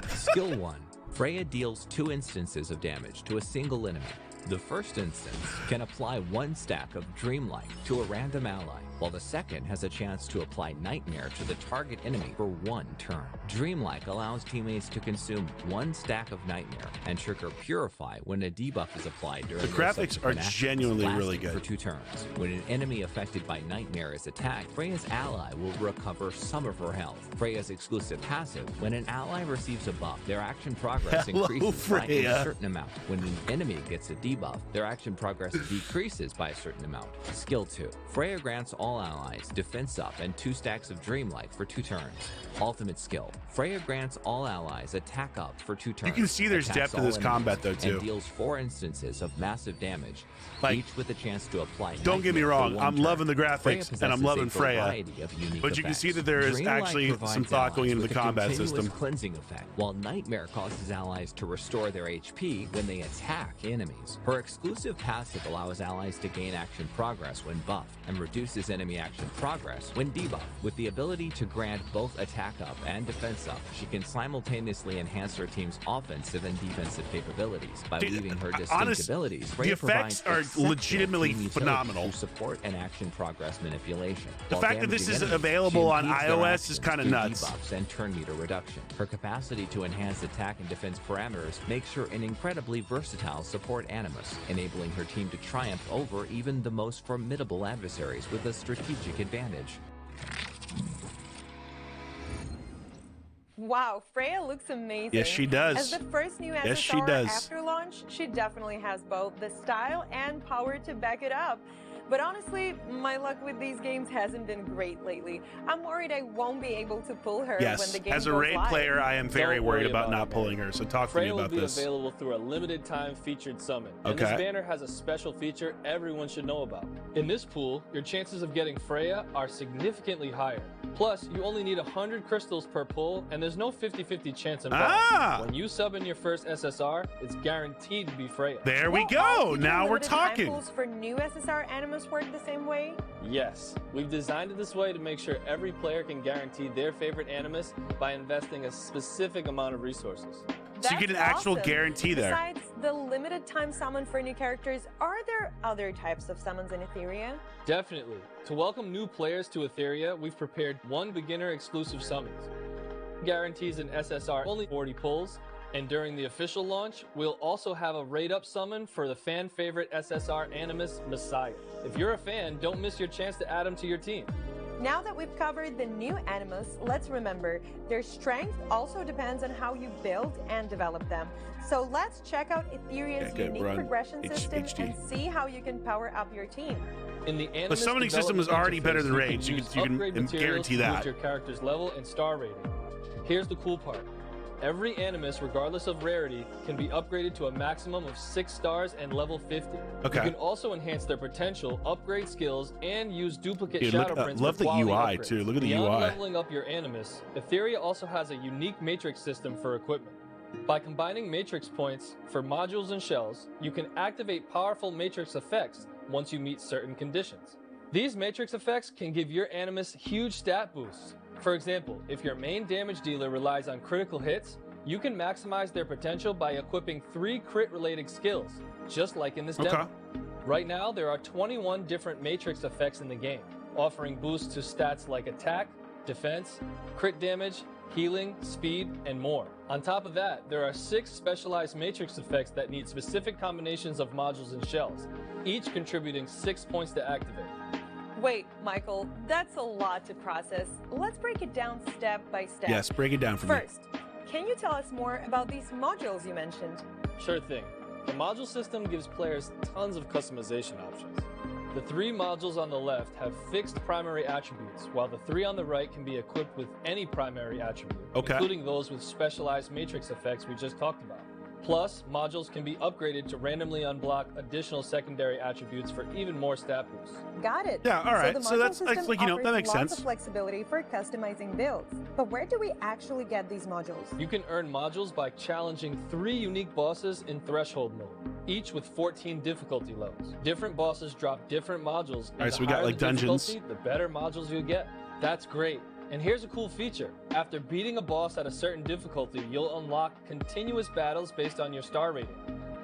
Skill 1. Freya deals 2 instances of damage to a single enemy. The first instance can apply 1 stack of Dreamlight to a random ally, while the second has a chance to apply Nightmare to the target enemy for 1 turn. Dreamlight allows teammates to consume 1 stack of Nightmare and trigger Purify when a debuff is applied during The graphics are actions, genuinely really lasting good. for 2 turns. When an enemy affected by Nightmare is attacked, Freya's ally will recover some of her health. Freya's exclusive passive: when an ally receives a buff, their action progress Hello, increases by a Freya. certain amount. When an enemy gets a debuff, their action progress decreases by a certain amount. Skill 2. Freya grants all allies defense up and 2 stacks of Dreamlight for 2 turns. Ultimate skill. Freya grants all allies attack up for 2 turns. You can see there's attacks depth in all this combat, though, enemies, too. and deals 4 instances of massive damage, Like, each with a chance to apply. don't get me Nightmare for wrong, 1 I'm turn. loving the graphics, Freya and I'm possesses loving a Freya. variety of unique But you can see effects. that there is Dreamlight actually provides some thought going into allies the with a combat continuous system. Cleansing effect, while Nightmare causes allies to restore their HP when they attack enemies. Her exclusive passive allows allies to gain action progress when buffed and reduces enemy action progress when debuffed. With the ability to grant both attack up and defense up, she can simultaneously enhance her team's offensive and defensive capabilities by Dude, weaving her distinct honest, abilities. the Freya effects provides are exceptional legitimately team utility phenomenal. through support and action progress manipulation. The While fact that this damaging is enemies, available she on impedes their iOS is actions kinda through nuts. debuffs and turn meter reduction. Her capacity to enhance attack and defense parameters makes her an incredibly versatile support animus, enabling her team to triumph over even the most formidable adversaries with a strategic advantage. Wow, Freya looks amazing. Yes, she does. As the first new SSR Yes, she does. after launch, she definitely has both the style and power to back it up. But honestly, my luck with these games hasn't been great lately. I'm worried I won't be able to pull her when Yes, the game as a goes raid live. player, I am very Don't worried worry about about not it, pulling man. her. So talk to Freya me will about be this. available through a limited time featured summon. And Okay. this banner has a special feature everyone should know about. In this pool, your chances of getting Freya are significantly higher. Plus, you only need 100 crystals per pull, and there's no 50-50 chance involved. Ah! When you sub in your first SSR, it's guaranteed to be Freya. There we Will go. all future Now we're limited time talking. pools for new SSR animus work the same way? Yes, we've designed it this way to make sure every player can guarantee their favorite animus by investing a specific amount of resources. So you get an That's actual awesome. guarantee there. Besides the limited time summon for new characters, are there other types of summons in Etheria? Definitely. To welcome new players to Etheria, we've prepared 1 beginner exclusive summons. Guarantees an SSR only 40 pulls, and during the official launch, we'll also have a raid up summon for the fan favorite SSR Animus Messiah. If you're a fan, don't miss your chance to add him to your team. Now that we've covered the new animus, let's remember their strength also depends on how you build and develop them. So let's check out Etheria's Yeah, good, unique run progression H- system HD. and see how you can power up your team. In the The Animus summoning system is development already better than interface, Raid's. You use can upgrade materials guarantee to that. boost your character's level and star rating. Here's the cool part. Every animus, regardless of rarity, can be upgraded to a maximum of 6 stars and level 50. Okay. You can also enhance their potential, upgrade skills, and use duplicate Dude, shadow look, prints love for the quality UI upgrades. too. Look at the Beyond UI. leveling up your animus, Etheria also has a unique matrix system for equipment. By combining matrix points for modules and shells, you can activate powerful matrix effects once you meet certain conditions. These matrix effects can give your animus huge stat boosts. For example, if your main damage dealer relies on critical hits, you can maximize their potential by equipping 3 crit-related skills, just like in this Okay. demo. Right now, there are 21 different matrix effects in the game, offering boosts to stats like attack, defense, crit damage, healing, speed, and more. On top of that, there are 6 specialized matrix effects that need specific combinations of modules and shells, each contributing 6 points to activate. Wait, Michael, that's a lot to process. Let's break it down step by step. Yes, break it down for me. First, can you tell us more about these modules you mentioned? Sure thing. The module system gives players tons of customization options. The 3 modules on the left have fixed primary attributes, while the 3 on the right can be equipped with any primary attribute, Okay. including those with specialized matrix effects we just talked about. Plus, modules can be upgraded to randomly unblock additional secondary attributes for even more stat boosts. Got it. Yeah, all right. So, So the module that's system like, you know, that offers makes lots sense. of flexibility for customizing builds. But where do we actually get these modules? You can earn modules by challenging 3 unique bosses in Threshold mode, each with 14 difficulty levels. Different bosses drop different modules. All right, so we got like dungeons. The better modules you get. That's great. And here's a cool feature. After beating a boss at a certain difficulty, you'll unlock continuous battles based on your star rating.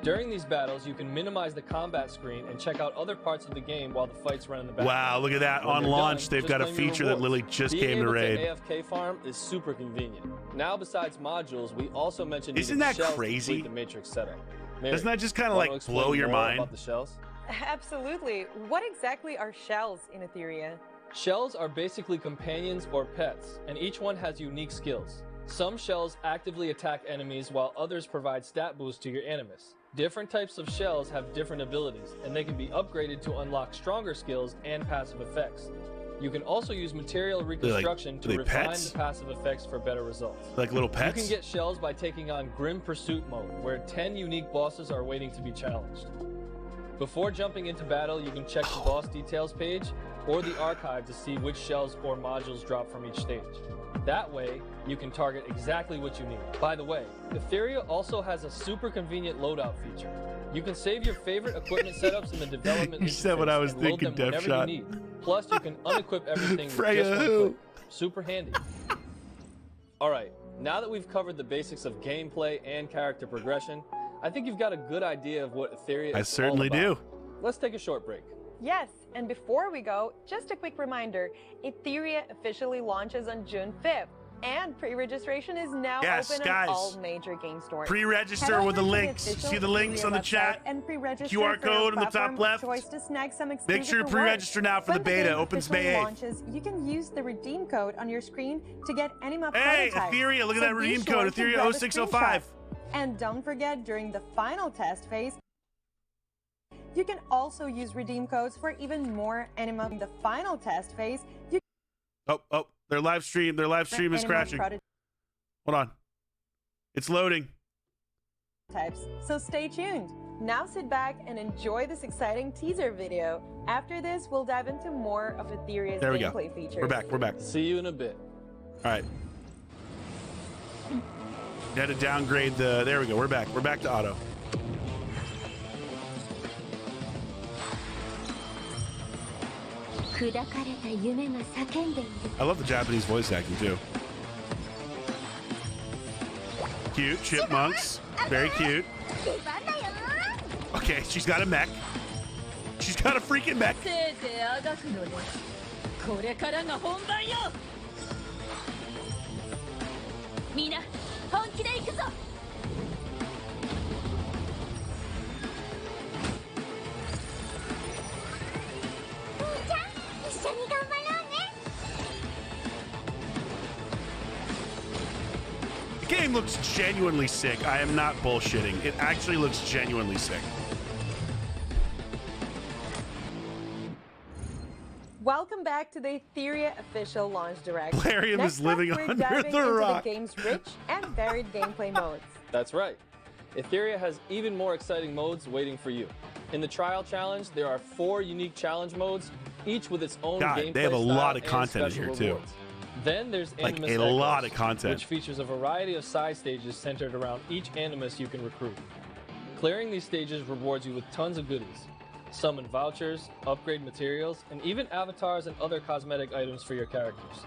During these battles, you can minimize the combat screen and check out other parts of the game while the fights run in the background. Wow, look at that. When On you're launch, done, they've just got a claim your feature that rewards. literally just Being came to able Raid. AFK farm is super convenient. Now, besides modules, we also mentioned Isn't using that shells to crazy? complete the Matrix setup. Mary, Doesn't that just kind of wanna like explain blow your more mind? about the shells? Absolutely. What exactly are shells in Etheria? Shells are basically companions or pets, and each one has unique skills. Some shells actively attack enemies while others provide stat boosts to your animus. Different types of shells have different abilities, and they can be upgraded to unlock stronger skills and passive effects. You can also use material reconstruction to refine pets? the passive effects for better results. Like little pets? You can get shells by taking on Grim Pursuit mode, where 10 unique bosses are waiting to be challenged. Before jumping into battle, you can check the boss details page or the archive to see which shells or modules drop from each stage. That way, you can target exactly what you need. By the way, Etheria also has a super convenient loadout feature. You can save your favorite equipment setups in the development You said what I was and load thinking, them whenever Deathshot. you need. Plus, you can unequip everything with Freya just one who? click. Super handy. Alright, now that we've covered the basics of gameplay and character progression, I think you've got a good idea of what Etheria I is certainly all about. do. Let's take a short break. Yes, and before we go, just a quick reminder, Etheria officially launches on June 5th, and pre-registration is now Yes, open guys. on all major game stores. Pre-register Head with the over to links. official See the links Etheria on the website chat. and pre-register QR for your code on the top platform of left. choice to snag some Make exclusive sure you rewards. pre-register now for the When beta. game Opens officially May 8th. launches, you can use the redeem code on your screen to get Anima Hey, prototypes. Etheria, look at So that be redeem sure code, to Etheria grab a 0605. screenshot. And don't forget, during the final test phase, you can also use redeem codes for even more Anima. In the final test phase, you Oh, their live stream is Anima crashing. Hold on. It's loading. prototypes. So stay tuned. Now sit back and enjoy this exciting teaser video. After this, we'll dive into more of Etheria's There we go. gameplay features. We're back. See you in a bit. All right. You had to downgrade the, there we go. We're back to auto. I love the Japanese voice acting too. Cute chipmunks, very cute. Okay, she's got a mech. She's got a freaking mech. これからが本番よみんな本気で行くぞ兄ちゃん一緒に頑張ろうね The game looks genuinely sick. I am not bullshitting. It actually looks genuinely sick. Welcome back to the Etheria official launch direct. Plarium Next is living up, we're under diving the into rock. the game's rich and varied gameplay modes. That's right. Etheria has even more exciting modes waiting for you. In the trial challenge, there are 4 unique challenge modes, each with its own God, gameplay they have a style lot of and content in special here, too. rewards. Then there's Like, Animus a Echoes, lot of content. which features a variety of side stages centered around each Animus you can recruit. Clearing these stages rewards you with tons of goodies. Summon vouchers, upgrade materials, and even avatars and other cosmetic items for your characters.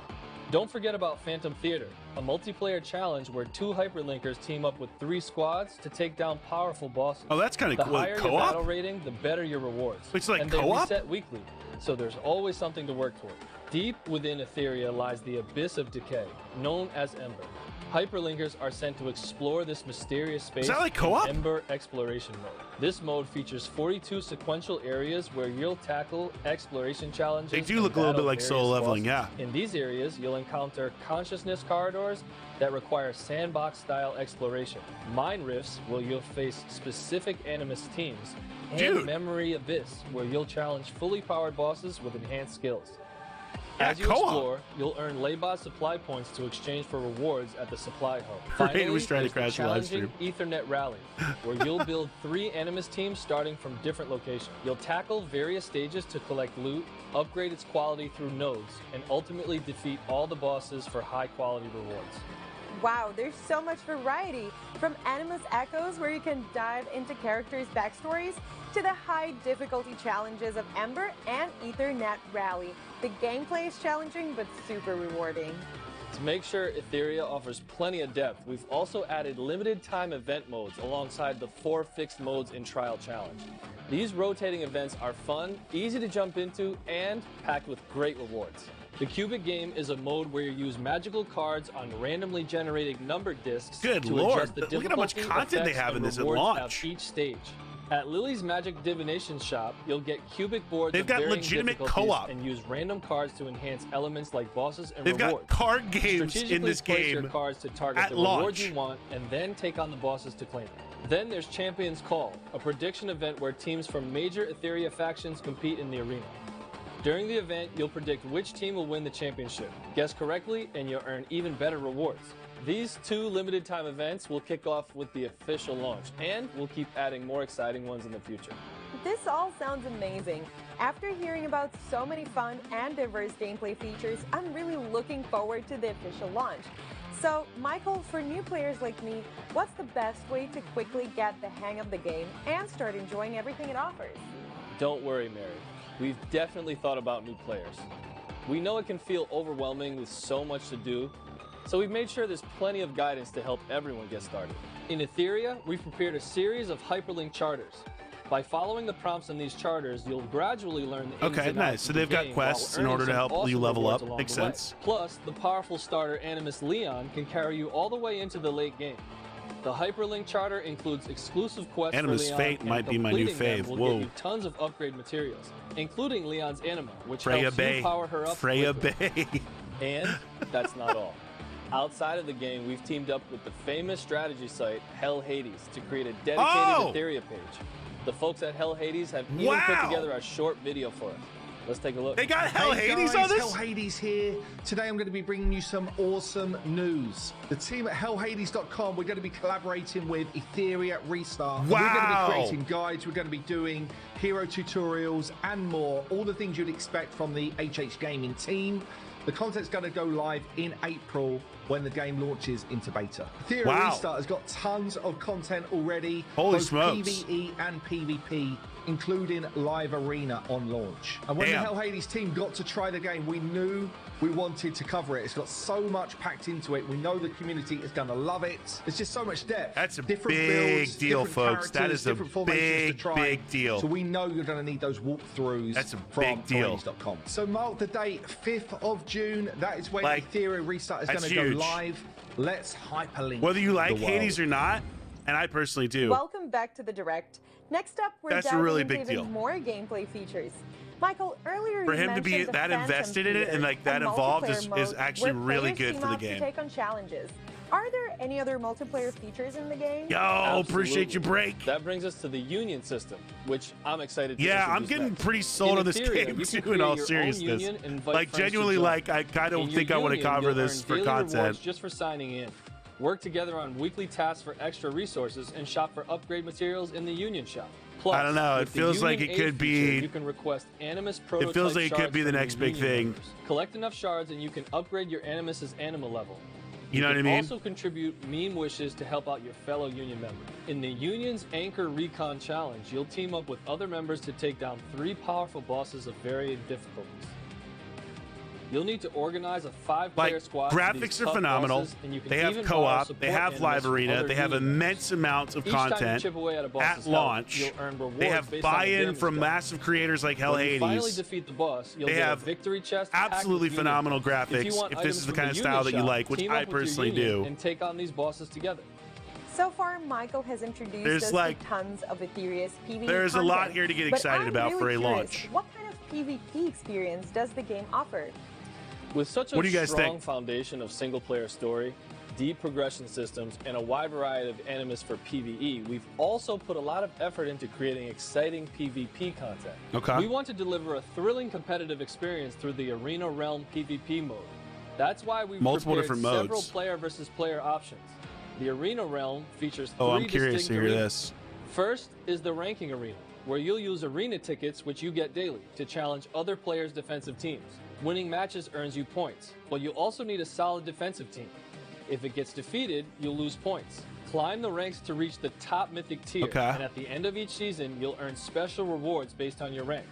Don't forget about Phantom Theater, a multiplayer challenge where 2 hyperlinkers team up with 3 squads to take down powerful bosses. Oh, that's kind of The cool. higher your Co-op? battle rating, the better your rewards. It's like and they co-op? reset weekly, so there's always something to work toward. Deep within Etheria lies the abyss of decay, known as Ember. Hyperlinkers are sent to explore this mysterious space that like in co-op? Ember Exploration Mode. This mode features 42 sequential areas where you'll tackle exploration challenges. They do and look a little bit battle like solo various leveling, bosses. yeah. In these areas, you'll encounter consciousness corridors that require sandbox-style exploration, mine rifts where you'll face specific Animus teams, and Dude. Memory Abyss where you'll challenge fully powered bosses with enhanced skills. As you co-op. explore, you'll earn Laybot supply points to exchange for rewards at the supply hub. Raid was trying to there's crash the your live challenging Ethernet Rally, where you'll build 3 Animus teams starting from different locations. You'll tackle various stages to collect loot, upgrade its quality through nodes, and ultimately defeat all the bosses for high-quality rewards. Wow, there's so much variety, from Animus Echoes, where you can dive into characters' backstories, to the high difficulty challenges of Ember and Ethernet Rally. The gameplay is challenging but super rewarding. To make sure Etheria offers plenty of depth, we've also added limited time event modes alongside the 4 fixed modes in Trial Challenge. These rotating events are fun, easy to jump into, and packed with great rewards. The Cubic game is a mode where you use magical cards on randomly generated numbered discs to adjust the difficulty, look at how much content they have in this at launch. Of each stage. At Lily's Magic Divination Shop, you'll get cubic boards They've of got varying legitimate difficulties co-op. and use random cards to enhance elements like bosses and They've rewards. got card games in this place your game cards to target at the launch. rewards you want, and then take on the bosses to claim them. Then there's Champions Call, a prediction event where teams from major Etheria factions compete in the arena. During the event, you'll predict which team will win the championship. Guess correctly, and you'll earn even better rewards. These 2 limited time events will kick off with the official launch, and we'll keep adding more exciting ones in the future. This all sounds amazing. After hearing about so many fun and diverse gameplay features, I'm really looking forward to the official launch. So, Michael, for new players like me, what's the best way to quickly get the hang of the game and start enjoying everything it offers? Don't worry, Mary. We've definitely thought about new players. We know it can feel overwhelming with so much to do, so we've made sure there's plenty of guidance to help everyone get started. In Etheria, we've prepared a series of hyperlink charters. By following the prompts in these charters, you'll gradually learn the ins and outs So of the they've got game quests while in order to earning some help you awesome level rewards up. along Makes the way. sense. Plus, the powerful starter Animus Leon can carry you all the way into the late game. The hyperlink charter includes exclusive quests Animus for Leon, Fate and might be my new completing them fave. will Whoa. get you tons of upgrade materials, including Leon's anima, which Freya helps Bay. you power her up Freya quickly. Bay. And that's not all. Outside of the game, we've teamed up with the famous strategy site Hell Hades to create a dedicated Etheria page. The folks at Hell Hades have even put together a short video for us. Let's take a look. They got Hell Hades on this? Hell Hades here. Today I'm going to be bringing you some awesome news. The team at hellhades.com, we're going to be collaborating with Etheria Restart. Wow. We're going to be creating guides, we're going to be doing hero tutorials and more. All the things you'd expect from the HH Gaming team. The content's going to go live in April when the game launches into beta. Etheria Restart has got tons of content already. Holy both smokes. PvE and PvP, including live arena on launch. And when the Hell Hades team got to try the game, we knew we wanted to cover it. It's got so much packed into it. We know the community is going to love it. There's just so much depth. That's a different big builds, deal, different folks. That is a different formations to try. big deal. So we know you're going to need those walkthroughs. That's a from big deal. hellhades.com. So mark the date, 5th of June. That is when Etheria Restart is going to go live. Let's hyperlink. Whether you like Hades or not, and I personally do. Welcome back to the Direct. Next up, we're That's a diving really into big even deal. more gameplay features. Michael, earlier For you him to be mentioned the that Phantom invested in it and Theater, like that a involved multiplayer is mode actually where really players good team for the up to game. take on challenges. Are there any other multiplayer features in the game? Yo, appreciate your break. That brings us to the Union system, which I'm excited to Yeah, I'm introduce getting next. pretty sold on this Etheria, game you can too, in create all your own seriousness. union and invite Like friends to genuinely, join. like I kind In of your think I want to union, cover you'll this earn for daily content. rewards just for signing in. Work together on weekly tasks for extra resources and shop for upgrade materials in the Union shop. Plus, I don't know. It with the feels like Union it could Aid be- feature, you can request Animus prototype It feels like it could shards be the from next your big Union thing. members. Collect enough shards and you can upgrade your Animus's anima level. You know what I can mean? Also contribute meme wishes to help out your fellow Union members. In the Union's Anchor Recon Challenge, you'll team up with other members to take down 3 powerful bosses of varying difficulties. You'll need to organize a 5-player squad. Graphics are phenomenal. They have co-op. They have live arena. They have immense amounts of content at launch. They have buy-in from massive creators like Hell When you finally Hades. defeat the boss, you'll They get have a victory chest packed with absolutely Union. phenomenal If you graphics. want If this is items the from kind of Union style that you shop, like, which team I up with your personally Union do. and take on these bosses together. So far, Michael has introduced There's us like- to tons of Etherea's PvE There's a content. lot here to get But excited I'm about really for a curious, launch. What kind of PvP experience does the game offer? With such a What do you guys strong think? foundation of single-player story, deep progression systems, and a wide variety of animus for PvE, we've also put a lot of effort into creating exciting PvP content. Okay. We want to deliver a thrilling competitive experience through the Arena Realm PvP mode. That's why we've Multiple prepared different several modes. player versus player options. The Arena Realm features Oh, three I'm curious distinct to hear arenas. this. First is the ranking arena, where you'll use arena tickets, which you get daily, to challenge other players' defensive teams. Winning matches earns you points, but you also need a solid defensive team. If it gets defeated, you'll lose points. Climb the ranks to reach the top mythic tier, Okay. and at the end of each season, you'll earn special rewards based on your rank.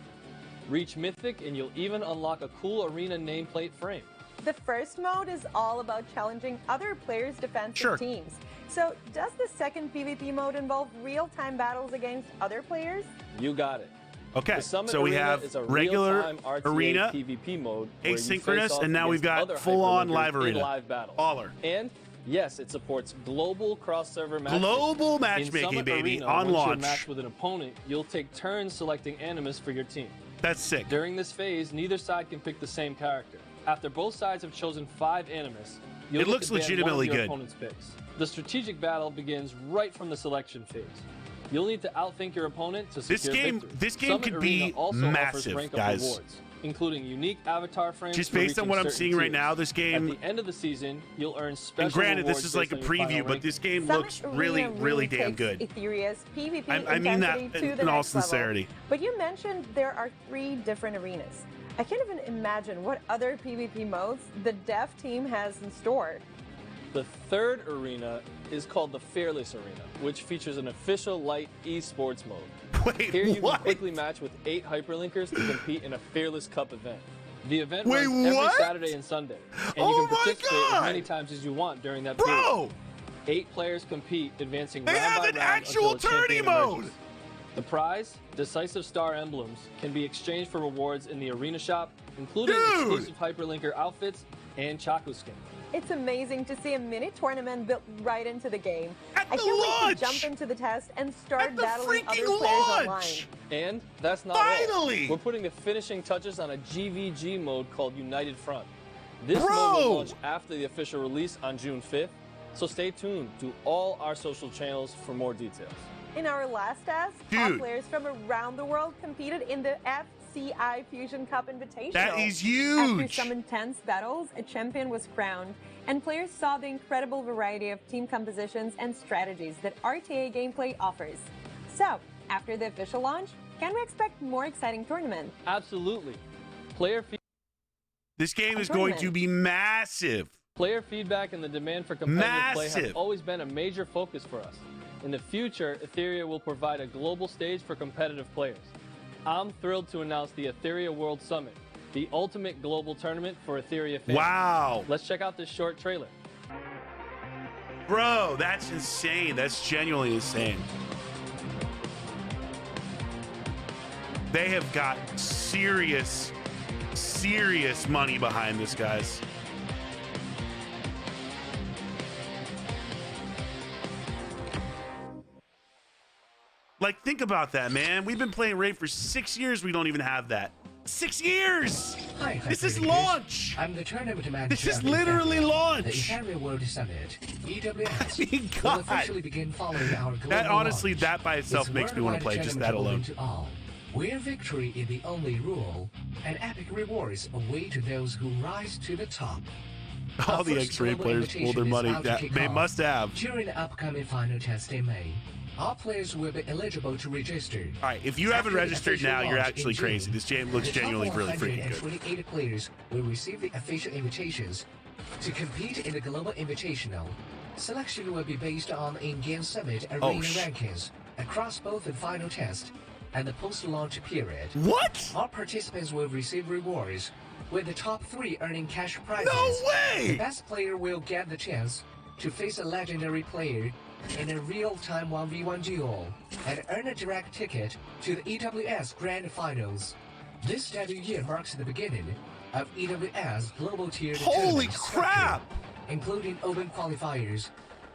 Reach mythic, and you'll even unlock a cool arena nameplate frame. The first mode is all about challenging other players' defensive Sure. teams. So, does the second PvP mode involve real-time battles against other players? You got it. Okay, The Summit so we Arena have is a regular real-time RTA arena, PvP mode where you face asynchronous, off and now we've against got other full-on hyperlinkers live in arena. live battles. Baller. And yes, it supports global cross-server matchmaking. Global In matchmaking, Summit baby, Arena, on once launch. you match with an opponent, you'll take turns selecting animus for your team. That's sick. During this phase, neither side can pick the same character. After both sides have chosen 5 animus, you'll It get looks to ban legitimately one of your good. opponent's picks. The strategic battle begins right from the selection phase. You'll need to outthink your opponent to This secure game- victory. this game Summit could Arena be also massive, offers rank-up guys. rewards, including unique avatar frames. Just for based on reaching what I'm certain seeing right tiers. now, this game- At the end of the season, you'll earn special And granted, this rewards is like a based on your preview, final but this game Summit looks Arena really, really damn takes good. Etherea's PvP I mean that intensity to the in all next level. sincerity. But you mentioned there are 3 different arenas. I can't even imagine what other PvP modes the dev team has in store. The third arena is called the Fearless Arena, which features an official light esports mode. Wait, Here you what? can quickly match with 8 hyperlinkers to compete in a Fearless Cup event. The event Wait, runs every what? Saturday and Sunday, and Oh you can my participate God! as many times as you want during that Bro! period. 8 players compete, advancing They round have by an round actual until a champion tourney mode! emerges. The prize, decisive star emblems, can be exchanged for rewards in the arena shop, including Dude! exclusive hyperlinker outfits and Chaku skin. It's amazing to see a mini tournament built right into the game. At I the can't wait launch! to jump into the test and start At the battling other freaking players launch! online. And that's not Finally! all. We're putting the finishing touches on a GVG mode called United Front. This Bro! mode will launch after the official release on June 5th, so stay tuned to all our social channels for more details. In our last test, top Dude. players from around the world competed in the FCI Fusion Cup Invitational. That is After huge! some intense battles, a champion was crowned, and players saw the incredible variety of team compositions and strategies that RTA gameplay offers. So, after the official launch, can we expect more exciting tournament? Absolutely. Player This game is going to be massive. Player feedback and the demand for competitive play Massive. have always been a major focus for us. In the future, Etheria will provide a global stage for competitive players. I'm thrilled to announce the Etheria World Summit, the ultimate global tournament for Etheria fans. Wow. Let's check out this short trailer. Bro, that's insane. That's genuinely insane. They have got serious money behind this, guys. Like, think about that, man. We've been playing Raid for 6 years. We don't even have that. 6 years! Hi, This is Hyperlinkers. launch! I'm the tournament manager. This is of the literally Etheria. launch! The Etheria World Summit, EWS, I mean, will God. officially begin following our global That honestly, launch. that by itself This makes me want to play worldwide just that alone. tournament open to all, where victory is the only rule, and epic rewards await to those who rise to the top. All Our the first X-Ray global players pull their invitation is money. about to That kick they off. must have. During the upcoming final test in May, all players will be eligible to register. All right, if you haven't After the registered official now, you're launch actually in June, crazy. This game looks the top genuinely really freaking good. 128 players will receive the official invitations to compete in the Global Invitational. Selection will be based on in-game summit arena rankings across both the final test and the post-launch period. What? All participants will receive rewards, with the top 3 earning cash prizes. No The way! best player will get the chance to face a legendary player in a real-time 1v1 duel and earn a direct ticket to the EWS Grand Finals. This debut year marks the beginning of EWS Global Tier Holy tournament crap! structure, including open qualifiers,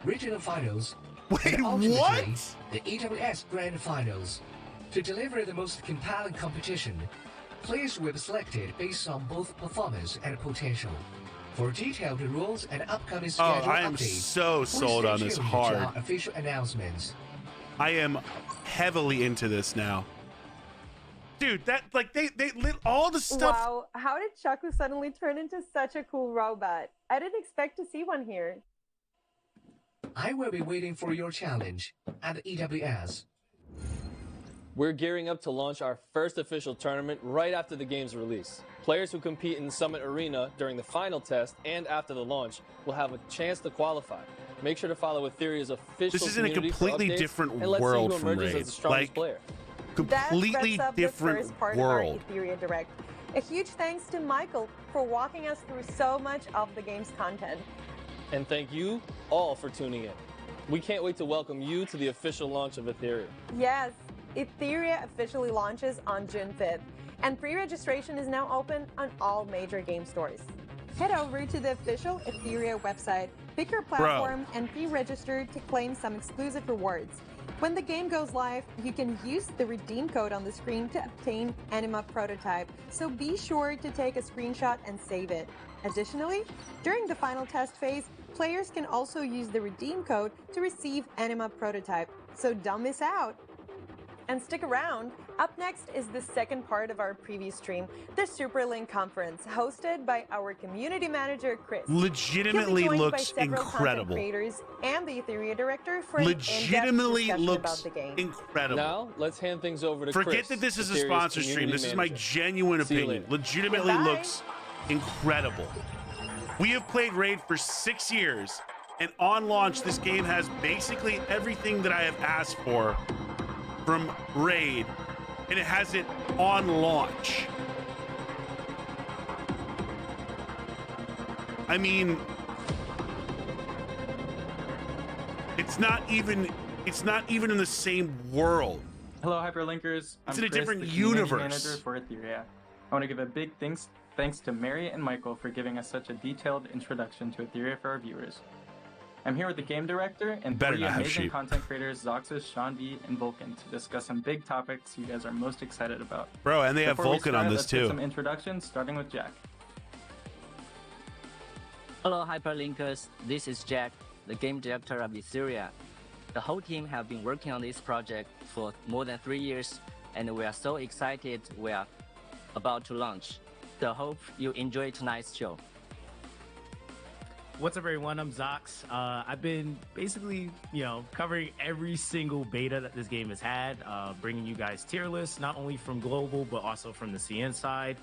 regional finals, Wait, and ultimately, what? the EWS Grand Finals. To deliver the most compelling competition, players will be selected based on both performance and potential. For detailed rules and upcoming Oh, schedule I am updates, so please sold stay on this tuned to hard. our official announcements. I am heavily into this now. Dude, that like they lit all the stuff. Wow, how did Chaku suddenly turn into such a cool robot? I didn't expect to see one here. I will be waiting for your challenge at EWS. We're gearing up to launch our first official tournament right after the game's release. Players who compete in Summit Arena during the final test and after the launch will have a chance to qualify. Make sure to follow Etherea's official This is in a community for completely updates, different and let's see world who from emerges Raid. as the strongest Like, player. completely That wraps up different the first part world. of our Etheria Direct. A huge thanks to Michael for walking us through so much of the game's content. And thank you all for tuning in. We can't wait to welcome you to the official launch of Etheria. Yes, Etheria officially launches on June 5th, and pre-registration is now open on all major game stores. Head over to the official Etheria website, pick your platform, and pre-register to claim some exclusive rewards. When the game goes live, you can use the redeem code on the screen to obtain Anima Prototype, so be sure to take a screenshot and save it. Additionally, during the final test phase, players can also use the redeem code to receive Anima Prototype, so don't miss out! And stick around. Up next is the second part of our preview stream, the Superlink Conference, hosted by our community manager, Chris. Legitimately He'll be joined by looks several content incredible. creators and the Etheria director for an Legitimately in-depth discussion looks about the game. incredible. Now, let's hand things over to Forget Chris, that this is a Etherea's sponsor stream. community This is my manager. genuine See you opinion. later. Legitimately Goodbye. looks incredible. We have played Raid for 6 years, and on launch, this game has basically everything that I have asked for from Raid, and it has it on launch. I mean, it's not even in the same world. Hello, Hyperlinkers. It's I'm in a Chris, different the community universe. manager for Etheria. I want to give a big thanks to Mary and Michael for giving us such a detailed introduction to Etheria for our viewers. I'm here with the game director and Better three not have amazing sheep. content creators, Zoxus, Sean B, and Vulcan, to discuss some big topics you guys are most excited about. Bro, and they have Before we Vulcan start, on this let's get too. some introductions, starting with Jack. Hello, Hyperlinkers. This is Jack, the game director of Etheria. The whole team have been working on this project for more than 3 years, and we are so excited we are about to launch. So hope you enjoy tonight's show. What's up, everyone? I'm Zox. I've been basically, covering every single beta that this game has had, bringing you guys tier lists, not only from global, but also from the CN side.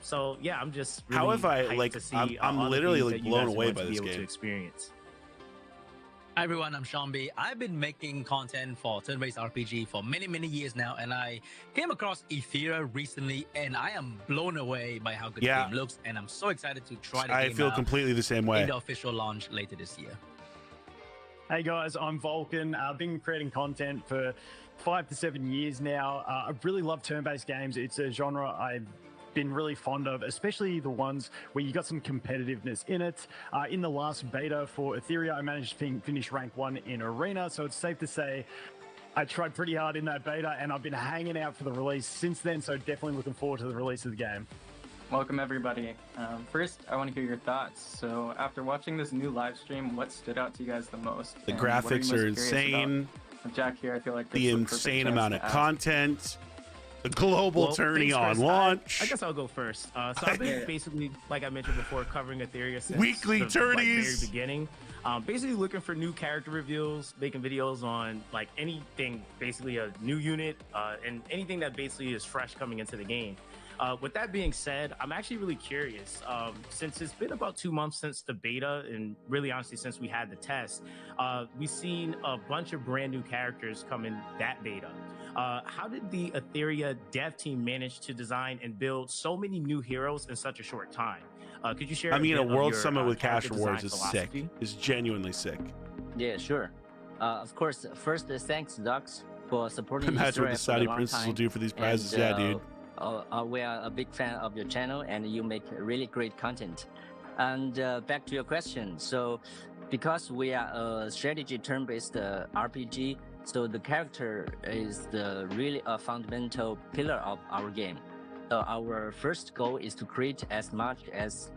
So yeah, I'm just really How have I, hyped like, to see, I'm all the literally, things like, that you blown guys are away going by to be this able to game. experience. Hi everyone, I'm Sean B. I've been making content for turn-based RPG for many years now, and I came across Etheria recently, and I am blown away by how good the game looks, and I'm so excited to try the game I feel out completely the same way. in the official launch later this year. Hey guys, I'm Vulcan. I've been creating content for 5 to 7 years now. I really love turn-based games. It's a genre I've been really fond of, especially the ones where you got some competitiveness in it. In the last beta for Etheria, I managed to finish rank 1 in Arena, so it's safe to say I tried pretty hard in that beta, and I've been hanging out for the release since then, so definitely looking forward to the release of the game. Welcome, everybody. First, I want to hear your thoughts. So after watching this new live stream, what stood out to you guys the most? The And what you graphics most are curious insane. about? With Jack here, I feel like this The is perfect insane chance amount to of ask. content. The global Well, tourney thanks, on Chris. launch. I guess I'll go first. So I've been basically, like I mentioned before, covering Etheria since Weekly the tourneys. very beginning. Basically looking for new character reveals, making videos on like anything, basically a new unit, and anything that basically is fresh coming into the game. With that being said, I'm actually really curious. Since it's been about 2 months since the beta, and really honestly since we had the test, we've seen a bunch of brand new characters come in that beta. How did the Etheria dev team manage to design and build so many new heroes in such a short time? Could you share? I mean, a bit of World your, Summit with cash character rewards design is sick. philosophy? It's genuinely sick. Yeah, sure. Of course, first, thanks, Docs, for supporting Imagine what Etheria the for Saudi long princes will time. do for these prizes. And, Yeah, dude. We are a big fan of your channel, and you make really great content. And back to your question. So, because we are a strategy turn-based RPG, so the character is really a fundamental pillar of our game. So our first goal is to create as much as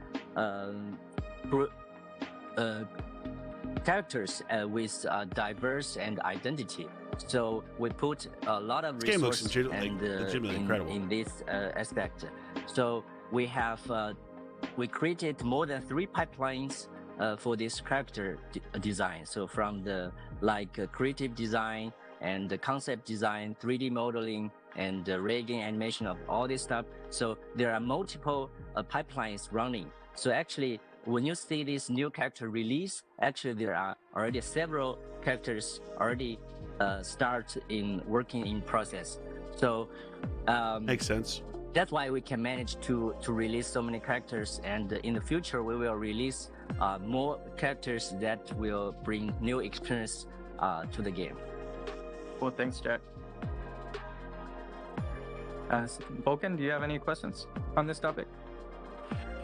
characters with diverse and identity. So we put a lot of this game looks resources legitimately incredible in this aspect. So we have we created more than 3 pipelines for this character design. So from the creative design and the concept design, 3D modeling, and rigging, animation of all this stuff. So there are multiple pipelines running. So actually, when you see this new character release, actually there are already several characters already start in working in process. So makes sense. That's why we can manage to release so many characters, and in the future we will release more characters that will bring new experience to the game. Well, thanks, Jack. Vulcan, do you have any questions on this topic?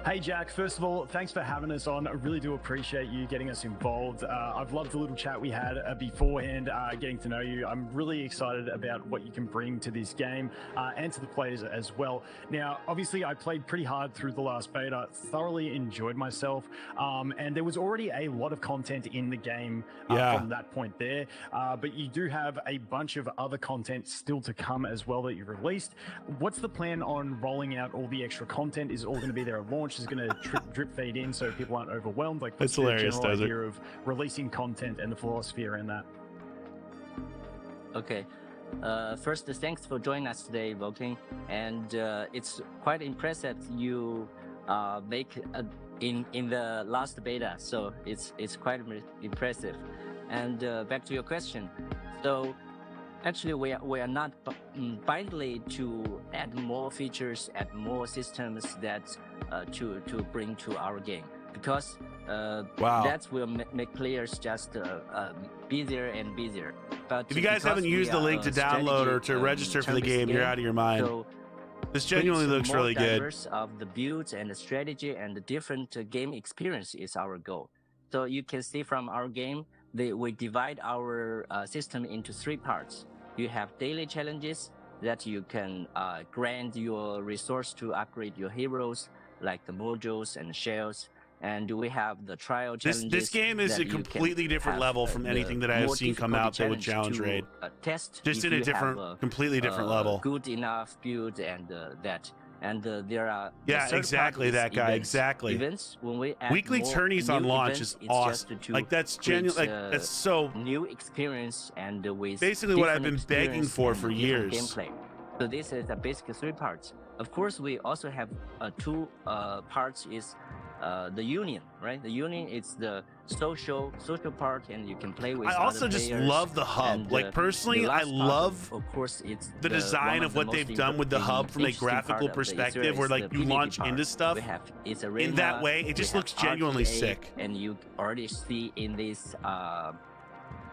Hey, Jack. First of all, thanks for having us on. I really do appreciate you getting us involved. I've loved the little chat we had beforehand, getting to know you. I'm really excited about what you can bring to this game and to the players as well. Now, obviously, I played pretty hard through the last beta, thoroughly enjoyed myself, and there was already a lot of content in the game from that point there. But you do have a bunch of other content still to come as well that you've released. What's the plan on rolling out all the extra content? Is it all going to be there at launch? Is going to drip feed in so people aren't overwhelmed? Like, what's the general idea of releasing content and the philosophy around that? Okay. First, thanks for joining us today, Vulcan. And it's quite impressive you make in the last beta. So it's quite impressive. And back to your question. So actually, we are not blindly to add more features, add more systems that to bring to our game, because that will make players just busier and busier. But if you guys haven't used the link to download or to register for the game, you're out of your mind. So this genuinely looks really good. Of the builds and the strategy and the different game experience is our goal. So you can see from our game, we divide our system into 3 parts. You have daily challenges that you can grant your resource to upgrade your heroes, like the modules and shells. And we have the trial challenges. This game is a completely different level from anything that I have seen come out that would challenge Raid. Test just in a different, completely different level. Good enough build and that. And there are exactly that guy events. Exactly. Events when we add weekly tourneys on launch is awesome. Like that's genuine. Like that's so new experience and with basically what I've been begging for years. Gameplay. So this is the basic 3 parts. Of course, we also have 2 parts. Is the union, right? The union is the social part, and you can play with. I also just love the hub. And, like personally, I love. Of course, it's the design of what they've done with the hub from a graphical perspective, where like you launch into stuff in that way. It just looks genuinely sick. And you already see in this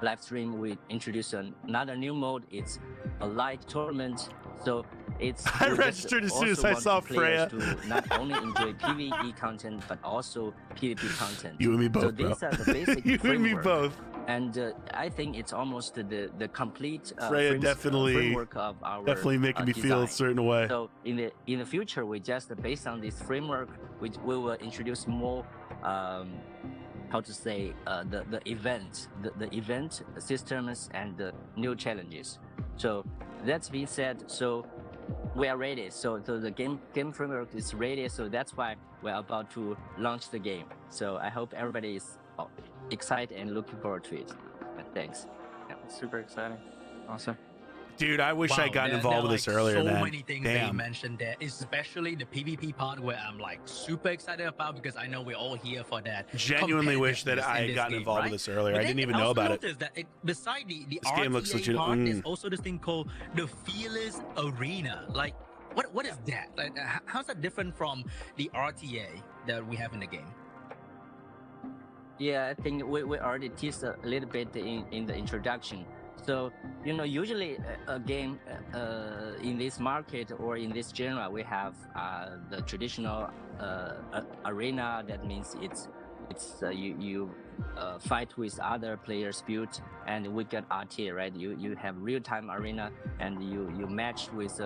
live stream, we introduced another new mode. It's a light tournament. So it's I registered as soon as I saw Freya. To not only enjoy PvE content but also PvP content. You and me both, so these are the basic you framework. and me both. And I think it's almost the complete Freya framework of our definitely making me feel a certain way. So in the future, we just based on this framework, we will introduce more. How to say the event systems and the new challenges. So that's being said, so we are ready. So the game framework is ready. So that's why we're about to launch the game. So I hope everybody is excited and looking forward to it. Thanks. Yeah, super exciting. Awesome. Dude, I wish I got involved with this earlier, so man. So many things they mentioned there, especially the PvP part, where I'm like super excited about, because I know we're all here for that. Genuinely wish that I had gotten involved with this earlier. I didn't even know about it. That beside the this game looks legit. Part, there's also this thing called the Fearless Arena. Like, what is that? Like, how's that different from the RTA that we have in the game? Yeah, I think we already teased a little bit in the introduction. So, usually a game in this market or in this genre, we have the traditional arena. That means it's you fight with other players built, and we get RTA, right? You have real-time arena, and you match with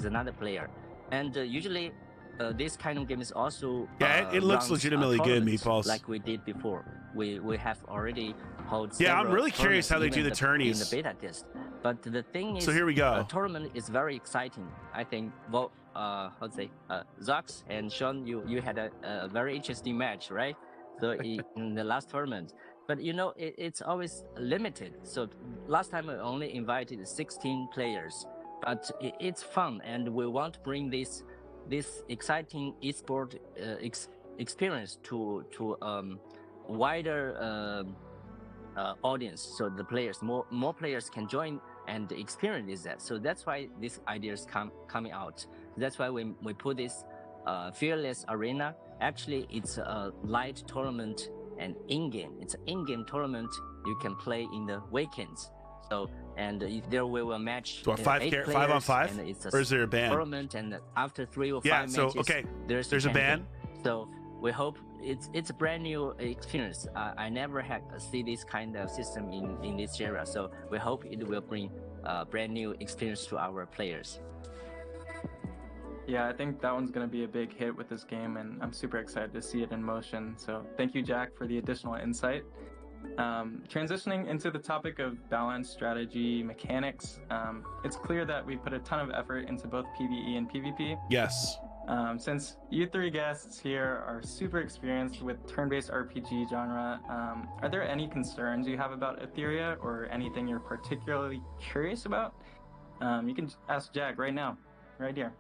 another player. And usually this kind of game is also it looks runs, legitimately good, tournaments Meatballs. like we did before. We have already held Yeah, I'm several really curious how they do the tourneys in the beta test. But the thing is, so here we go. Tournament is very exciting. I think. Well, Zox and Sean, you had a very interesting match, right? So in the last tournament. But you know, it's always limited. So last time we only invited 16 players, but it's fun, and we want to bring this exciting esport experience to wider audience. So the players, more players can join and experience that. So that's why these ideas coming out. That's why we put this Fearless Arena. Actually, it's a light tournament and in-game. It's an in-game tournament you can play in the weekends. So, and there we will match. So 5 on 5, or is there a ban? Tournament, and after 3 or 5 yeah, matches, so okay, there's a ban. So we hope it's a brand new experience. I never had see this kind of system in this era. So we hope it will bring a brand new experience to our players. Yeah, I think that one's going to be a big hit with this game, and I'm super excited to see it in motion. So thank you, Jack, for the additional insight. Transitioning into the topic of balance, strategy, mechanics, it's clear that we put a ton of effort into both PvE and PvP. Yes. Since you 3 guests here are super experienced with turn-based RPG genre, are there any concerns you have about Etheria or anything you're particularly curious about? You can ask Jack right now, right here.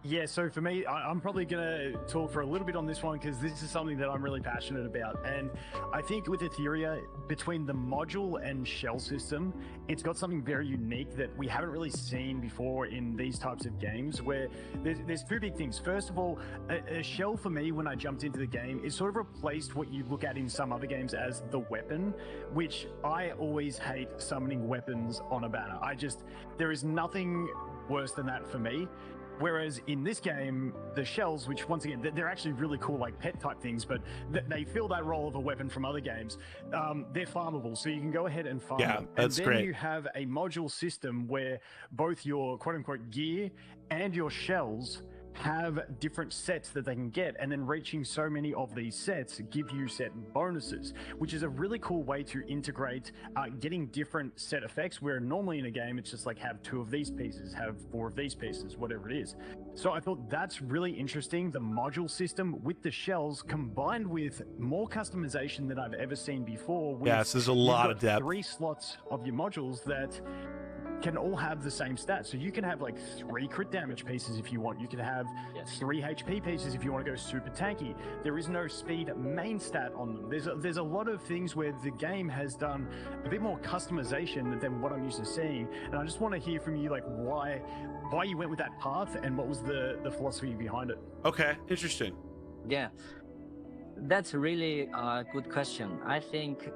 Yeah, so for me, I'm probably going to talk for a little bit on this one because this is something that I'm really passionate about. And I think with Etheria, between the module and shell system, it's got something very unique that we haven't really seen before in these types of games, where there's 2 big things. First of all, a shell for me, when I jumped into the game, is sort of replaced what you look at in some other games as the weapon, which I always hate summoning weapons on a banner. There is nothing worse than that for me. Whereas in this game, the shells, which once again, they're actually really cool, like pet type things, but they fill that role of a weapon from other games. They're farmable, so you can go ahead and farm them. That's and then great. You have a module system where both your quote unquote gear and your shells have different sets that they can get, and then reaching so many of these sets give you set bonuses, which is a really cool way to integrate getting different set effects, where normally in a game it's just like have 2 of these pieces, have 4 of these pieces, whatever it is. So I thought that's really interesting, the module system with the shells combined with more customization than I've ever seen before. Yes, there's a lot of depth. 3 slots of your modules that can all have the same stats. So you can have like 3 crit damage pieces if you want. You can have 3 HP pieces if you want to go super tanky. There is no speed main stat on them. There's a lot of things where the game has done a bit more customization than what I'm used to seeing. And I just want to hear from you, like why you went with that path and what was the philosophy behind it. Okay, interesting. Yeah, that's really a good question. I think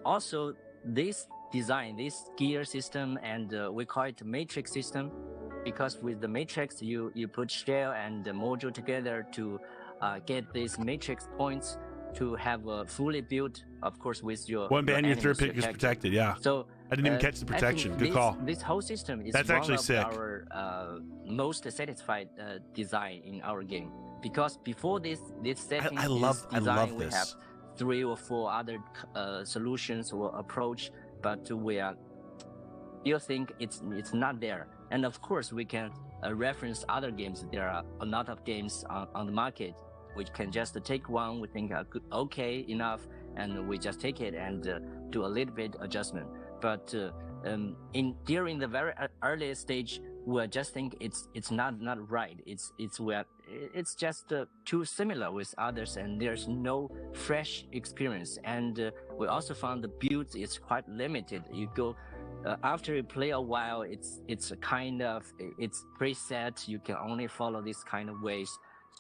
also this design, this gear system, and we call it matrix system, because with the matrix you put shell and the module together to get these matrix points to have a fully built, of course, with your one ban your third pick is is protected. Yeah. So I didn't even catch the protection. Good call. This whole system is that's actually sick. Our most satisfied design in our game, because before this setting, I love this. We have 3 or 4 other solutions or approach, but we still think it's not there. And of course, we can reference other games. There are a lot of games on the market which can just take one we think are good, okay enough, and we just take it and do a little bit adjustment. But during the very early stage, we just think it's not right. It's just too similar with others, and there's no fresh experience. And we also found the builds is quite limited. You go after you play a while, it's a kind of it's preset. You can only follow this kind of ways.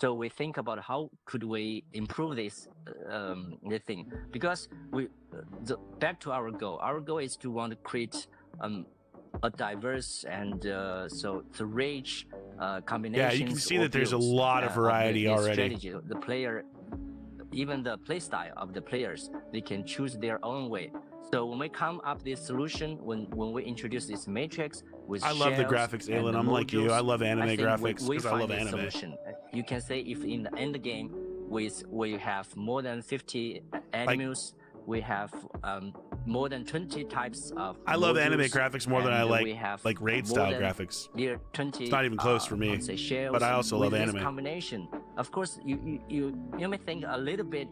So we think about how could we improve this the thing, because back to our goal. Our goal is to want to create a diverse and so rich combination. Yeah, you can see that there's a lot of variety already. Strategy. The player, even the play style of the players, they can choose their own way. So when we come up this solution, when we introduce this matrix with I love the graphics, Alan. I'm like you. I love anime graphics because I love anime. Solution. you can say if in the end game we have more than 50 animals, we have more than 20 types of I love modules, anime graphics more than I we have like raid more style than graphics. 20, it's not even close for me, shells but I also with love this anime. combination. Of course, you may think a little bit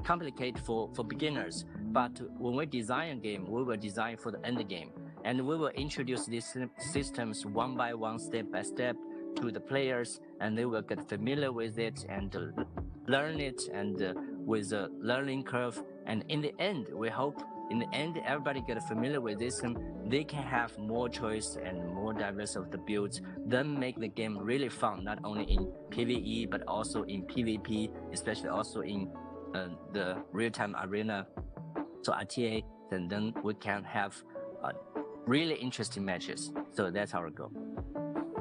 complicated for beginners, but when we design a game, we will design for the end game, and we will introduce these systems one by one, step by step to the players, and they will get familiar with it and learn it, and with a learning curve. And in the end, we hope in the end everybody get familiar with this, and they can have more choice and more diverse of the builds, then make the game really fun, not only in PvE but also in PvP, especially also in the real-time arena, so RTA, and then we can have really interesting matches. So that's our goal.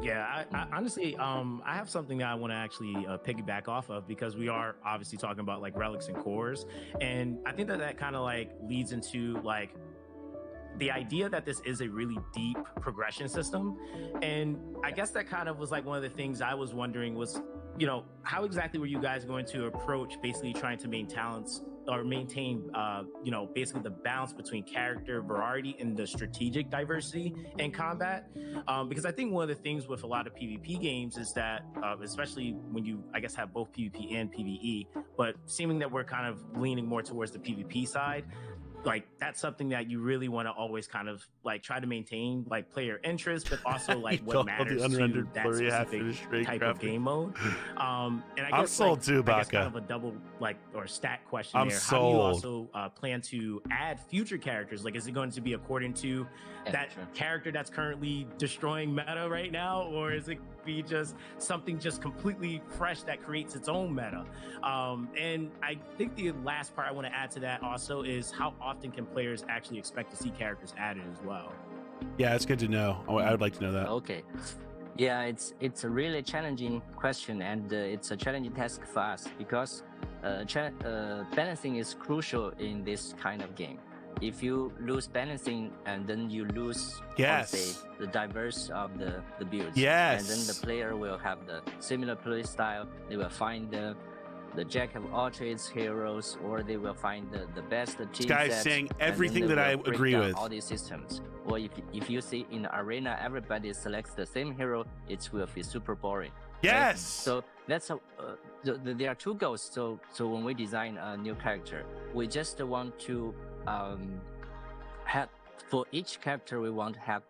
Yeah, I honestly, I have something that I want to actually piggyback off of, because we are obviously talking about like relics and cores, and I think that kind of like leads into like the idea that this is a really deep progression system. And I guess that kind of was like one of the things I was wondering was, you know, how exactly were you guys going to approach basically trying to maintain you know, basically the balance between character variety and the strategic diversity in combat? Because I think one of the things with a lot of PvP games is that, especially when you, I guess, have both PvP and PvE, but seeming that we're kind of leaning more towards the PvP side, like that's something that you really want to always kind of like try to maintain, like player interest, but also like what matters to that specific type of game mode. And I guess I'm sold like, too, I guess Baka. kind of a double like or stat question I'm there. sold. How do you also plan to add future characters? Like, is it going to be according to that character that's currently destroying meta right now, or is it be just something just completely fresh that creates its own meta? And I think the last part I want to add to that also is how often can players actually expect to see characters added as well? Yeah, it's good to know. I would like to know that. Okay. Yeah, it's a really challenging question, and it's a challenging task for us, because balancing is crucial in this kind of game. If you lose balancing, and then you lose, say, the diverse of the builds. Yes. And then the player will have the similar play style. They will find the jack of all trades heroes, or they will find the best team This guy's sets, saying and then everything they that I will break agree down with. all these systems. Or if you see in the arena everybody selects the same hero, it will be super boring. Yes. Right? So that's there are two goals. So when we design a new character, we just want to have, for each character we want to have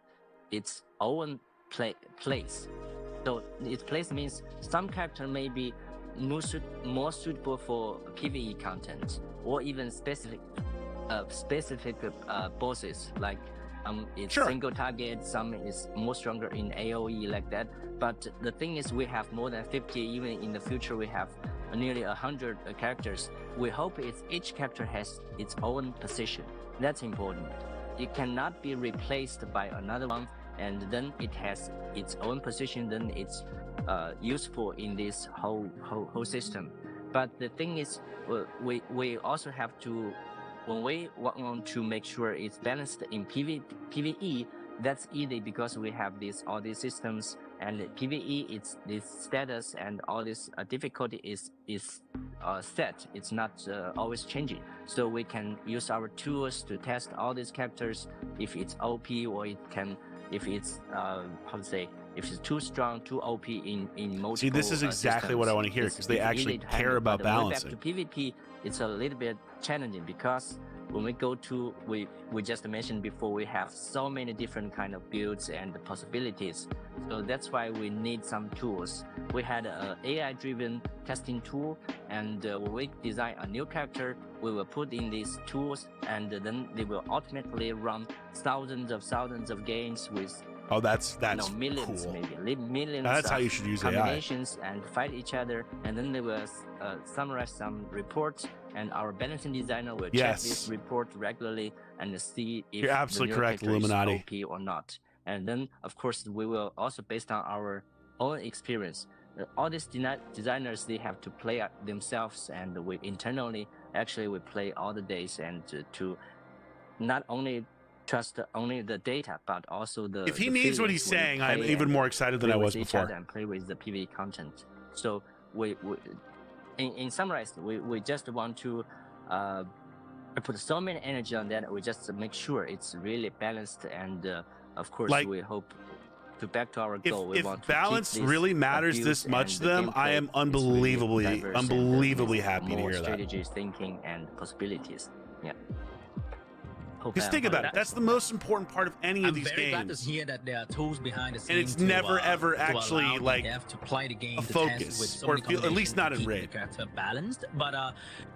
its own place. So its place means some character may be more suitable for PvE content, or even specific bosses, like it's single target, some is more stronger in AoE, like that. But the thing is, we have more than 50, even in the future we have nearly 100 characters. We hope each character has its own position. That's important. It cannot be replaced by another one, and then it has its own position, then it's useful in this whole system. But the thing is, we also have to, when we want to make sure it's balanced in PvE, that's easy because we have all these systems, and PvE, it's this status and all this difficulty is set. It's not always changing. So we can use our tools to test all these characters, if it's OP, or if it's if it's too strong, too OP in multiple. See, this is exactly what I want to hear, because they actually care about balancing. Back to PvP, it's a little bit challenging, because when we go to, we just mentioned before, we have so many different kind of builds and possibilities. So that's why we need some tools. We had an AI-driven testing tool, and when we design a new character, we will put in these tools, and then they will ultimately run thousands of games with that's millions, cool. maybe millions. That's how you should use combinations AI. And fight each other, and then they will summarize some reports, and our balancing designer will check this report regularly and see if you're absolutely correct, Illuminati, is OP or not. And then, of course, we will also, based on our own experience, all these designers, they have to play themselves, and we internally actually we play all the days, and to not only trust only the data, but also if he means what he's saying, I'm even more excited than I was before. And play with the PvE content. So in summarize, we just want to put so many energy on that. We just make sure it's really balanced, and of course, Like, we hope to back to our goal. If balance really matters this much to them, I am unbelievably happy to hear that. Strategies, thinking, and possibilities. Yeah. Because think about it, that's the most important part of any of these I'm very glad games. to hear that there are tools behind the scenes. And it's never ever to actually allow the like dev to play the game a to focus, test with so or many feel, at least combinations not to in keep Raid. the character balanced. But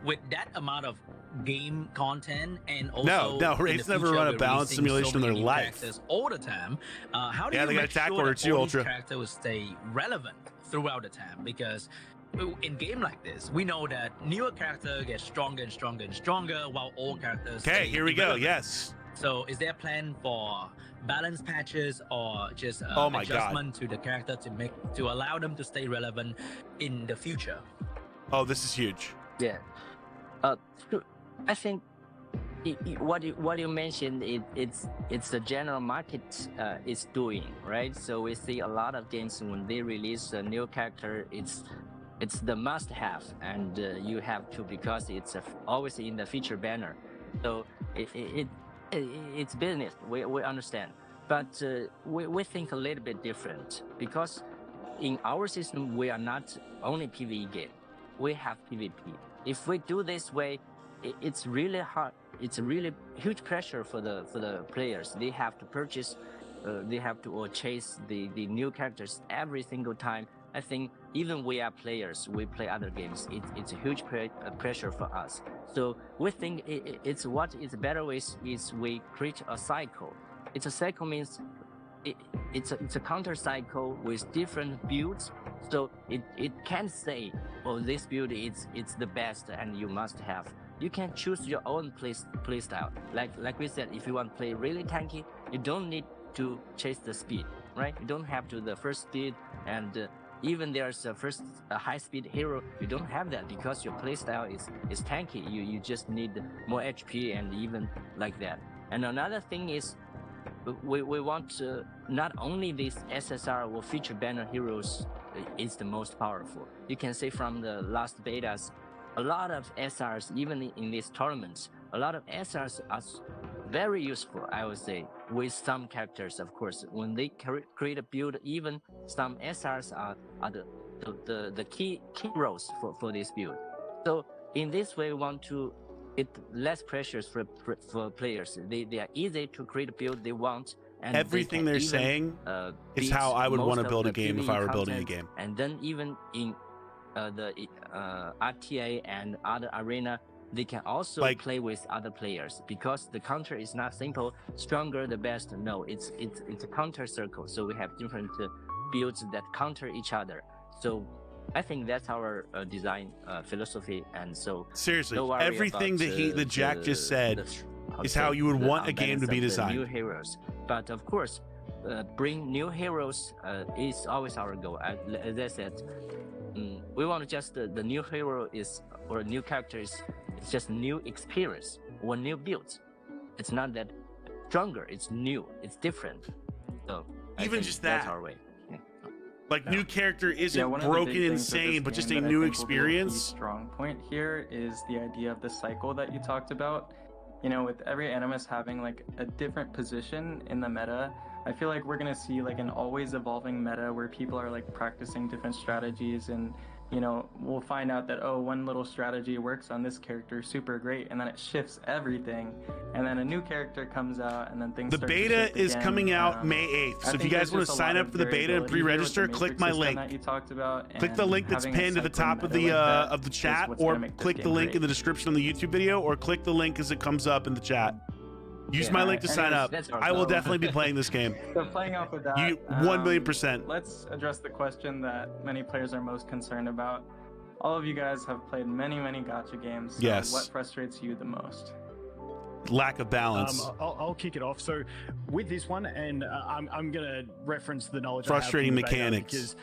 with that amount of game content and also no, in the Raid's never future run a we're balance releasing simulation so in many their new life. characters all the time. How do Yeah, you they got make attack sure order that too, all these Ultra. characters will stay relevant throughout the time? Because in game like this, we know that newer character gets stronger and stronger and stronger, while old characters. Okay, stay here we go. irrelevant. Yes. So, is there a plan for balance patches or just Oh my adjustment to the character to allow them to stay relevant in the future? Oh, this is huge. Yeah. I think what you mentioned, it's the general market is doing, right? So we see a lot of games when they release a new character, it's the must-have, and you have to, because it's always in the feature banner. So it's business. We understand, but we think a little bit different, because in our system we are not only PvE game. We have PvP. If we do this way, it's really hard. It's a really huge pressure for the players. They have to purchase, they have to chase the new characters every single time. I think even we are players, we play other games. It's a huge pressure for us. So we think it's what is better ways is we create a cycle. It's a cycle means it's a counter cycle with different builds. So it can't say, oh, this build it's the best and you must have. You can choose your own play style. Like we said, if you want to play really tanky, you don't need to chase the speed, right? You don't have to the first speed, and even there's a high speed hero, you don't have that because your playstyle is tanky. You just need more HP and even like that. And another thing is we want not only these SSR or feature banner heroes is the most powerful. You can say from the last betas, a lot of SRs, even in these tournaments, a lot of SRs are very useful, I would say, with some characters, of course. When they create a build, even some SRs are the key roles for this build. So in this way, we want to get less pressures for players. They are easy to create a build they want. And everything they're saying is how I would want to build a game if I were building a game. And then even in the RTA and other arena, they can also play with other players, because the counter is not simple, stronger the best. No, it's a counter circle. So we have different builds that counter each other. So I think that's our design philosophy. And so seriously, everything that Jack just said is how you would want a game to be designed. New heroes, but of course, bring new heroes is always our goal. As I said, we want just the new hero or new characters. It's just new experience or new builds. It's not that stronger. It's new. It's different. So even just that, that's our way. Yeah. Like new character isn't one of the broken big things with insane, this but just game a that I new think will be a key experience. Strong point here is the idea of the cycle that you talked about. You know, with every animus having like a different position in the meta, I feel like we're gonna see like an always evolving meta where people are like practicing different strategies, and you know, we'll find out that, oh, one little strategy works on this character super great, and then it shifts everything, and then a new character comes out, and then things The start to beta shift is again. coming out May 8th. So if you guys want to sign up for the beta and pre-register, click my link. That you talked about, Click the link that's pinned at the top of the chat, or click the link in the description of the YouTube video, or click the link as it comes up in the chat. Use my link to sign up. I will definitely be playing this game. So playing off of that, 1,000,000%. Let's address the question that many players are most concerned about. All of you guys have played many gacha games. So yes. What frustrates you the most? Lack of balance. I'll kick it off. So with this one, and I'm going to reference the knowledge. Frustrating I have from the beta, mechanics.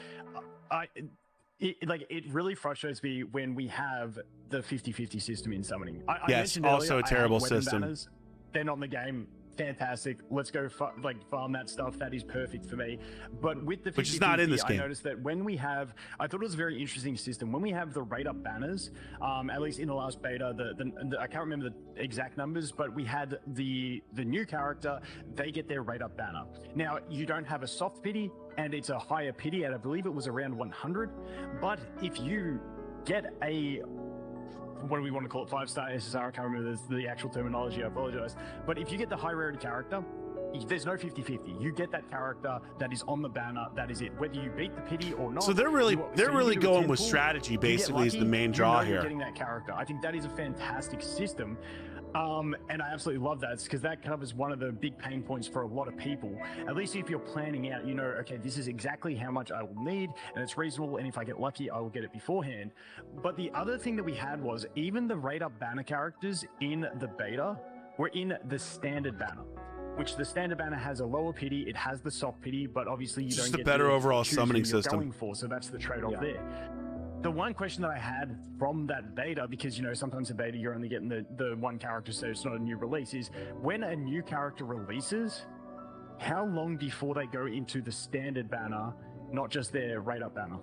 Because it really frustrates me when we have the 50-50 system in summoning. Yes, mentioned also earlier, a terrible I have weapon system. Banners. They're not in the game fantastic. Let's go farm that stuff. That is perfect for me. But with the 50/50, which is not in this game. I noticed that when we have, I thought it was a very interesting system. When we have the rate up banners, at least in the last beta, I can't remember the exact numbers, but we had the new character, they get their rate up banner. Now, you don't have a soft pity, and it's a higher pity, and I believe it was around 100. But if you get a, what do we want to call it, 5-star SSR, I can't remember the actual terminology, I apologize. But if you get the high rarity character, there's no 50/50. You get that character that is on the banner, that is it. Whether you beat the pity or not. So they're really going with strategy, basically, is the main draw here. You're getting that character. I think that is a fantastic system. And I absolutely love that, because that covers one of the big pain points for a lot of people. At least if you're planning out, you know, okay, this is exactly how much I will need, and it's reasonable, and if I get lucky, I will get it beforehand. But the other thing that we had was even the rate up banner characters in the beta were in the standard banner, which the standard banner has a lower pity, it has the soft pity, but obviously you don't get a better overall choose summoning who you're system. going for, so that's the trade-off there. The one question that I had from that beta, because, you know, sometimes in beta you're only getting the one character, so it's not a new release, is when a new character releases, how long before they go into the standard banner, not just their rate up banner?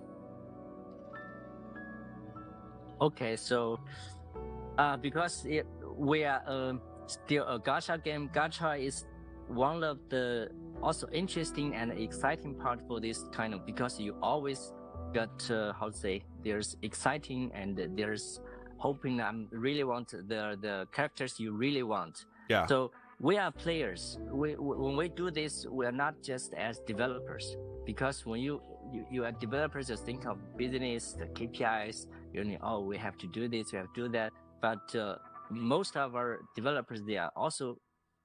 Okay, so because we are still a gacha game, gacha is one of the also interesting and exciting part for this kind of, because you always got how to say, there's exciting and there's hoping. Really want the characters you really want. Yeah. So we are players. When we do this, we are not just as developers, because when you are developers, just think of business, the KPIs. You know, oh, we have to do this, we have to do that. But most of our developers, they are also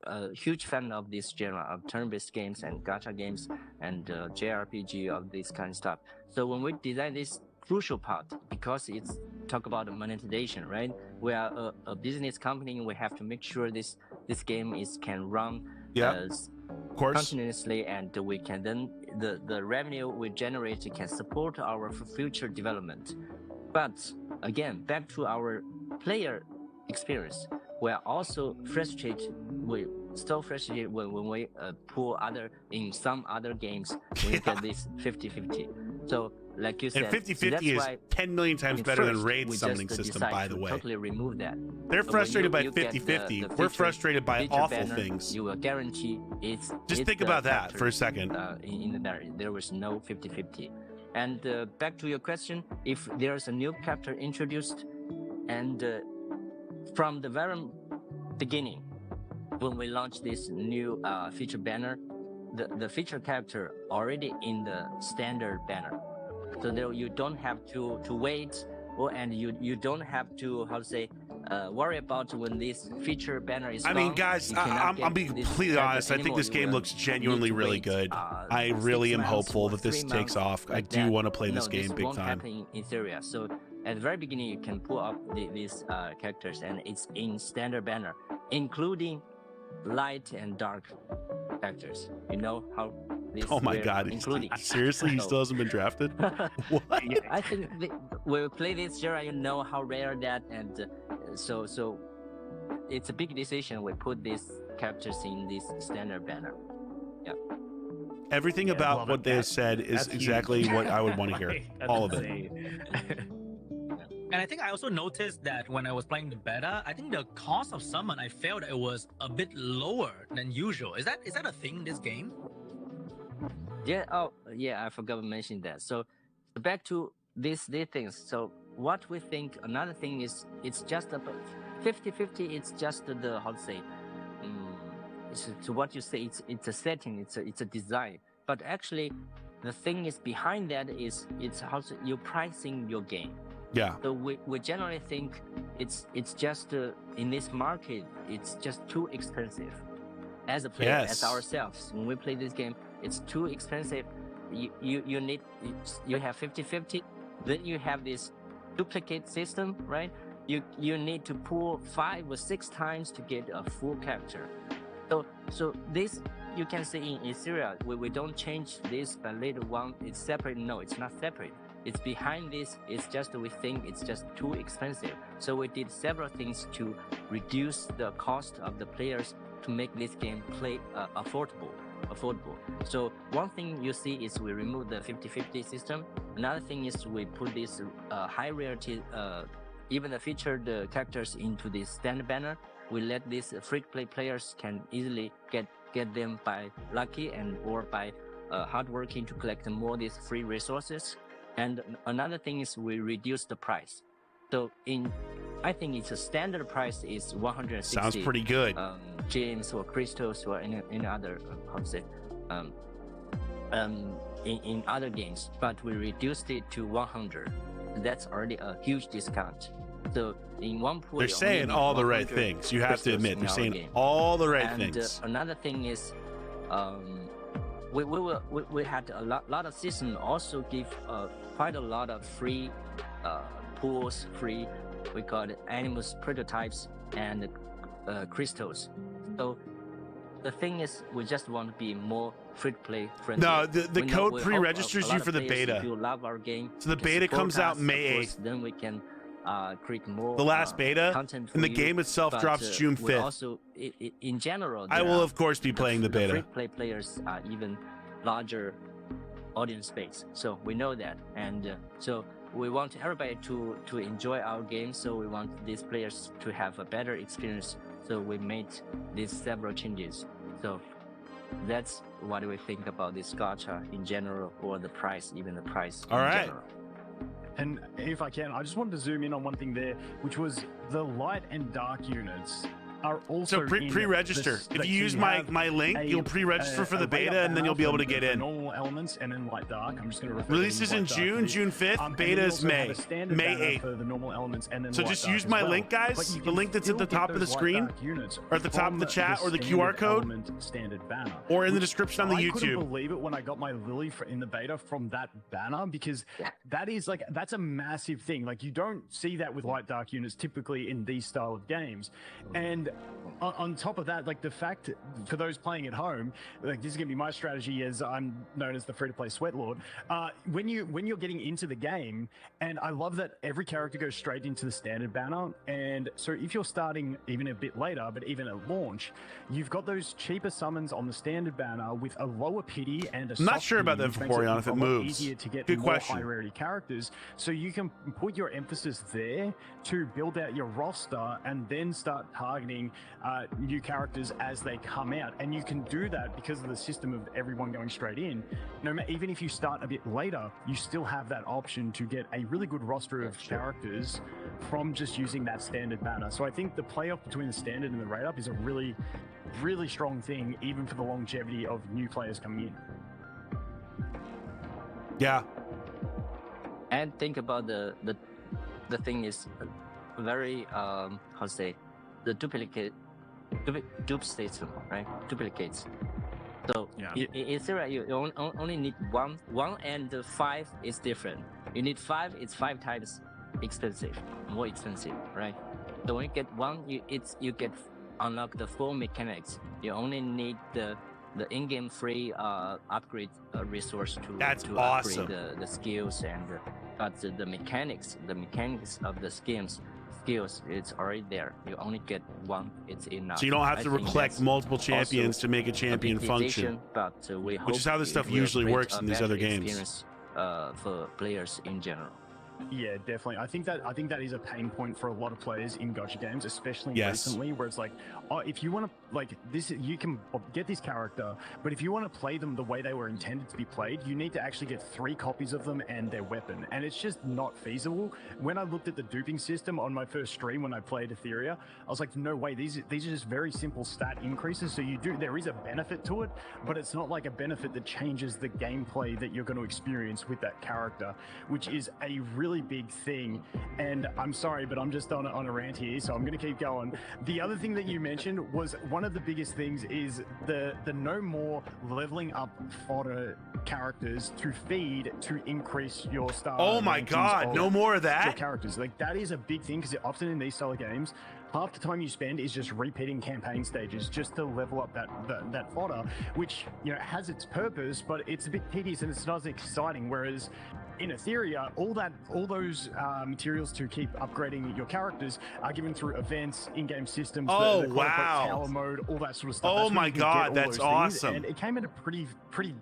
a huge fan of this genre of turn-based games and gacha games and JRPG, of this kind of stuff. So when we design this crucial part, because it's talk about monetization, right? We are a business company, and we have to make sure this game can run of course, continuously, and we can then the revenue we generate can support our future development. But again, back to our player experience, we are also frustrated. We still frustrated when we pull in some other games when you get this 50/50. So like you said, and 50/50 is 10 million times better than Raid's summoning system, by the way. Totally remove that. They're frustrated by 50/50. We're frustrated by awful banner, things. You will guarantee it's. Just think about that for a second. In the banner, there was no 50/50. And back to your question, if there's a new character introduced, and from the very beginning, when we launched this new feature banner, the feature character already in the standard banner. So there you don't have to wait, and you don't have to, how to say, worry about when this feature banner is. I mean, guys, I'm being completely honest. I think this game looks genuinely really good. I really am hopeful that this takes off. I do want to play this game big time. In Etheria. So at the very beginning, you can pull up these characters, and it's in standard banner, including light and dark characters. You know how this. Oh my God! Including seriously, he still hasn't been drafted. What? I think when we play this genre, you know how rare that, and so it's a big decision. We put these characters in this standard banner. Yeah. Everything about what they have said is exactly what I would want to hear. All of it. And I think I also noticed that when I was playing the beta, I think the cost of summon, I felt it was a bit lower than usual. Is that a thing in this game? Yeah. Oh, yeah. I forgot to mention that. So back to these things. So what we think, another thing is, it's just about 50/50. It's just the, how to say, so what you say, it's a setting, it's a design. But actually, the thing is behind that is it's how you're pricing your game. Yeah. So we generally think it's just in this market, it's just too expensive. As a player, as ourselves, when we play this game, it's too expensive. You need, you have 50/50, then you have this duplicate system, right? You need to pull 5 or 6 times to get a full character. So this you can see in Etheria, we don't change this, but later one it's separate. No, it's not separate. It's behind this. It's just we think it's just too expensive. So we did several things to reduce the cost of the players to make this game play affordable. So one thing you see is we remove the 50-50 system. Another thing is we put this high rarity, even the featured characters into this standard banner. We let these free-to-play players can easily get them by lucky and or by hard working to collect more these free resources. And another thing is we reduce the price. So I think it's a standard price is 160. Sounds pretty good. Gems or crystals or any other in other games, but we reduced it to 100. That's already a huge discount. So in one pool, they're saying all the right things. You have to admit, they're saying all the right things. Another thing is, we had a lot of season also give quite a lot of free pools, free, we call it animals prototypes and crystals. So the thing is, we just want to be more free-to-play friendly. No, the code pre-registers you for the beta. If you love our game, so the beta comes out May 8th. Then we can create more. The last beta content and the game itself drops June 5th. Also, in general, I will of course be playing the beta. Free-to-play players are even larger audience base, so we know that, and so we want everybody to enjoy our game. So we want these players to have a better experience. So we made these several changes. So that's what we think about this gacha in general, or the price, even the price. All right. General. And if I can, I just wanted to zoom in on one thing there, which was the light and dark units are also so pre-register. If you use my link, you'll pre-register for the beta, and then you'll be able to get in. Normal elements and then light dark. I'm just going to refer releases in June 5th. Beta is May 8th. For the normal elements and then so just use my link, guys. The link that's at the top of the screen, or at the top of the chat, or the QR code, standard banner, or in the description on the YouTube. I couldn't believe it when I got my Lily in the beta from that banner, because that is that's a massive thing. Like, you don't see that with light dark units typically in these style of games. And on top of that, like, the fact for those playing at home, like, this is gonna be my strategy as I'm known as the free-to-play sweat lord. When you're getting into the game, and I love that every character goes straight into the standard banner, and so if you're starting even a bit later, but even at launch, you've got those cheaper summons on the standard banner with a lower pity and a I'm not soft sure about pity, that, which makes Vaporeon, if it moves. easier to get Good more question. high rarity characters, so you can put your emphasis there to build out your roster and then start targeting new characters as they come out. And you can do that because of the system of everyone going straight in. Even if you start a bit later, you still have that option to get a really good roster of characters from just using that standard banner. So I think the playoff between the standard and the raid up is a really, really strong thing, even for the longevity of new players coming in. Yeah. And think about the thing is very how to say, the dupe system, right? Duplicates. So in Etheria, you only need one and 5 is different. You need 5, it's 5 times expensive, more expensive, right? So when you get 1, you get unlock the full mechanics. You only need the in-game free upgrade resource to awesome. Upgrade the skills, and but the mechanics of the skills, it's already there. You only get 1, it's enough. So you don't have to collect multiple champions to make a champion function, but we hope which is how this stuff usually works in these other games. For players in general. Yeah, definitely. I think that is a pain point for a lot of players in gacha games, especially recently, where it's like, oh, if you want to, like, this, you can get this character, but if you want to play them the way they were intended to be played, you need to actually get 3 copies of them and their weapon, and it's just not feasible. When I looked at the duping system on my first stream when I played Etheria, I was like, no way, these are just very simple stat increases. So there is a benefit to it, but it's not like a benefit that changes the gameplay that you're going to experience with that character, which is a really big thing. And I'm sorry, but I'm just on a rant here, so I'm going to keep going. The other thing that you mentioned was one of the biggest things is the no more leveling up fodder characters to feed to increase your star. Oh my god, no more of that. Your characters, like, that is a big thing, because often in these style of games, half the time you spend is just repeating campaign stages just to level up that fodder, which has its purpose, but it's a bit tedious and it's not as exciting. Whereas in Etheria, all those materials to keep upgrading your characters are given through events, in-game systems, the wow, tower mode, all that sort of stuff. Oh my god, that's awesome! And it came at a pretty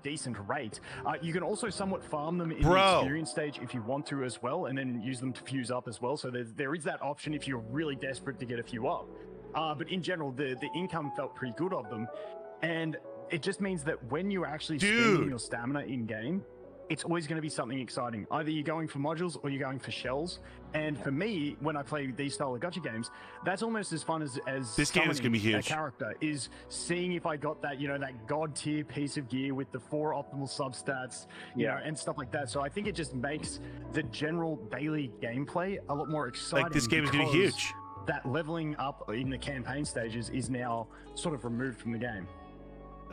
decent rate. You can also somewhat farm them in the experience stage if you want to as well, and then use them to fuse up as well. So there is that option if you're really desperate to get a few up. But in general, the income felt pretty good of them, and it just means that when you're actually spending your stamina in game, it's always going to be something exciting. Either you're going for modules or you're going for shells. And for me, when I play these style of gacha games, that's almost as fun as this game is going to be huge. A character is seeing if I got that, that god tier piece of gear with the 4 optimal substats, you know, and stuff like that. So I think it just makes the general daily gameplay a lot more exciting. Like, this game is going to be huge. That leveling up in the campaign stages is now sort of removed from the game.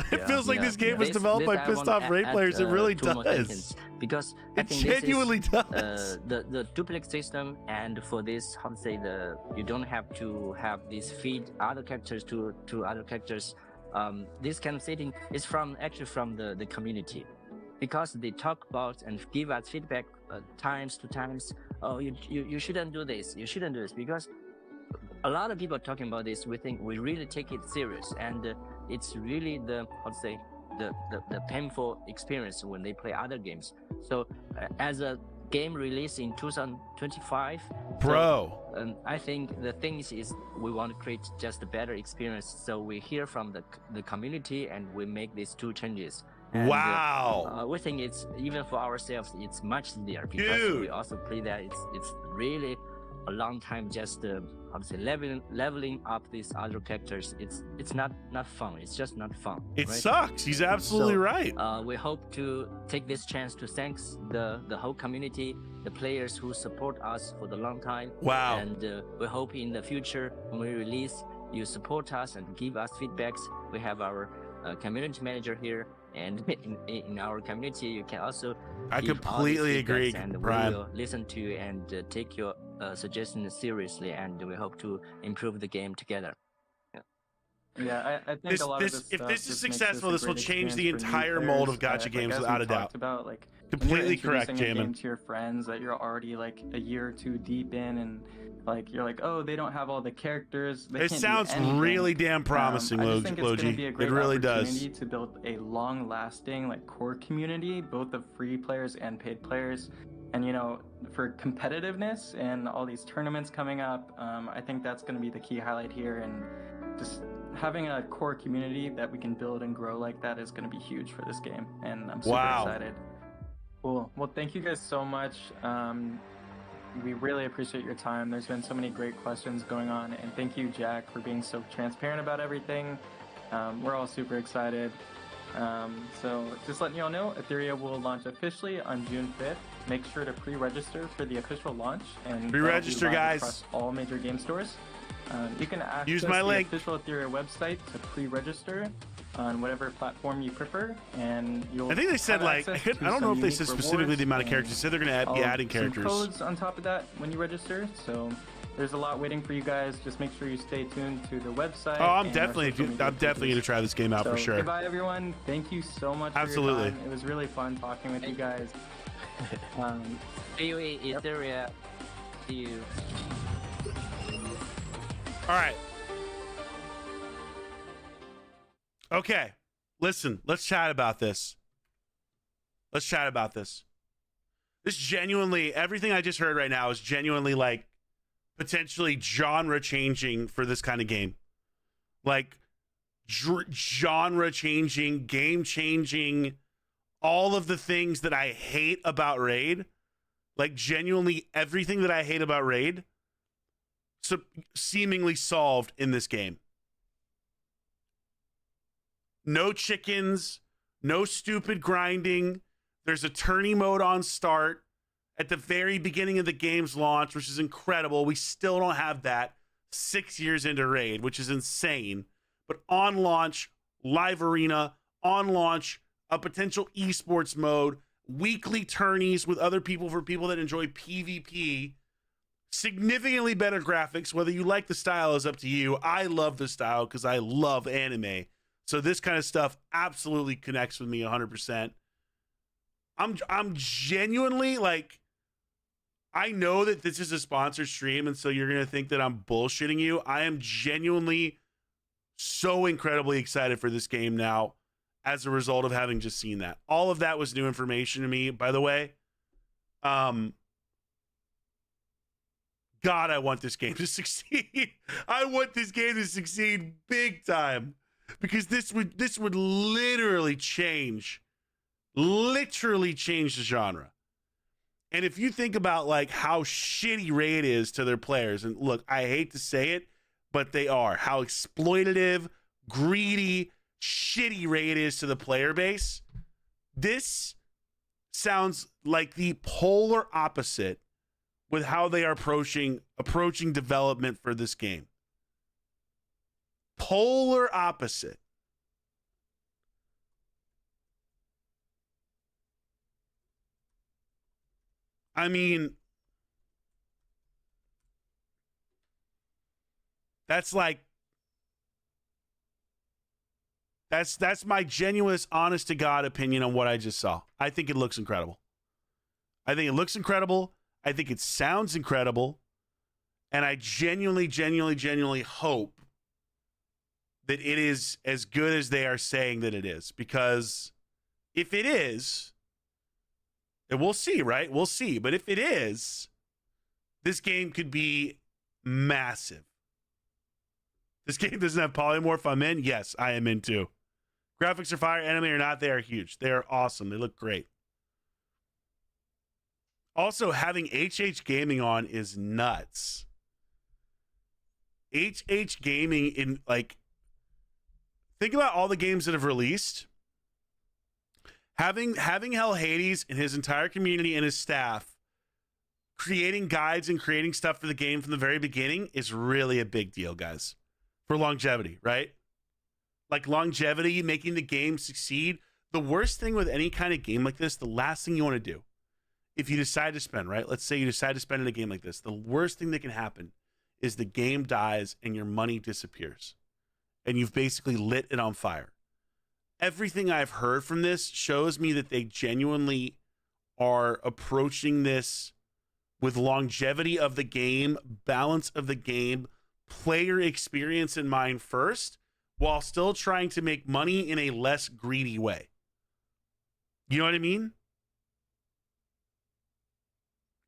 It feels like this game was developed by pissed off Raid players. It really does. Because it genuinely does. The duplex system, and for this, how to say, you don't have to have this feed other characters to other characters. This kind of setting is actually from the community, because they talk about and give us feedback times to times. Oh, you shouldn't do this. You shouldn't do this, because a lot of people are talking about this. We think we really take it serious, and it's really the painful experience when they play other games. So as a game release in 2025, I think the thing is we want to create just a better experience. So we hear from the community and we make these 2 changes. And, we think it's, even for ourselves, it's much easier, because we also play that it's really a long time just leveling up these other characters. It's not fun. It's just not fun. It sucks. He's absolutely right. We hope to take this chance to thank the whole community, the players who support us for the long time. Wow. And we hope in the future when we release, you support us and give us feedbacks. We have our community manager here, and in our community you can also completely agree, and Brian. we will listen to you and take your suggestions seriously, and we hope to improve the game together. I think a lot of this if this is successful, this will change the entire mold of gacha games without a doubt. About, completely correct, Jamin. To your friends that you're already like a year or 2 deep in, and you're like, oh, they don't have all the characters. It sounds really damn promising, I think it's going to be a great it really opportunity does. to build a long-lasting core community, both of free players and paid players. And for competitiveness and all these tournaments coming up, I think that's going to be the key highlight here. And just having a core community that we can build and grow like that is going to be huge for this game. And I'm super excited. Cool. Well, thank you guys so much. We really appreciate your time. There's been so many great questions going on, and thank you, Jack, for being so transparent about everything. We're all super excited. So just letting you all know, Etheria will launch officially on June 5th. Make sure to pre-register for the official launch, and pre-register, guys, across all major game stores. You can use my link. The official Etheria website to pre-register on whatever platform you prefer, and you'll. I think they said I don't know if they said specifically the amount of characters. They said they're going to be adding characters. Some codes on top of that when you register. So there's a lot waiting for you guys. Just make sure you stay tuned to the website. Oh, I'm definitely going to try this game out for sure. Goodbye, everyone. Thank you so much. Absolutely. For your time. It was really fun talking with you guys. See you in Etheria. See you. All right. Okay, listen, let's chat about this. This genuinely, everything I just heard right now is genuinely potentially genre changing for this kind of game. Genre changing, game changing, all of the things that I hate about Raid. Genuinely everything that I hate about Raid seemingly solved in this game. No chickens, no stupid grinding. There's a tourney mode on start at the very beginning of the game's launch, which is incredible. We still don't have that 6 years into Raid, which is insane. But on launch, live arena, on launch, a potential esports mode, weekly tourneys with other people for people that enjoy PvP, significantly better graphics. Whether you like the style is up to you. I love the style because I love anime. So this kind of stuff absolutely connects with me 100%. I'm genuinely like, I know that this is a sponsored stream, and so you're going to think that I'm bullshitting you. I am genuinely so incredibly excited for this game now as a result of having just seen that. All of that was new information to me, by the way. God, I want this game to succeed. I want this game to succeed big time, because this would literally change the genre. And if you think about like how shitty Raid is to their players, and look, I hate to say it, but they are, how exploitative, greedy, shitty Raid is to the player base, this sounds like the polar opposite with how they are approaching development for this game. Polar opposite. I mean, that's like, that's my genuinest, honest to God opinion on what I just saw. I think it looks incredible. I think it looks incredible. I think it sounds incredible. And I genuinely hope that it is as good as they are saying that it is. Because if it is, and we'll see, right? We'll see. But if it is, this game could be massive. This game doesn't have polymorph. I'm in. Yes, I am in too. Graphics are fire. Anime or not, they are huge. They are awesome. They look great. Also, having HH Gaming on is nuts. HH Gaming, in like, think about all the games that have released. Having Hell Hades and his entire community and his staff creating guides and creating stuff for the game from the very beginning is really a big deal, guys. For longevity, right? Like longevity, making the game succeed. The worst thing with any kind of game like this, the last thing you want to do, if you decide to spend, right? Let's say you decide to spend in a game like this. The worst thing that can happen is the game dies and your money disappears. And you've basically lit it on fire. Everything I've heard from this shows me that they genuinely are approaching this with longevity of the game, balance of the game, player experience in mind first, while still trying to make money in a less greedy way. You know what I mean?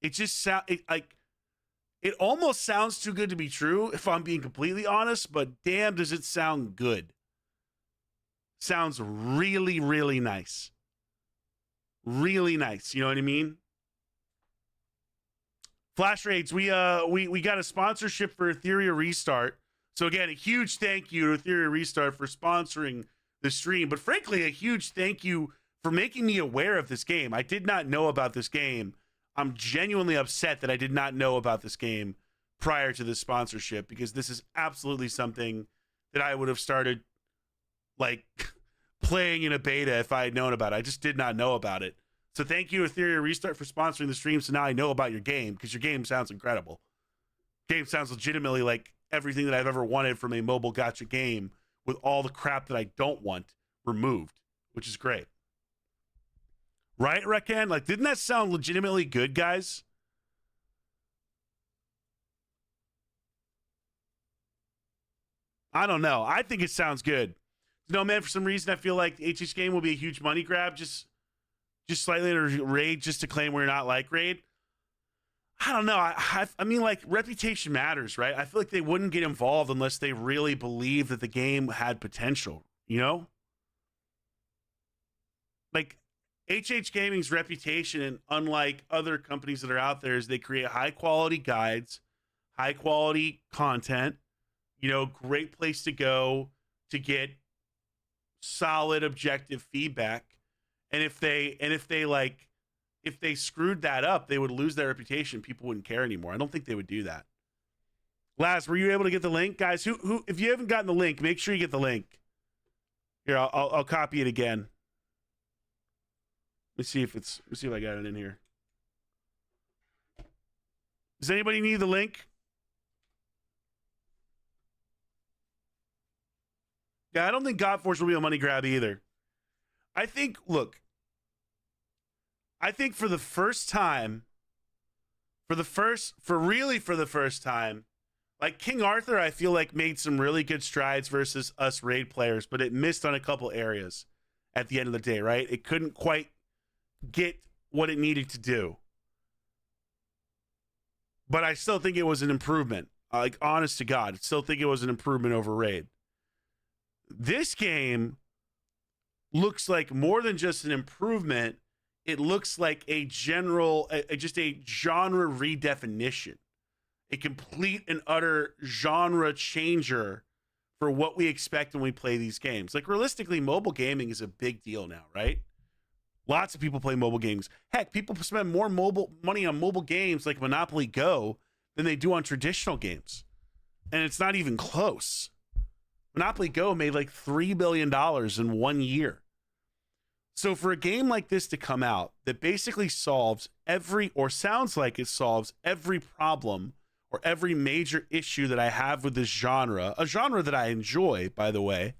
It just sounds like, it almost sounds too good to be true, if I'm being completely honest, but damn, does it sound good. Sounds really, really nice. Really nice. You know what I mean? Flash Raids, we got a sponsorship for Etheria Restart. So again, a huge thank you to Etheria Restart for sponsoring the stream. But frankly, a huge thank you for making me aware of this game. I did not know about this game. I'm genuinely upset that I did not know about this game prior to this sponsorship, because this is absolutely something that I would have started like playing in a beta if I had known about it. I just did not know about it. So thank you, Etheria Restart, for sponsoring the stream. So now I know about your game, because your game sounds incredible. Game sounds legitimately like everything that I've ever wanted from a mobile gacha game, with all the crap that I don't want removed, which is great. Right, Rakan? Like, didn't that sound legitimately good, guys? I don't know. I think it sounds good. No, man, for some reason, I feel like the HH game will be a huge money grab, just slightly under Raid, just to claim we're not like Raid. I don't know. I mean, like, reputation matters, right? I feel like they wouldn't get involved unless they really believed that the game had potential, you know? Like, HH Gaming's reputation, and unlike other companies that are out there, is they create high-quality guides, high-quality content, you know, great place to go to get solid, objective feedback. And if they screwed that up, they would lose their reputation. People wouldn't care anymore. I don't think they would do that. Laz, were you able to get the link? Guys, who if you haven't gotten the link, make sure you get the link. Here, I'll copy it again. Let's see if I got it in here. Does anybody need the link? Yeah, I don't think God Force will be a money grab either. I think, look, I think for the first time, for the first time, like King Arthur, I feel like made some really good strides versus us raid players, but it missed on a couple areas at the end of the day, right? It couldn't quite get what it needed to do. But I still think it was an improvement. Like, honest to God, I still think it was an improvement over raid. This game looks like more than just an improvement. It looks like a general, just a genre redefinition, a complete and utter genre changer for what we expect when we play these games. Like, realistically, mobile gaming is a big deal now, right? Lots of people play mobile games. Heck, people spend more money on mobile games like Monopoly Go than they do on traditional games. And it's not even close. Monopoly Go made like $3 billion in 1 year. So for a game like this to come out that basically solves sounds like it solves every problem or every major issue that I have with this genre, a genre that I enjoy, by the way,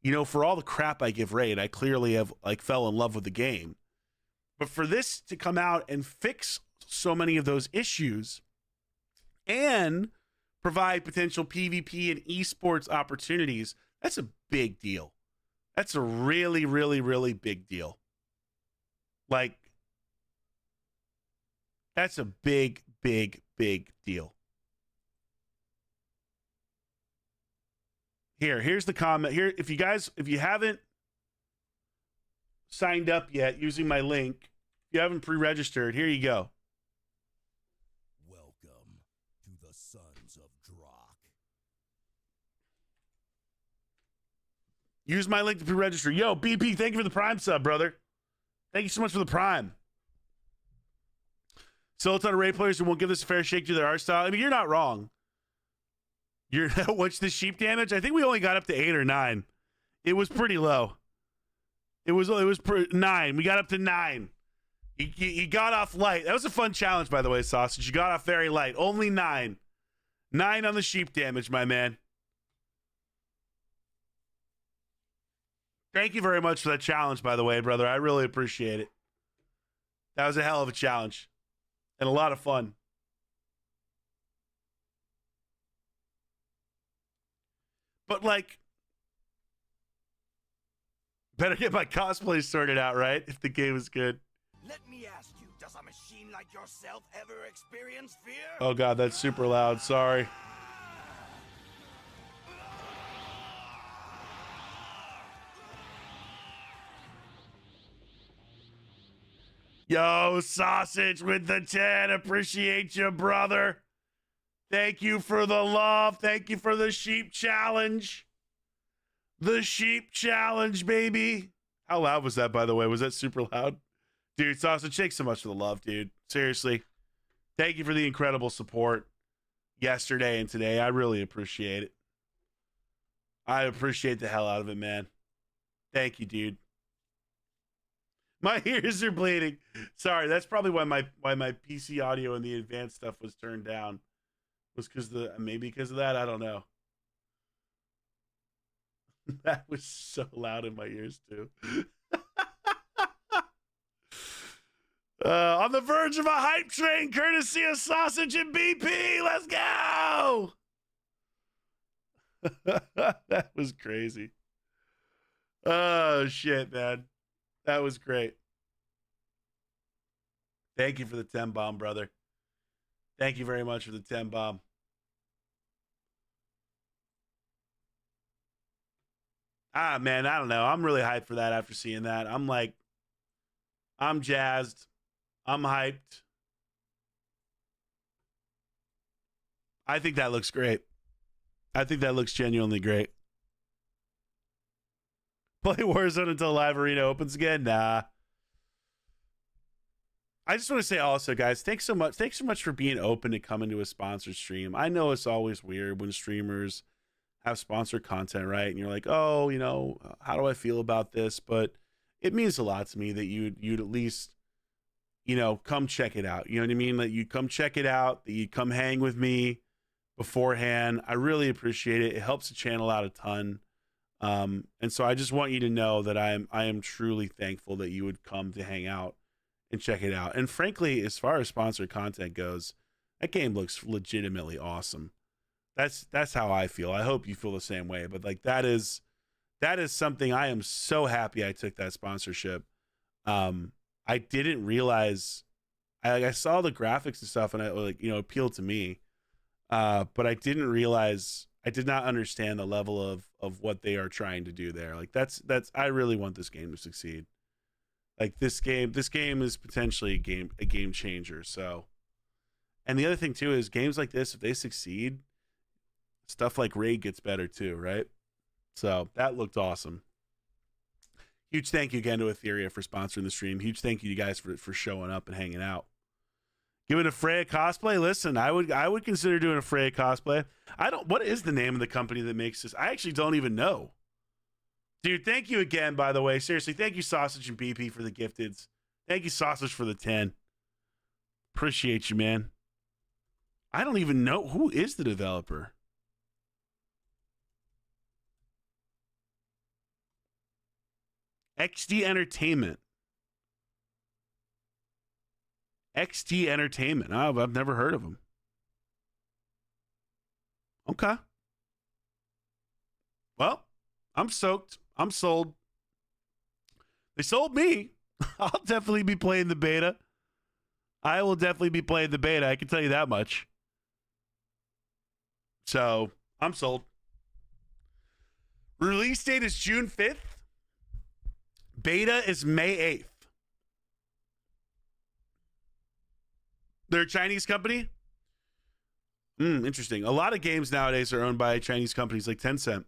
you know, for all the crap I give Raid, I clearly have fell in love with the game. But for this to come out and fix so many of those issues and provide potential PvP and esports opportunities, that's a big deal. That's a really, really, really big deal. Like, that's a big, big, big deal. Here's the comment. Here, if you haven't signed up yet using my link, if you haven't pre-registered, here you go. Welcome to the Sons of Drock. Use my link to pre-register. Yo, BP, thank you for the Prime sub, brother. Thank you so much for the Prime. Still a ton of raid players who won't give this a fair shake to their art style. I mean, you're not wrong. What's the sheep damage? I think we only got up to 8 or 9. It was pretty low. It was 9. We got up to 9. You got off light. That was a fun challenge, by the way, Sausage. You got off very light. Only 9. 9 on the sheep damage, my man. Thank you very much for that challenge, by the way, brother. I really appreciate it. That was a hell of a challenge and a lot of fun. But, like, better get my cosplay sorted out, right? If the game is good. Let me ask you, does a machine like yourself ever experience fear? Oh, God, that's super loud. Sorry. Yo, Sausage with the 10. Appreciate you, brother. Thank you for the love. Thank you for the sheep challenge. The sheep challenge, baby. How loud was that, by the way? Was that super loud? Dude, Sausage, thanks so much for the love, dude. Seriously. Thank you for the incredible support yesterday and today. I really appreciate it. I appreciate the hell out of it, man. Thank you, dude. My ears are bleeding. Sorry, that's probably why my PC audio and the advanced stuff was turned down. Was maybe because of that, I don't know. That was so loud in my ears too. On the verge of a hype train, courtesy of Sausage and BP. Let's go. That was crazy. Oh shit, man. That was great. Thank you for the 10 bomb, brother. Thank you very much for the 10 bomb. Ah, man, I don't know. I'm really hyped for that after seeing that. I'm jazzed. I'm hyped. I think that looks great. I think that looks genuinely great. Play Warzone until Live Arena opens again? Nah. I just want to say also, guys, thanks so much. Thanks so much for being open to coming to a sponsored stream. I know it's always weird when streamers have sponsored content, right? And you're like, oh, you know, how do I feel about this? But it means a lot to me that you'd at least, you know, come check it out. You know what I mean? That you come check it out, that you come hang with me beforehand. I really appreciate it. It helps the channel out a ton. And so I just want you to know that I am truly thankful that you would come to hang out and check it out. And frankly, as far as sponsored content goes, that game looks legitimately awesome. That's how I feel. I hope you feel the same way. But like that is something I am so happy I took that sponsorship. I didn't realize I saw the graphics and stuff and it like, you know, appealed to me. But I didn't realize, I did not understand the level of what they are trying to do there. Like that's I really want this game to succeed. Like this game is potentially a game changer. So, and the other thing too is games like this, if they succeed, stuff like Raid gets better too, right? So that looked awesome. Huge thank you again to Etheria for sponsoring the stream. Huge thank you to you guys for showing up and hanging out. Giving a Freya cosplay? Listen, I would consider doing a Freya cosplay. What is the name of the company that makes this? I actually don't even know. Dude, thank you again, by the way. Seriously, thank you, Sausage and BP, for the gifteds. Thank you, Sausage, for the 10. Appreciate you, man. I don't even know. Who is the developer? XD Entertainment. XD Entertainment. Oh, I've never heard of them. Okay. Well, I'm soaked. I'm sold. They sold me. I'll definitely be playing the beta. I will definitely be playing the beta. I can tell you that much. So, I'm sold. Release date is June 5th. Beta is May 8th. They're a Chinese company? Interesting. A lot of games nowadays are owned by Chinese companies like Tencent.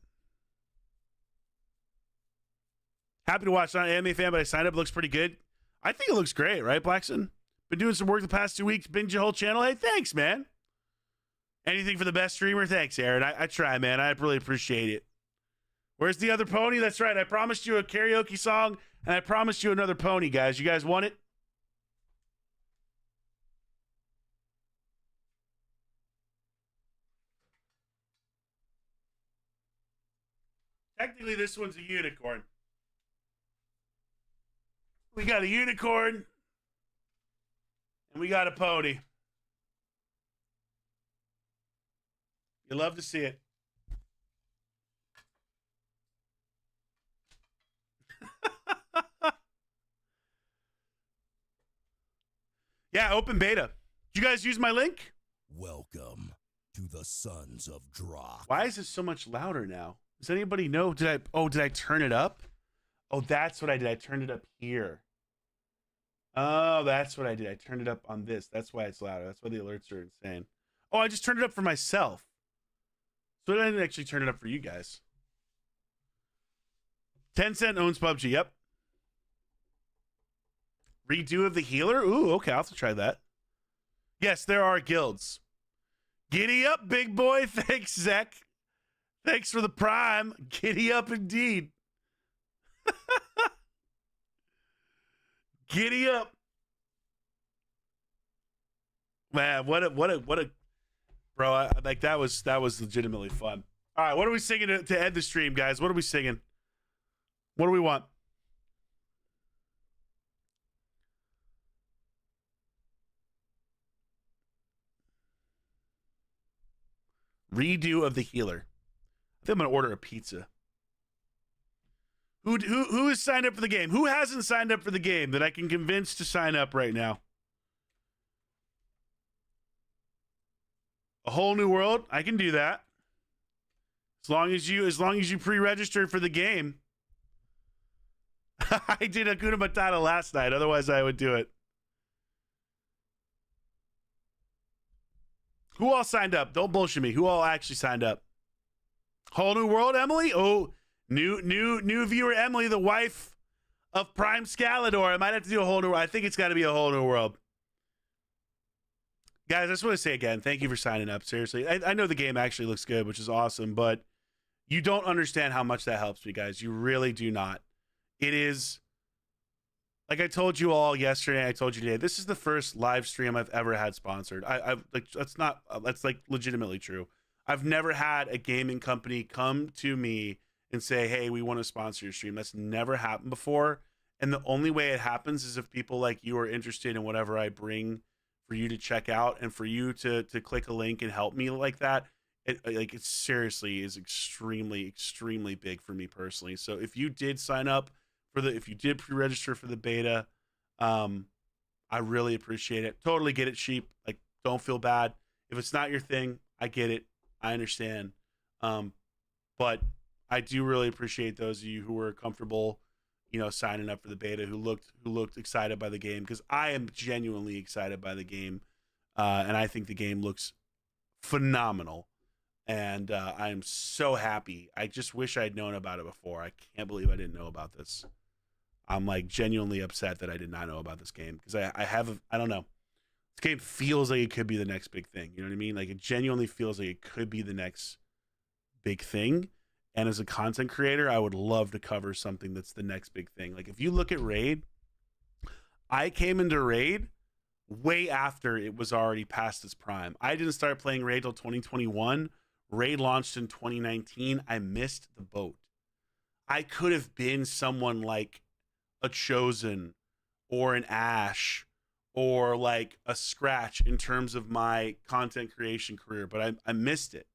Happy to watch. Not an anime fan, but I signed up. It looks pretty good. I think it looks great, right, Blackson? Been doing some work the past 2 weeks. Binge your whole channel. Hey, thanks, man. Anything for the best streamer? Thanks, Aaron. I try, man. I really appreciate it. Where's the other pony? That's right. I promised you a karaoke song, and I promised you another pony, guys. You guys want it? Technically, this one's a unicorn. We got a unicorn, and we got a pony. You love to see it. Yeah, open beta. Did you guys use my link? Welcome to the Sons of Drock. Why is it so much louder now? Does anybody know? Did I turn it up? Oh, that's what I did. I turned it up here. Oh, that's what I did. I turned it up on this. That's why it's louder. That's why the alerts are insane. Oh, I just turned it up for myself. So I didn't actually turn it up for you guys. Tencent owns PUBG. Yep. Redo of the healer? Ooh, okay. I'll have to try that. Yes, there are guilds. Giddy up, big boy. Thanks, Zach. Thanks for the prime. Giddy up indeed. Giddy up. Man, what a bro, like that was legitimately fun. All right, what are we singing to end the stream, guys? What are we singing? What do we want? Redo of the healer. I think I'm gonna order a pizza. Who has signed up for the game? Who hasn't signed up for the game that I can convince to sign up right now? A whole new world? I can do that. As long as you pre-registered for the game. I did Hakuna Matata last night, otherwise I would do it. Who all signed up? Don't bullshit me. Who all actually signed up? Whole new world, Emily? Oh, new viewer Emily, the wife of Prime Scalador. I might have to do a whole new world. I think it's got to be a whole new world. Guys, I just want to say again, thank you for signing up. Seriously, I know the game actually looks good, which is awesome, but you don't understand how much that helps me, guys. You really do not. It is like I told you all yesterday, I told you today, this is the first live stream I've ever had sponsored. I've like, that's like legitimately true. I've never had a gaming company come to me and say, hey, we want to sponsor your stream. That's never happened before. And the only way it happens is if people like you are interested in whatever I bring for you to check out, and for you to click a link and help me like that. It seriously is extremely big for me personally. So if you did sign up if you did pre-register for the beta, I really appreciate it. Totally get it, Sheep. Like, don't feel bad. If it's not your thing, I get it. I understand. But I do really appreciate those of you who were comfortable, signing up for the beta, who looked excited by the game, because I am genuinely excited by the game. And I think the game looks phenomenal. And I am so happy. I just wish I had known about it before. I can't believe I didn't know about this. I'm like genuinely upset that I did not know about this game, because I don't know. This game feels like it could be the next big thing. You know what I mean? Like, it genuinely feels like it could be the next big thing. And as a content creator, I would love to cover something that's the next big thing. Like, if you look at Raid, I came into Raid way after it was already past its prime. I didn't start playing Raid till 2021. Raid launched in 2019. I missed the boat. I could have been someone like a Chosen or an Ash or like a Scratch in terms of my content creation career, but I missed it.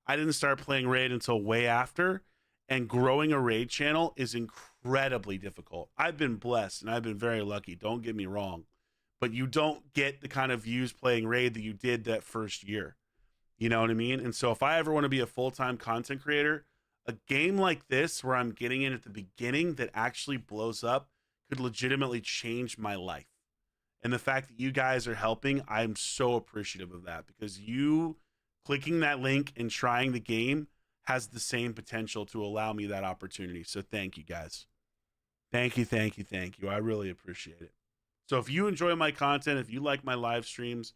I didn't start playing Raid until way after, and growing a Raid channel is incredibly difficult. I've been blessed and I've been very lucky, don't get me wrong, but you don't get the kind of views playing Raid that you did that first year. You know what I mean? And so if I ever want to be a full-time content creator, a game like this where I'm getting in at the beginning that actually blows up could legitimately change my life. And the fact that you guys are helping, I'm so appreciative of that, because you clicking that link and trying the game has the same potential to allow me that opportunity. So thank you guys. Thank you. I really appreciate it. So if you enjoy my content, if you like my live streams,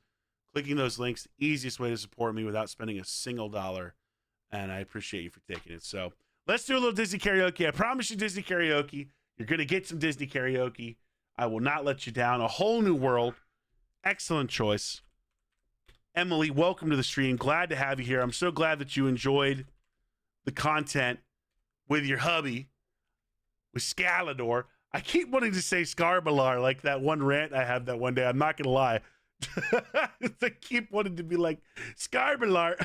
clicking those links, the easiest way to support me without spending a single dollar. And I appreciate you for taking it. So let's do a little Disney karaoke. I promise you Disney karaoke. You're going to get some Disney karaoke. I will not let you down. A Whole New World. Excellent choice. Emily, welcome to the stream. Glad to have you here. I'm so glad that you enjoyed the content with your hubby, with Scalador. I keep wanting to say Scarbalar, like that one rant I had that one day. I'm not going to lie. I keep wanting to be like Scarbalar.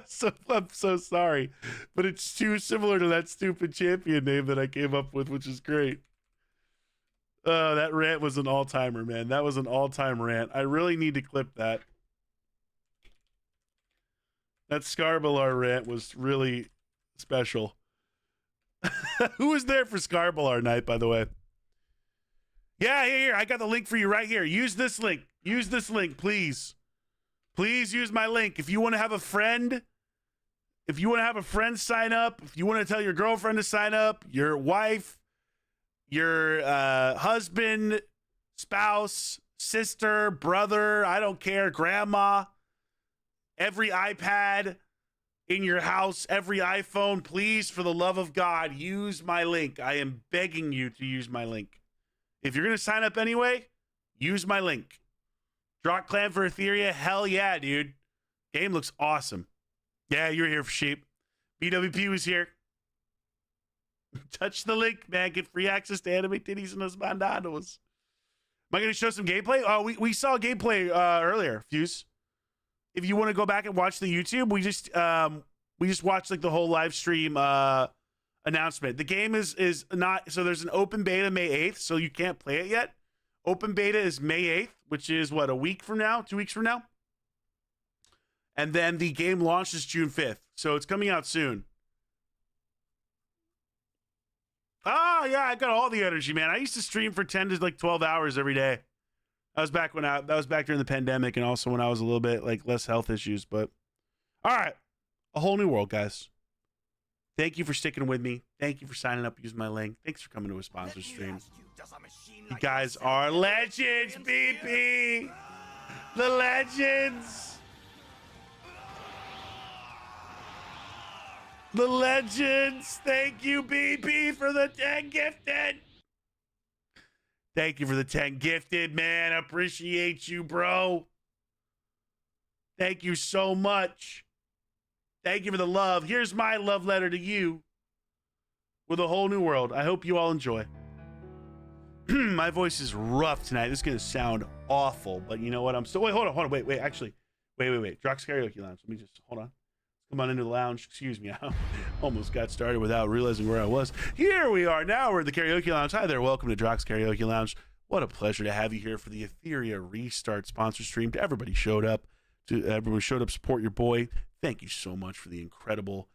So I'm so sorry. But it's too similar to that stupid champion name that I came up with, which is great. That rant was an all-timer, man. That was an all-time rant. I really need to clip that. That Scarbalar rant was really special. Who was there for Scarbalar night, by the way? Yeah, here. I got the link for you right here. Use this link. Use this link, please. Please use my link. If you want to have a friend, sign up. If you want to tell your girlfriend to sign up, your wife, your husband, spouse, sister, brother, I don't care, grandma, every iPad in your house, every iPhone, please, for the love of God, use my link. I am begging you to use my link. If you're going to sign up anyway, use my link. Drock Clan for Etheria, hell yeah, dude. Game looks awesome. Yeah, you're here for sheep. BWP was here. Touch the link, man. Get free access to anime titties and those bandanos. Am I going to show some gameplay? Oh, we saw gameplay earlier, Fuse. If you want to go back and watch the YouTube, we just watched like the whole live stream announcement. The game is not, so there's an open beta May 8th, so you can't play it yet. Open beta is May 8th, which is what, a week from now, 2 weeks from now? And then the game launches June 5th, so it's coming out soon. Oh, yeah, I got all the energy, man. I used to stream for 10 to like 12 hours every day. That was back during the pandemic, and also when I was a little bit like less health issues. But all right, A Whole New World, guys. Thank you for sticking with me. Thank you for signing up, using my link. Thanks for coming to a sponsor stream. You guys are legends, BP. The legends. The legends. Thank you, BP, for the 10 gifted. Thank you for the 10 gifted, man. Appreciate you, bro. Thank you so much. Thank you for the love. Here's my love letter to you with a whole new world. I hope you all enjoy. My voice is rough tonight. This is going to sound awful, but you know what? I'm still... Wait, hold on. Wait. Actually, wait. Drock's Karaoke Lounge. Let me just... Hold on. Come on into the lounge. Excuse me. I almost got started without realizing where I was. Here we are now. We're at the Karaoke Lounge. Hi there. Welcome to Drock's Karaoke Lounge. What a pleasure to have you here for the Etheria Restart sponsor stream. To everybody showed up. To support your boy. Thank you so much for the incredible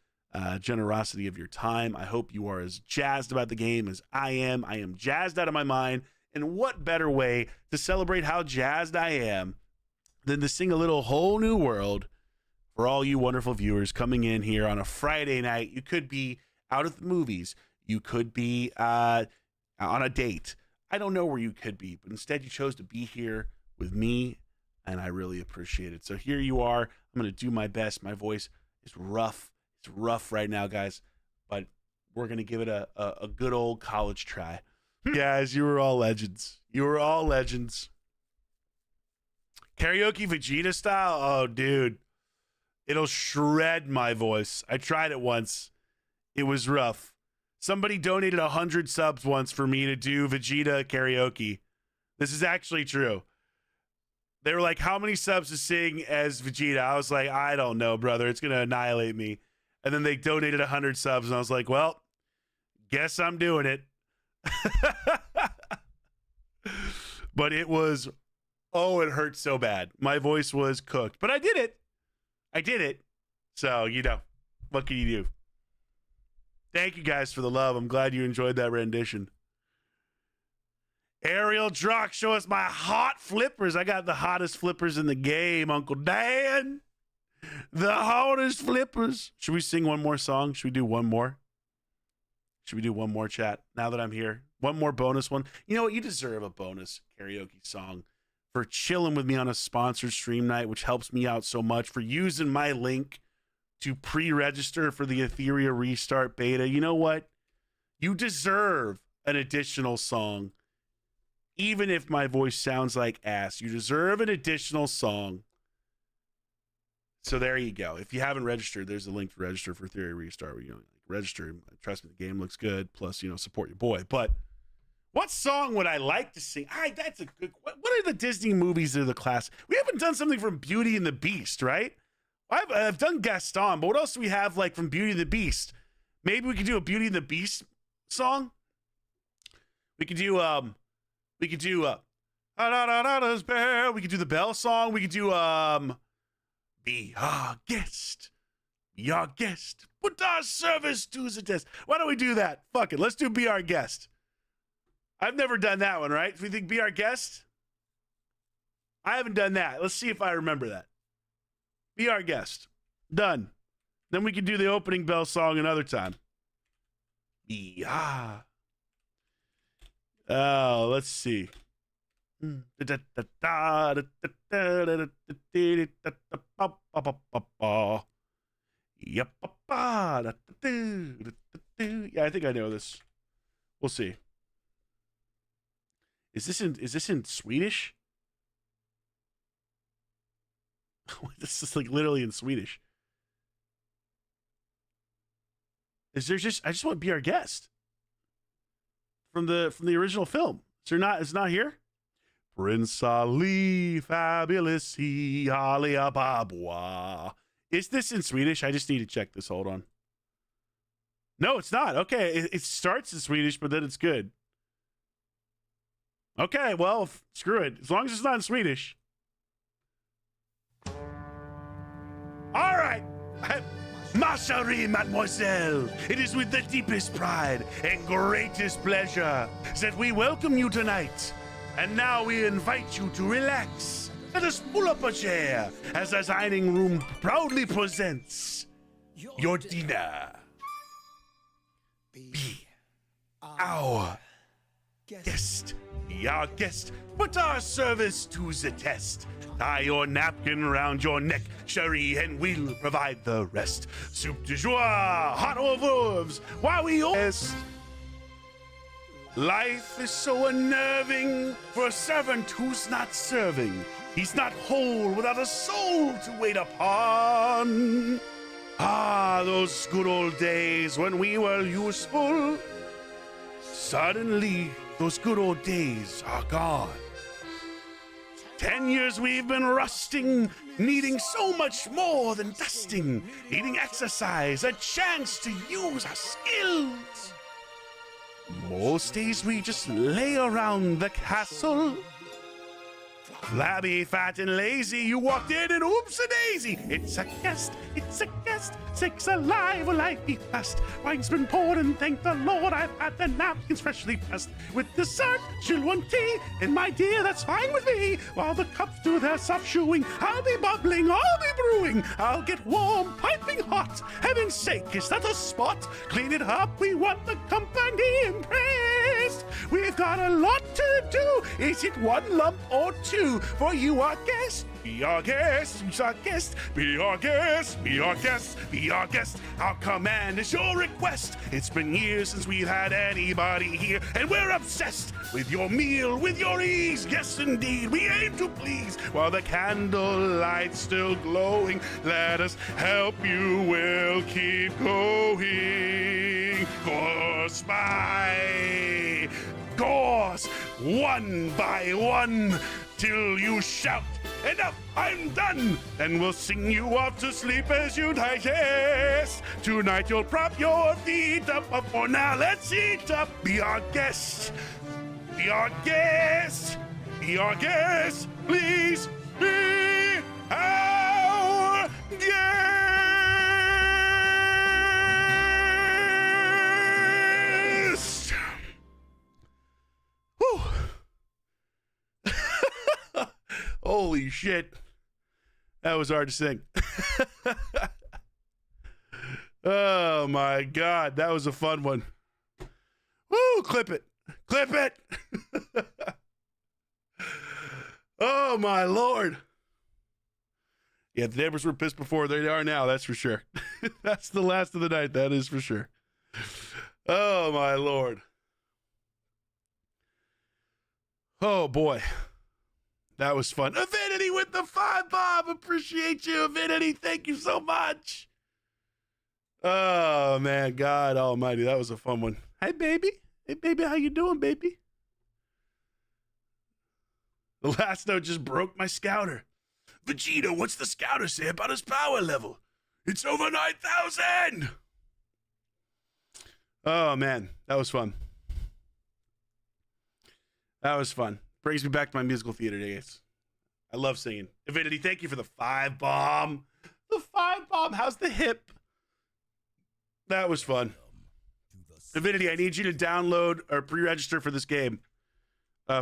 generosity of your time. I hope you are as jazzed about the game as I am. I am jazzed out of my mind. And what better way to celebrate how jazzed I am than to sing a little Whole New World for all you wonderful viewers coming in here on a Friday night. You could be out at the movies. You could be on a date. I don't know where you could be, but instead you chose to be here with me, and I really appreciate it. So here you are. I'm going to do my best. My voice is rough. It's rough right now, guys, but we're going to give it a good old college try. Guys, you were all legends. You were all legends. Karaoke Vegeta style? Oh, dude. It'll shred my voice. I tried it once. It was rough. Somebody donated 100 subs once for me to do Vegeta karaoke. This is actually true. They were like, how many subs to sing as Vegeta? I was like, I don't know, brother. It's going to annihilate me. And then they donated 100 subs, and I was like, well, guess I'm doing it. But it was, it hurt so bad. My voice was cooked. But I did it. So, what can you do? Thank you guys for the love. I'm glad you enjoyed that rendition. Ariel Drock, show us my hot flippers. I got the hottest flippers in the game, Uncle Dan. The hottest flippers. Should we sing one more song? Should we do one more? Chat? Now that I'm here. One more bonus one. You know what? You deserve a bonus karaoke song for chilling with me on a sponsored stream night, which helps me out so much, for using my link to pre-register for the Etheria Restart beta. You know what? You deserve an additional song. Even if my voice sounds like ass, you deserve an additional song. So there you go. If you haven't registered, there's a link to register for Etheria Restart. Register. Trust me, the game looks good. Plus, support your boy. But what song would I like to sing? That's a good. What are the Disney movies that are the class? We haven't done something from Beauty and the Beast, right? I've done Gaston, but what else do we have like from Beauty and the Beast? Maybe we could do a Beauty and the Beast song. We could do We could do we could do the Bell song. We could do Be Our Guest. Be Our Guest. Put our service to the test. Why don't we do that? Fuck it. Let's do Be Our Guest. I've never done that one, right? Do we think Be Our Guest? I haven't done that. Let's see if I remember that. Be Our Guest. Done. Then we can do the opening Bell song another time. Oh, let's see. Yeah, I think I know this. We'll see. Is this in Swedish? This is like literally in Swedish. Is there just? I just want to Be Our Guest from the original film. It's not here. Prince Ali, fabulous he, Alia Babwa. Is this in Swedish? I just need to check this. Hold on. No, it's not. Okay, it starts in Swedish, but then it's good. Okay, well, screw it. As long as it's not in Swedish. All right. Ma chérie, mademoiselle, it is with the deepest pride and greatest pleasure that we welcome you tonight. And now we invite you to relax. Let us pull up a chair as the dining room proudly presents your dinner. Be our guest. Be our guest. Put our service to the test. Tie your napkin around your neck, Cherie, and we'll provide the rest. Soup du jour, hot hors d'oeuvres, while we best. Life is so unnerving for a servant who's not serving. He's not whole without a soul to wait upon. Ah, those good old days when we were useful. Suddenly, those good old days are gone. 10 years we've been rusting, needing so much more than dusting, needing exercise, a chance to use our skills. Most days we just lay around the castle. Flabby, fat, and lazy, you walked in and oops-a-daisy. It's a guest, sakes alive, will I be fast? Wine's been poured and thank the Lord I've had the napkins freshly pressed. With dessert, she'll want tea, and my dear, that's fine with me. While the cups do their soft chewing, I'll be bubbling, I'll be brewing. I'll get warm, piping hot. Heaven's sake, is that a spot? Clean it up, we want the company impressed. We've got a lot to do. Is it one lump or two? For you are guest, be our guest, who's our guest, be our guest, be our guest, be our guest. Our command is your request. It's been years since we've had anybody here, and we're obsessed with your meal, with your ease. Yes, indeed, we aim to please. While the candlelight's still glowing, let us help you, we'll keep going. Course by course, one by one, till you shout, enough, I'm done. And we'll sing you off to sleep as you digest. Tonight you'll prop your feet up, but for now let's eat up. Be our guest, be our guest, be our guest. Please be our guest. Whew. Holy shit. That was hard to sing. Oh my God. That was a fun one. Woo, clip it. Clip it. Oh my Lord. Yeah, the neighbors were pissed before. They are now, that's for sure. That's the last of the night, that is for sure. Oh my Lord. Oh boy. That was fun. Avidity with the 5 bomb. Appreciate you, Avidity. Thank you so much. Oh, man. God almighty. That was a fun one. Hey, baby. Hey, baby. How you doing, baby? The last note just broke my scouter. Vegeta, what's the scouter say about his power level? It's over 9,000. Oh, man. That was fun. That was fun. Brings me back to my musical theater days. I love singing. Avidity, thank you for the 5 bomb. The 5 bomb. How's the hip? That was fun. Avidity, I need you to download or pre-register for this game,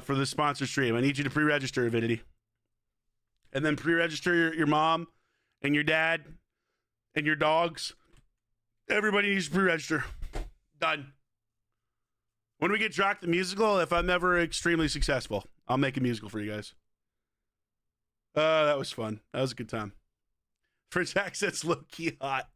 for the sponsor stream. I need you to pre-register, Avidity. And then pre-register your mom and your dad and your dogs. Everybody needs to pre-register. Done. When we get Drock the musical, if I'm ever extremely successful, I'll make a musical for you guys. That was fun. That was a good time. French accent's low-key hot.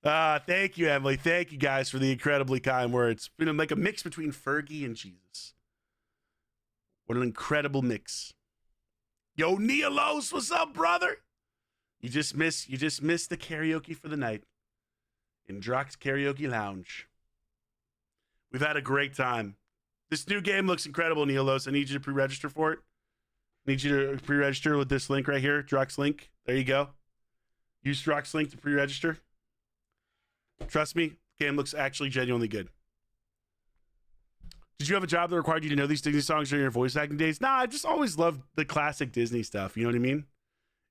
Thank you, Emily. Thank you guys for the incredibly kind words. You know, like a mix between Fergie and Jesus. What an incredible mix. Yo, Neolos, what's up, brother? You just missed the karaoke for the night in Drock's Karaoke Lounge. We've had a great time. This new game looks incredible, Neolos. I need you to pre-register for it. I need you to pre-register with this link right here, Drock's link. There you go. Use Drock's link to pre-register. Trust me, game looks actually genuinely good. Did you have a job that required you to know these Disney songs during your voice acting days? Nah, I just always loved the classic Disney stuff. You know what I mean?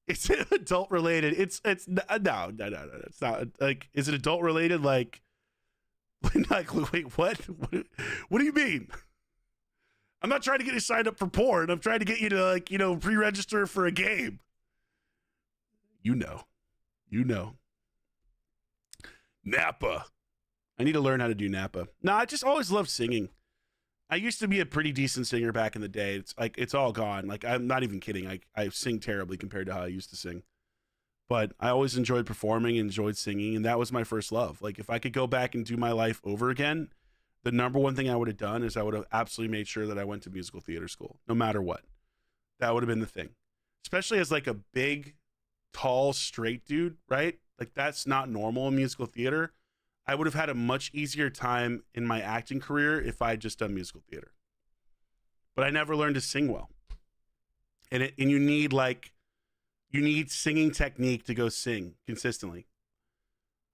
It's adult related. It's no. It's not like, is it adult related? Like wait, what? What do you mean? I'm not trying to get you signed up for porn. I'm trying to get you to pre-register for a game. You know. Napa. I need to learn how to do Napa. No, I just always loved singing. I used to be a pretty decent singer back in the day. It's all gone. Like, I'm not even kidding. I sing terribly compared to how I used to sing. but I always enjoyed performing, enjoyed singing, and that was my first love. Like, if I could go back and do my life over again, the number one thing I would have done is I would have absolutely made sure that I went to musical theater school, no matter what. That would have been the thing, especially as like a big, tall, straight dude, right? Like, that's not normal in musical theater. I would have had a much easier time in my acting career if I had just done musical theater. But I never learned to sing well. And you need singing technique to go sing consistently.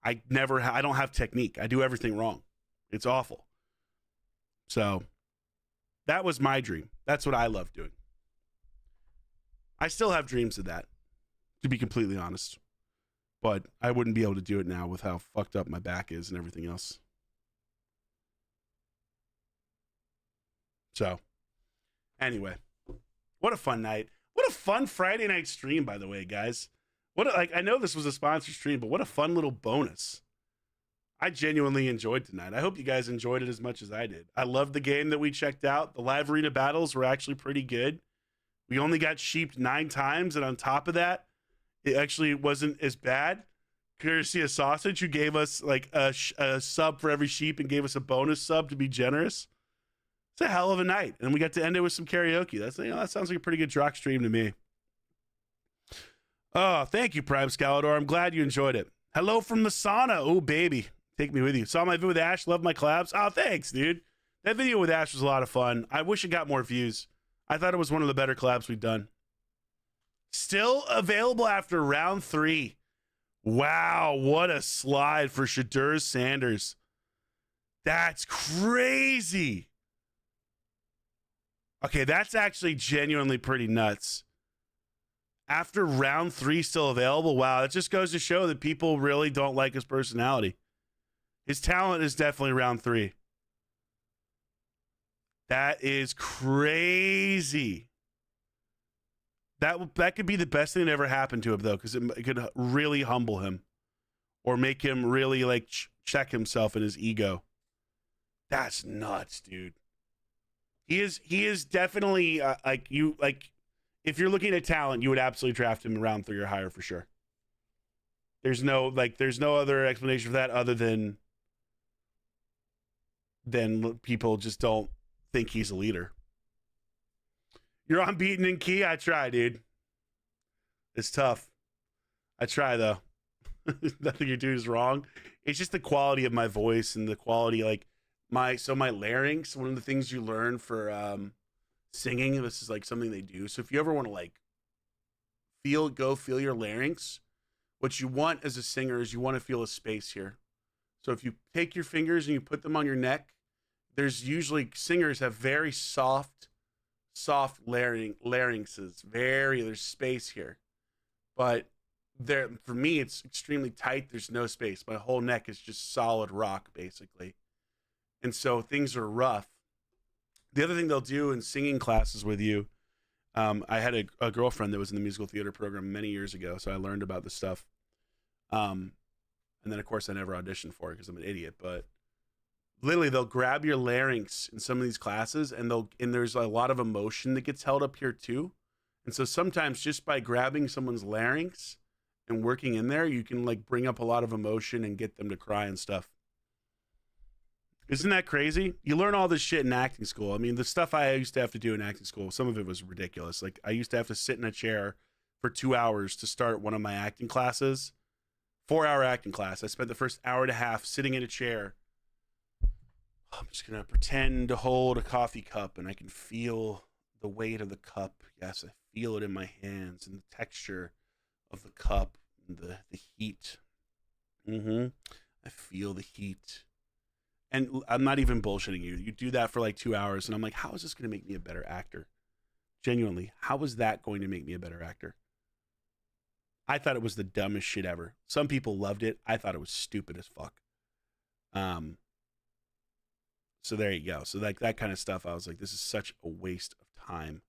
I don't have technique. I do everything wrong. It's awful. So that was my dream. That's what I love doing. I still have dreams of that, to be completely honest. But I wouldn't be able to do it now with how fucked up my back is and everything else. So, anyway, what a fun night. What a fun Friday night stream, by the way, guys. I know this was a sponsored stream, but what a fun little bonus. I genuinely enjoyed tonight. I hope you guys enjoyed it as much as I did. I loved the game that we checked out. The live arena battles were actually pretty good. We only got sheeped 9 times, and on top of that, it actually wasn't as bad. Courtesy of Sausage, who gave us like a sub for every sheep and gave us a bonus sub to be generous. It's a hell of a night, and we got to end it with some karaoke. That sounds like a pretty good Drock stream to me. Oh, thank you, Prime Scalador. I'm glad you enjoyed it. Hello from the sauna. Oh, baby. Take me with you. Saw my video with Ash. Love my collabs. Oh, thanks, dude. That video with Ash was a lot of fun. I wish it got more views. I thought it was one of the better collabs we've done. Still available after round 3. Wow, what a slide for Shadur Sanders. That's crazy. Okay, that's actually genuinely pretty nuts. After round 3 still available, wow, that just goes to show that people really don't like his personality. His talent is definitely round 3. That is crazy. That could be the best thing that ever happened to him, though, because it could really humble him or make him really like check himself in his ego. That's nuts, dude. He is definitely if you're looking at talent, you would absolutely draft him in round 3 or higher for sure. There's no other explanation for that other than people just don't think he's a leader. You're unbeaten in key? I try, dude. It's tough. I try, though. Nothing you're doing is wrong. It's just the quality of my voice and the quality, my larynx. One of the things you learn for singing, this is like something they do. So if you ever want to feel your larynx, what you want as a singer is you want to feel a space here. So if you take your fingers and you put them on your neck, there's usually singers have very soft larynxes. There's space here. But for me, it's extremely tight. There's no space. My whole neck is just solid rock, basically. And so things are rough. The other thing they'll do in singing classes with you, I had a girlfriend that was in the musical theater program many years ago, so I learned about this stuff. And then, of course, I never auditioned for it because I'm an idiot. But literally, they'll grab your larynx in some of these classes, and there's a lot of emotion that gets held up here too. And so sometimes just by grabbing someone's larynx and working in there, you can bring up a lot of emotion and get them to cry and stuff. Isn't that crazy? You learn all this shit in acting school. I mean, the stuff I used to have to do in acting school, some of it was ridiculous. Like, I used to have to sit in a chair for 2 hours to start one of my acting classes. 4-hour acting class. I spent the first hour and a half sitting in a chair. I'm just going to pretend to hold a coffee cup, and I can feel the weight of the cup. Yes, I feel it in my hands and the texture of the cup and the heat. I feel the heat. And I'm not even bullshitting you. You do that for 2 hours, and I'm like, how is this going to make me a better actor? Genuinely, how is that going to make me a better actor? I thought it was the dumbest shit ever. Some people loved it. I thought it was stupid as fuck. So there you go. So that kind of stuff, I was like, this is such a waste of time.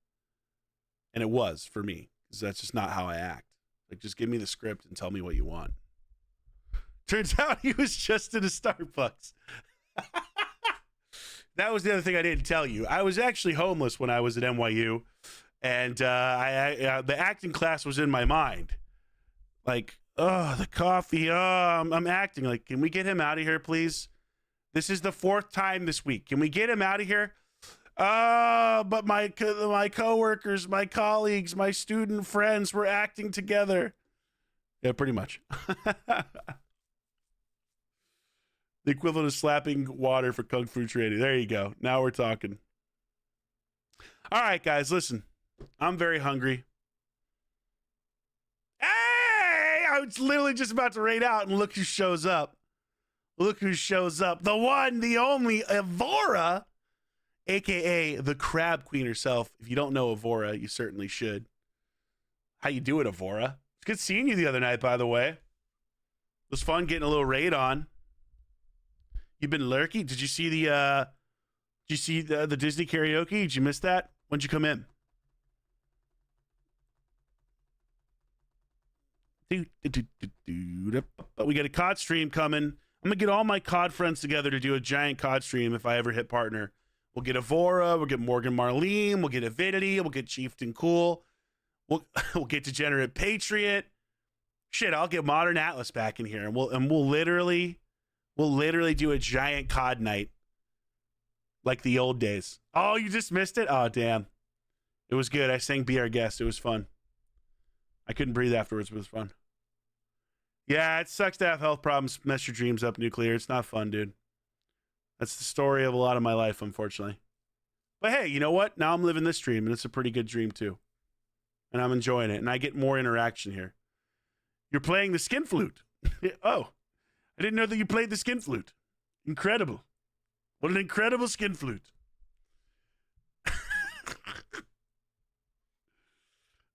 And it was for me, because that's just not how I act. Just give me the script and tell me what you want. Turns out he was just in a Starbucks. That was the other thing I didn't tell you. I was actually homeless when I was at NYU, and the acting class was in my mind. Like, oh, the coffee. Oh, I'm acting like, can we get him out of here, please? This is the 4th time this week. Can we get him out of here? But my coworkers, my colleagues, my student friends were acting together. Yeah, pretty much. The equivalent of slapping water for Kung Fu training. There you go. Now we're talking. All right, guys, listen. I'm very hungry. Hey! I was literally just about to raid out, and look who shows up. Look who shows up. The one, the only, Etheria, a.k.a. the Crab Queen herself. If you don't know Etheria, you certainly should. How you doing, Etheria? It's good seeing you the other night, by the way. It was fun getting a little raid on. You've been lurking? Did you see the Disney karaoke? Did you miss that? When'd you come in? But we got a COD stream coming. I'm gonna get all my COD friends together to do a giant COD stream if I ever hit partner. We'll get Etheria, we'll get Morgan Marlene, we'll get Avidity, we'll get Chieftain Cool, we'll get Degenerate Patriot. Shit, I'll get Modern Atlas back in here, and we'll literally do a giant COD night like the old days. Oh, you just missed it? Oh, damn. It was good. I sang Be Our Guest. It was fun. I couldn't breathe afterwards, but it was fun. Yeah, it sucks to have health problems, mess your dreams up nuclear. It's not fun, dude. That's the story of a lot of my life, unfortunately. But hey, you know what? Now I'm living this dream, and it's a pretty good dream, too. And I'm enjoying it, and I get more interaction here. You're playing the skin flute. Oh, I didn't know that you played the skin flute. Incredible. What an incredible skin flute.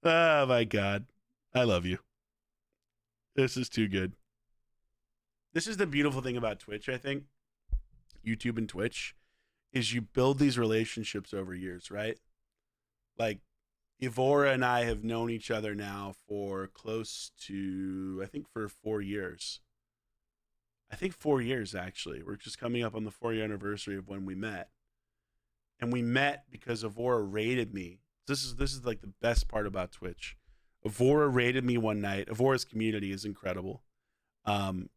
Oh, my God. I love you. This is too good. This is the beautiful thing about Twitch, I think. YouTube and Twitch is you build these relationships over years, right? Like, Etheria and I have known each other now for close to, I think, for 4 years. I think 4 years, actually. We're just coming up on the 4-year anniversary of when we met. And we met because Etheria raided me. This is like the best part about Twitch. Etheria raided me one night. Evoria's community is incredible.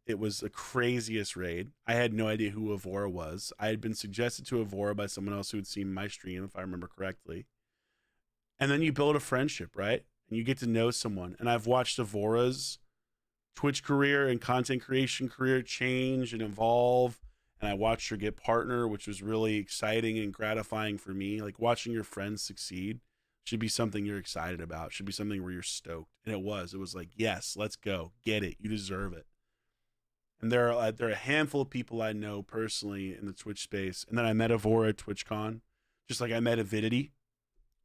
It was the craziest raid. I had no idea who Etheria was. I had been suggested to Etheria by someone else who had seen my stream, if I remember correctly. And then you build a friendship, right? And you get to know someone. And I've watched Evoria's Twitch career and content creation career change and evolve. And I watched her get partner, which was really exciting and gratifying for me. Like, watching your friends succeed should be something you're excited about. Should be something where you're stoked. And it was. It was like, yes, let's go. Get it. You deserve it. And there are a handful of people I know personally in the Twitch space. And then I met Etheria at TwitchCon, just like I met Avidity.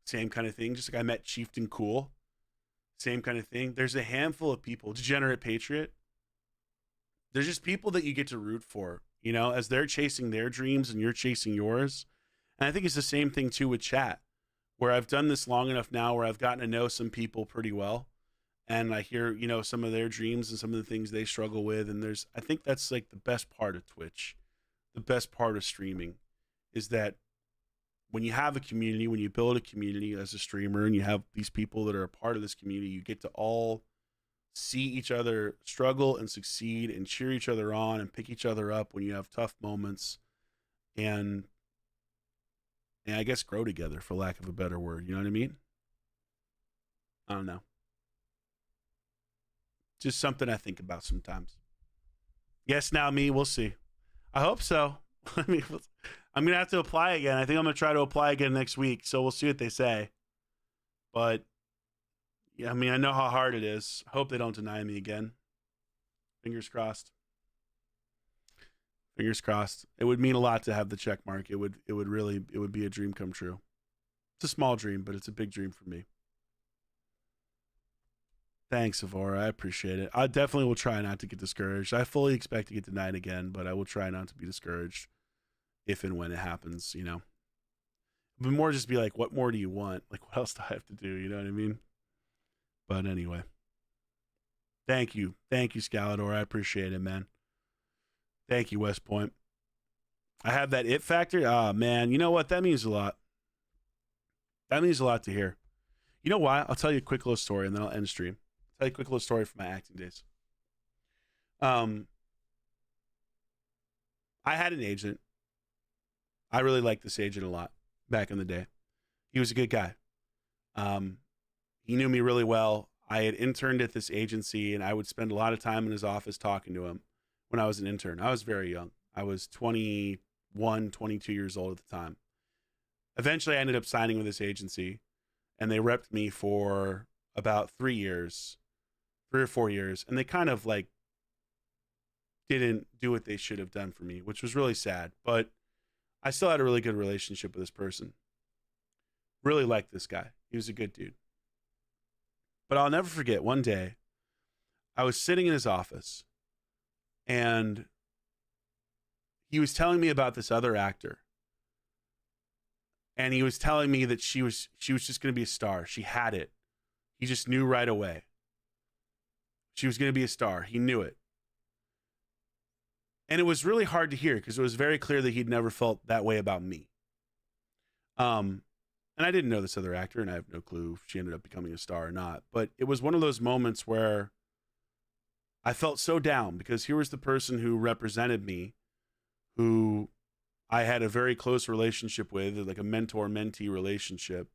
Same kind of thing. Just like I met Chieftain Cool. Same kind of thing. There's a handful of people. Degenerate Patriot. There's just people that you get to root for, you know, as they're chasing their dreams and you're chasing yours. And I think it's the same thing, too, with chat, where I've done this long enough now where I've gotten to know some people pretty well. And I hear, you know, some of their dreams and some of the things they struggle with. And I think that's like the best part of Twitch. The best part of streaming is that when you have a community, when you build a community as a streamer and you have these people that are a part of this community, you get to all see each other struggle and succeed and cheer each other on and pick each other up when you have tough moments and I guess grow together, for lack of a better word. You know what I mean? I don't know. Just something I think about sometimes. Yes, now me, we'll see. I hope so. I mean, I'm going to have to apply again. I think I'm going to try to apply again next week, so we'll see what they say. But, yeah, I mean, I know how hard it is. I hope they don't deny me again. Fingers crossed. Fingers crossed. It would mean a lot to have the check mark. It would be a dream come true. It's a small dream, but it's a big dream for me. Thanks, Etheria. I appreciate it. I definitely will try not to get discouraged. I fully expect to get denied again, but I will try not to be discouraged if and when it happens, you know. But more just be like, what more do you want? Like, what else do I have to do? You know what I mean? But anyway. Thank you. Thank you, Scalador. I appreciate it, man. Thank you, West Point. I have that it factor. Ah, man. You know what? That means a lot. That means a lot to hear. You know why? I'll tell you a quick little story and then I'll end stream. I'll tell you a quick little story from my acting days. I had an agent. I really liked this agent a lot back in the day. He was a good guy. He knew me really well. I had interned at this agency, and I would spend a lot of time in his office talking to him when I was an intern. I was very young. I was 21, 22 years old at the time. Eventually, I ended up signing with this agency, and they repped me for about 3 or 4 years, and they kind of like didn't do what they should have done for me, which was really sad. But I still had a really good relationship with this person. Really liked this guy. He was a good dude. But I'll never forget, one day, I was sitting in his office, and he was telling me about this other actor. And he was telling me that she was just going to be a star. She had it. He just knew right away. She was going to be a star. He knew it. And it was really hard to hear because it was very clear that he'd never felt that way about me. And I didn't know this other actor, and I have no clue if she ended up becoming a star or not. But it was one of those moments where I felt so down because here was the person who represented me, who I had a very close relationship with, like a mentor-mentee relationship.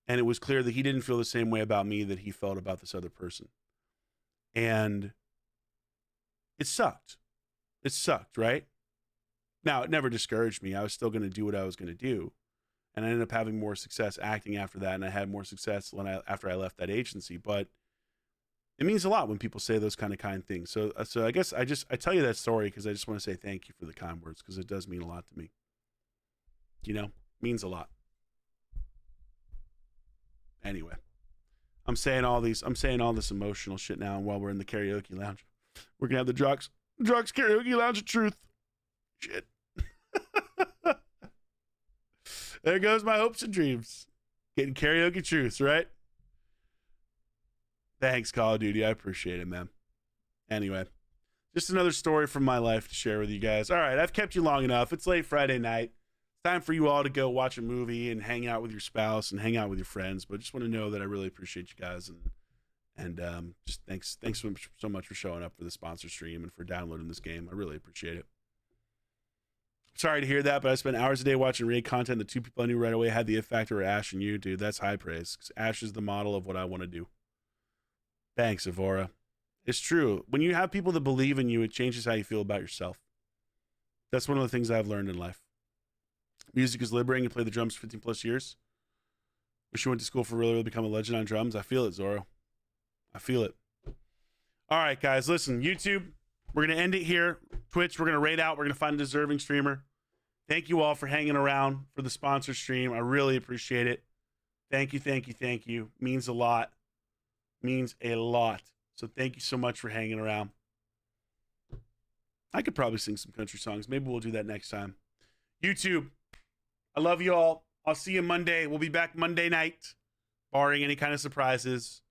And it was clear that he didn't feel the same way about me that he felt about this other person. And it sucked. It sucked, right? Now, it never discouraged me. I was still going to do what I was going to do. And I ended up having more success acting after that. And I had more success after I left that agency. But it means a lot when people say those kind things. So I guess I tell you that story because I just want to say thank you for the kind words because it does mean a lot to me. You know, it means a lot. Anyway, I'm saying all this emotional shit now, and while we're in the karaoke lounge, we're gonna have the Drock's karaoke lounge of truth. Shit. There goes my hopes and dreams. Getting karaoke truths, right? Thanks, Call of Duty. I appreciate it, man. Anyway, just another story from my life to share with you guys. All right, I've kept you long enough. It's late Friday night. It's time for you all to go watch a movie and hang out with your spouse and hang out with your friends. But just want to know that I really appreciate you guys and just thanks so much for showing up for the sponsor stream and for downloading this game. I really appreciate it. Sorry to hear that, but I spent hours a day watching raid content. The two people I knew right away had the F factor, Ash and you, dude. That's high praise. 'Cause Ash is the model of what I want to do. Thanks, Evora. It's true. When you have people that believe in you, it changes how you feel about yourself. That's one of the things I've learned in life. Music is liberating. You play the drums for 15 plus years. Wish you went to school for really become a legend on drums. I feel it, Zoro. I feel it. All right, guys, listen. YouTube, we're going to end it here. Twitch, we're going to raid out. We're going to find a deserving streamer. Thank you all for hanging around for the sponsor stream. I really appreciate it. Thank you, thank you, thank you. Means a lot. Means a lot. So thank you so much for hanging around. I could probably sing some country songs. Maybe we'll do that next time. YouTube, I love you all. I'll see you Monday. We'll be back Monday night, barring any kind of surprises.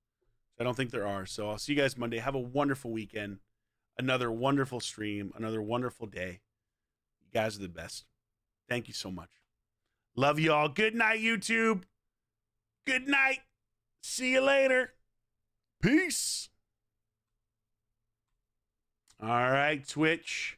I don't think there are. So I'll see you guys Monday. Have a wonderful weekend. Another wonderful stream. Another wonderful day. You guys are the best. Thank you so much. Love you all. Good night, YouTube. Good night. See you later. Peace. All right, Twitch.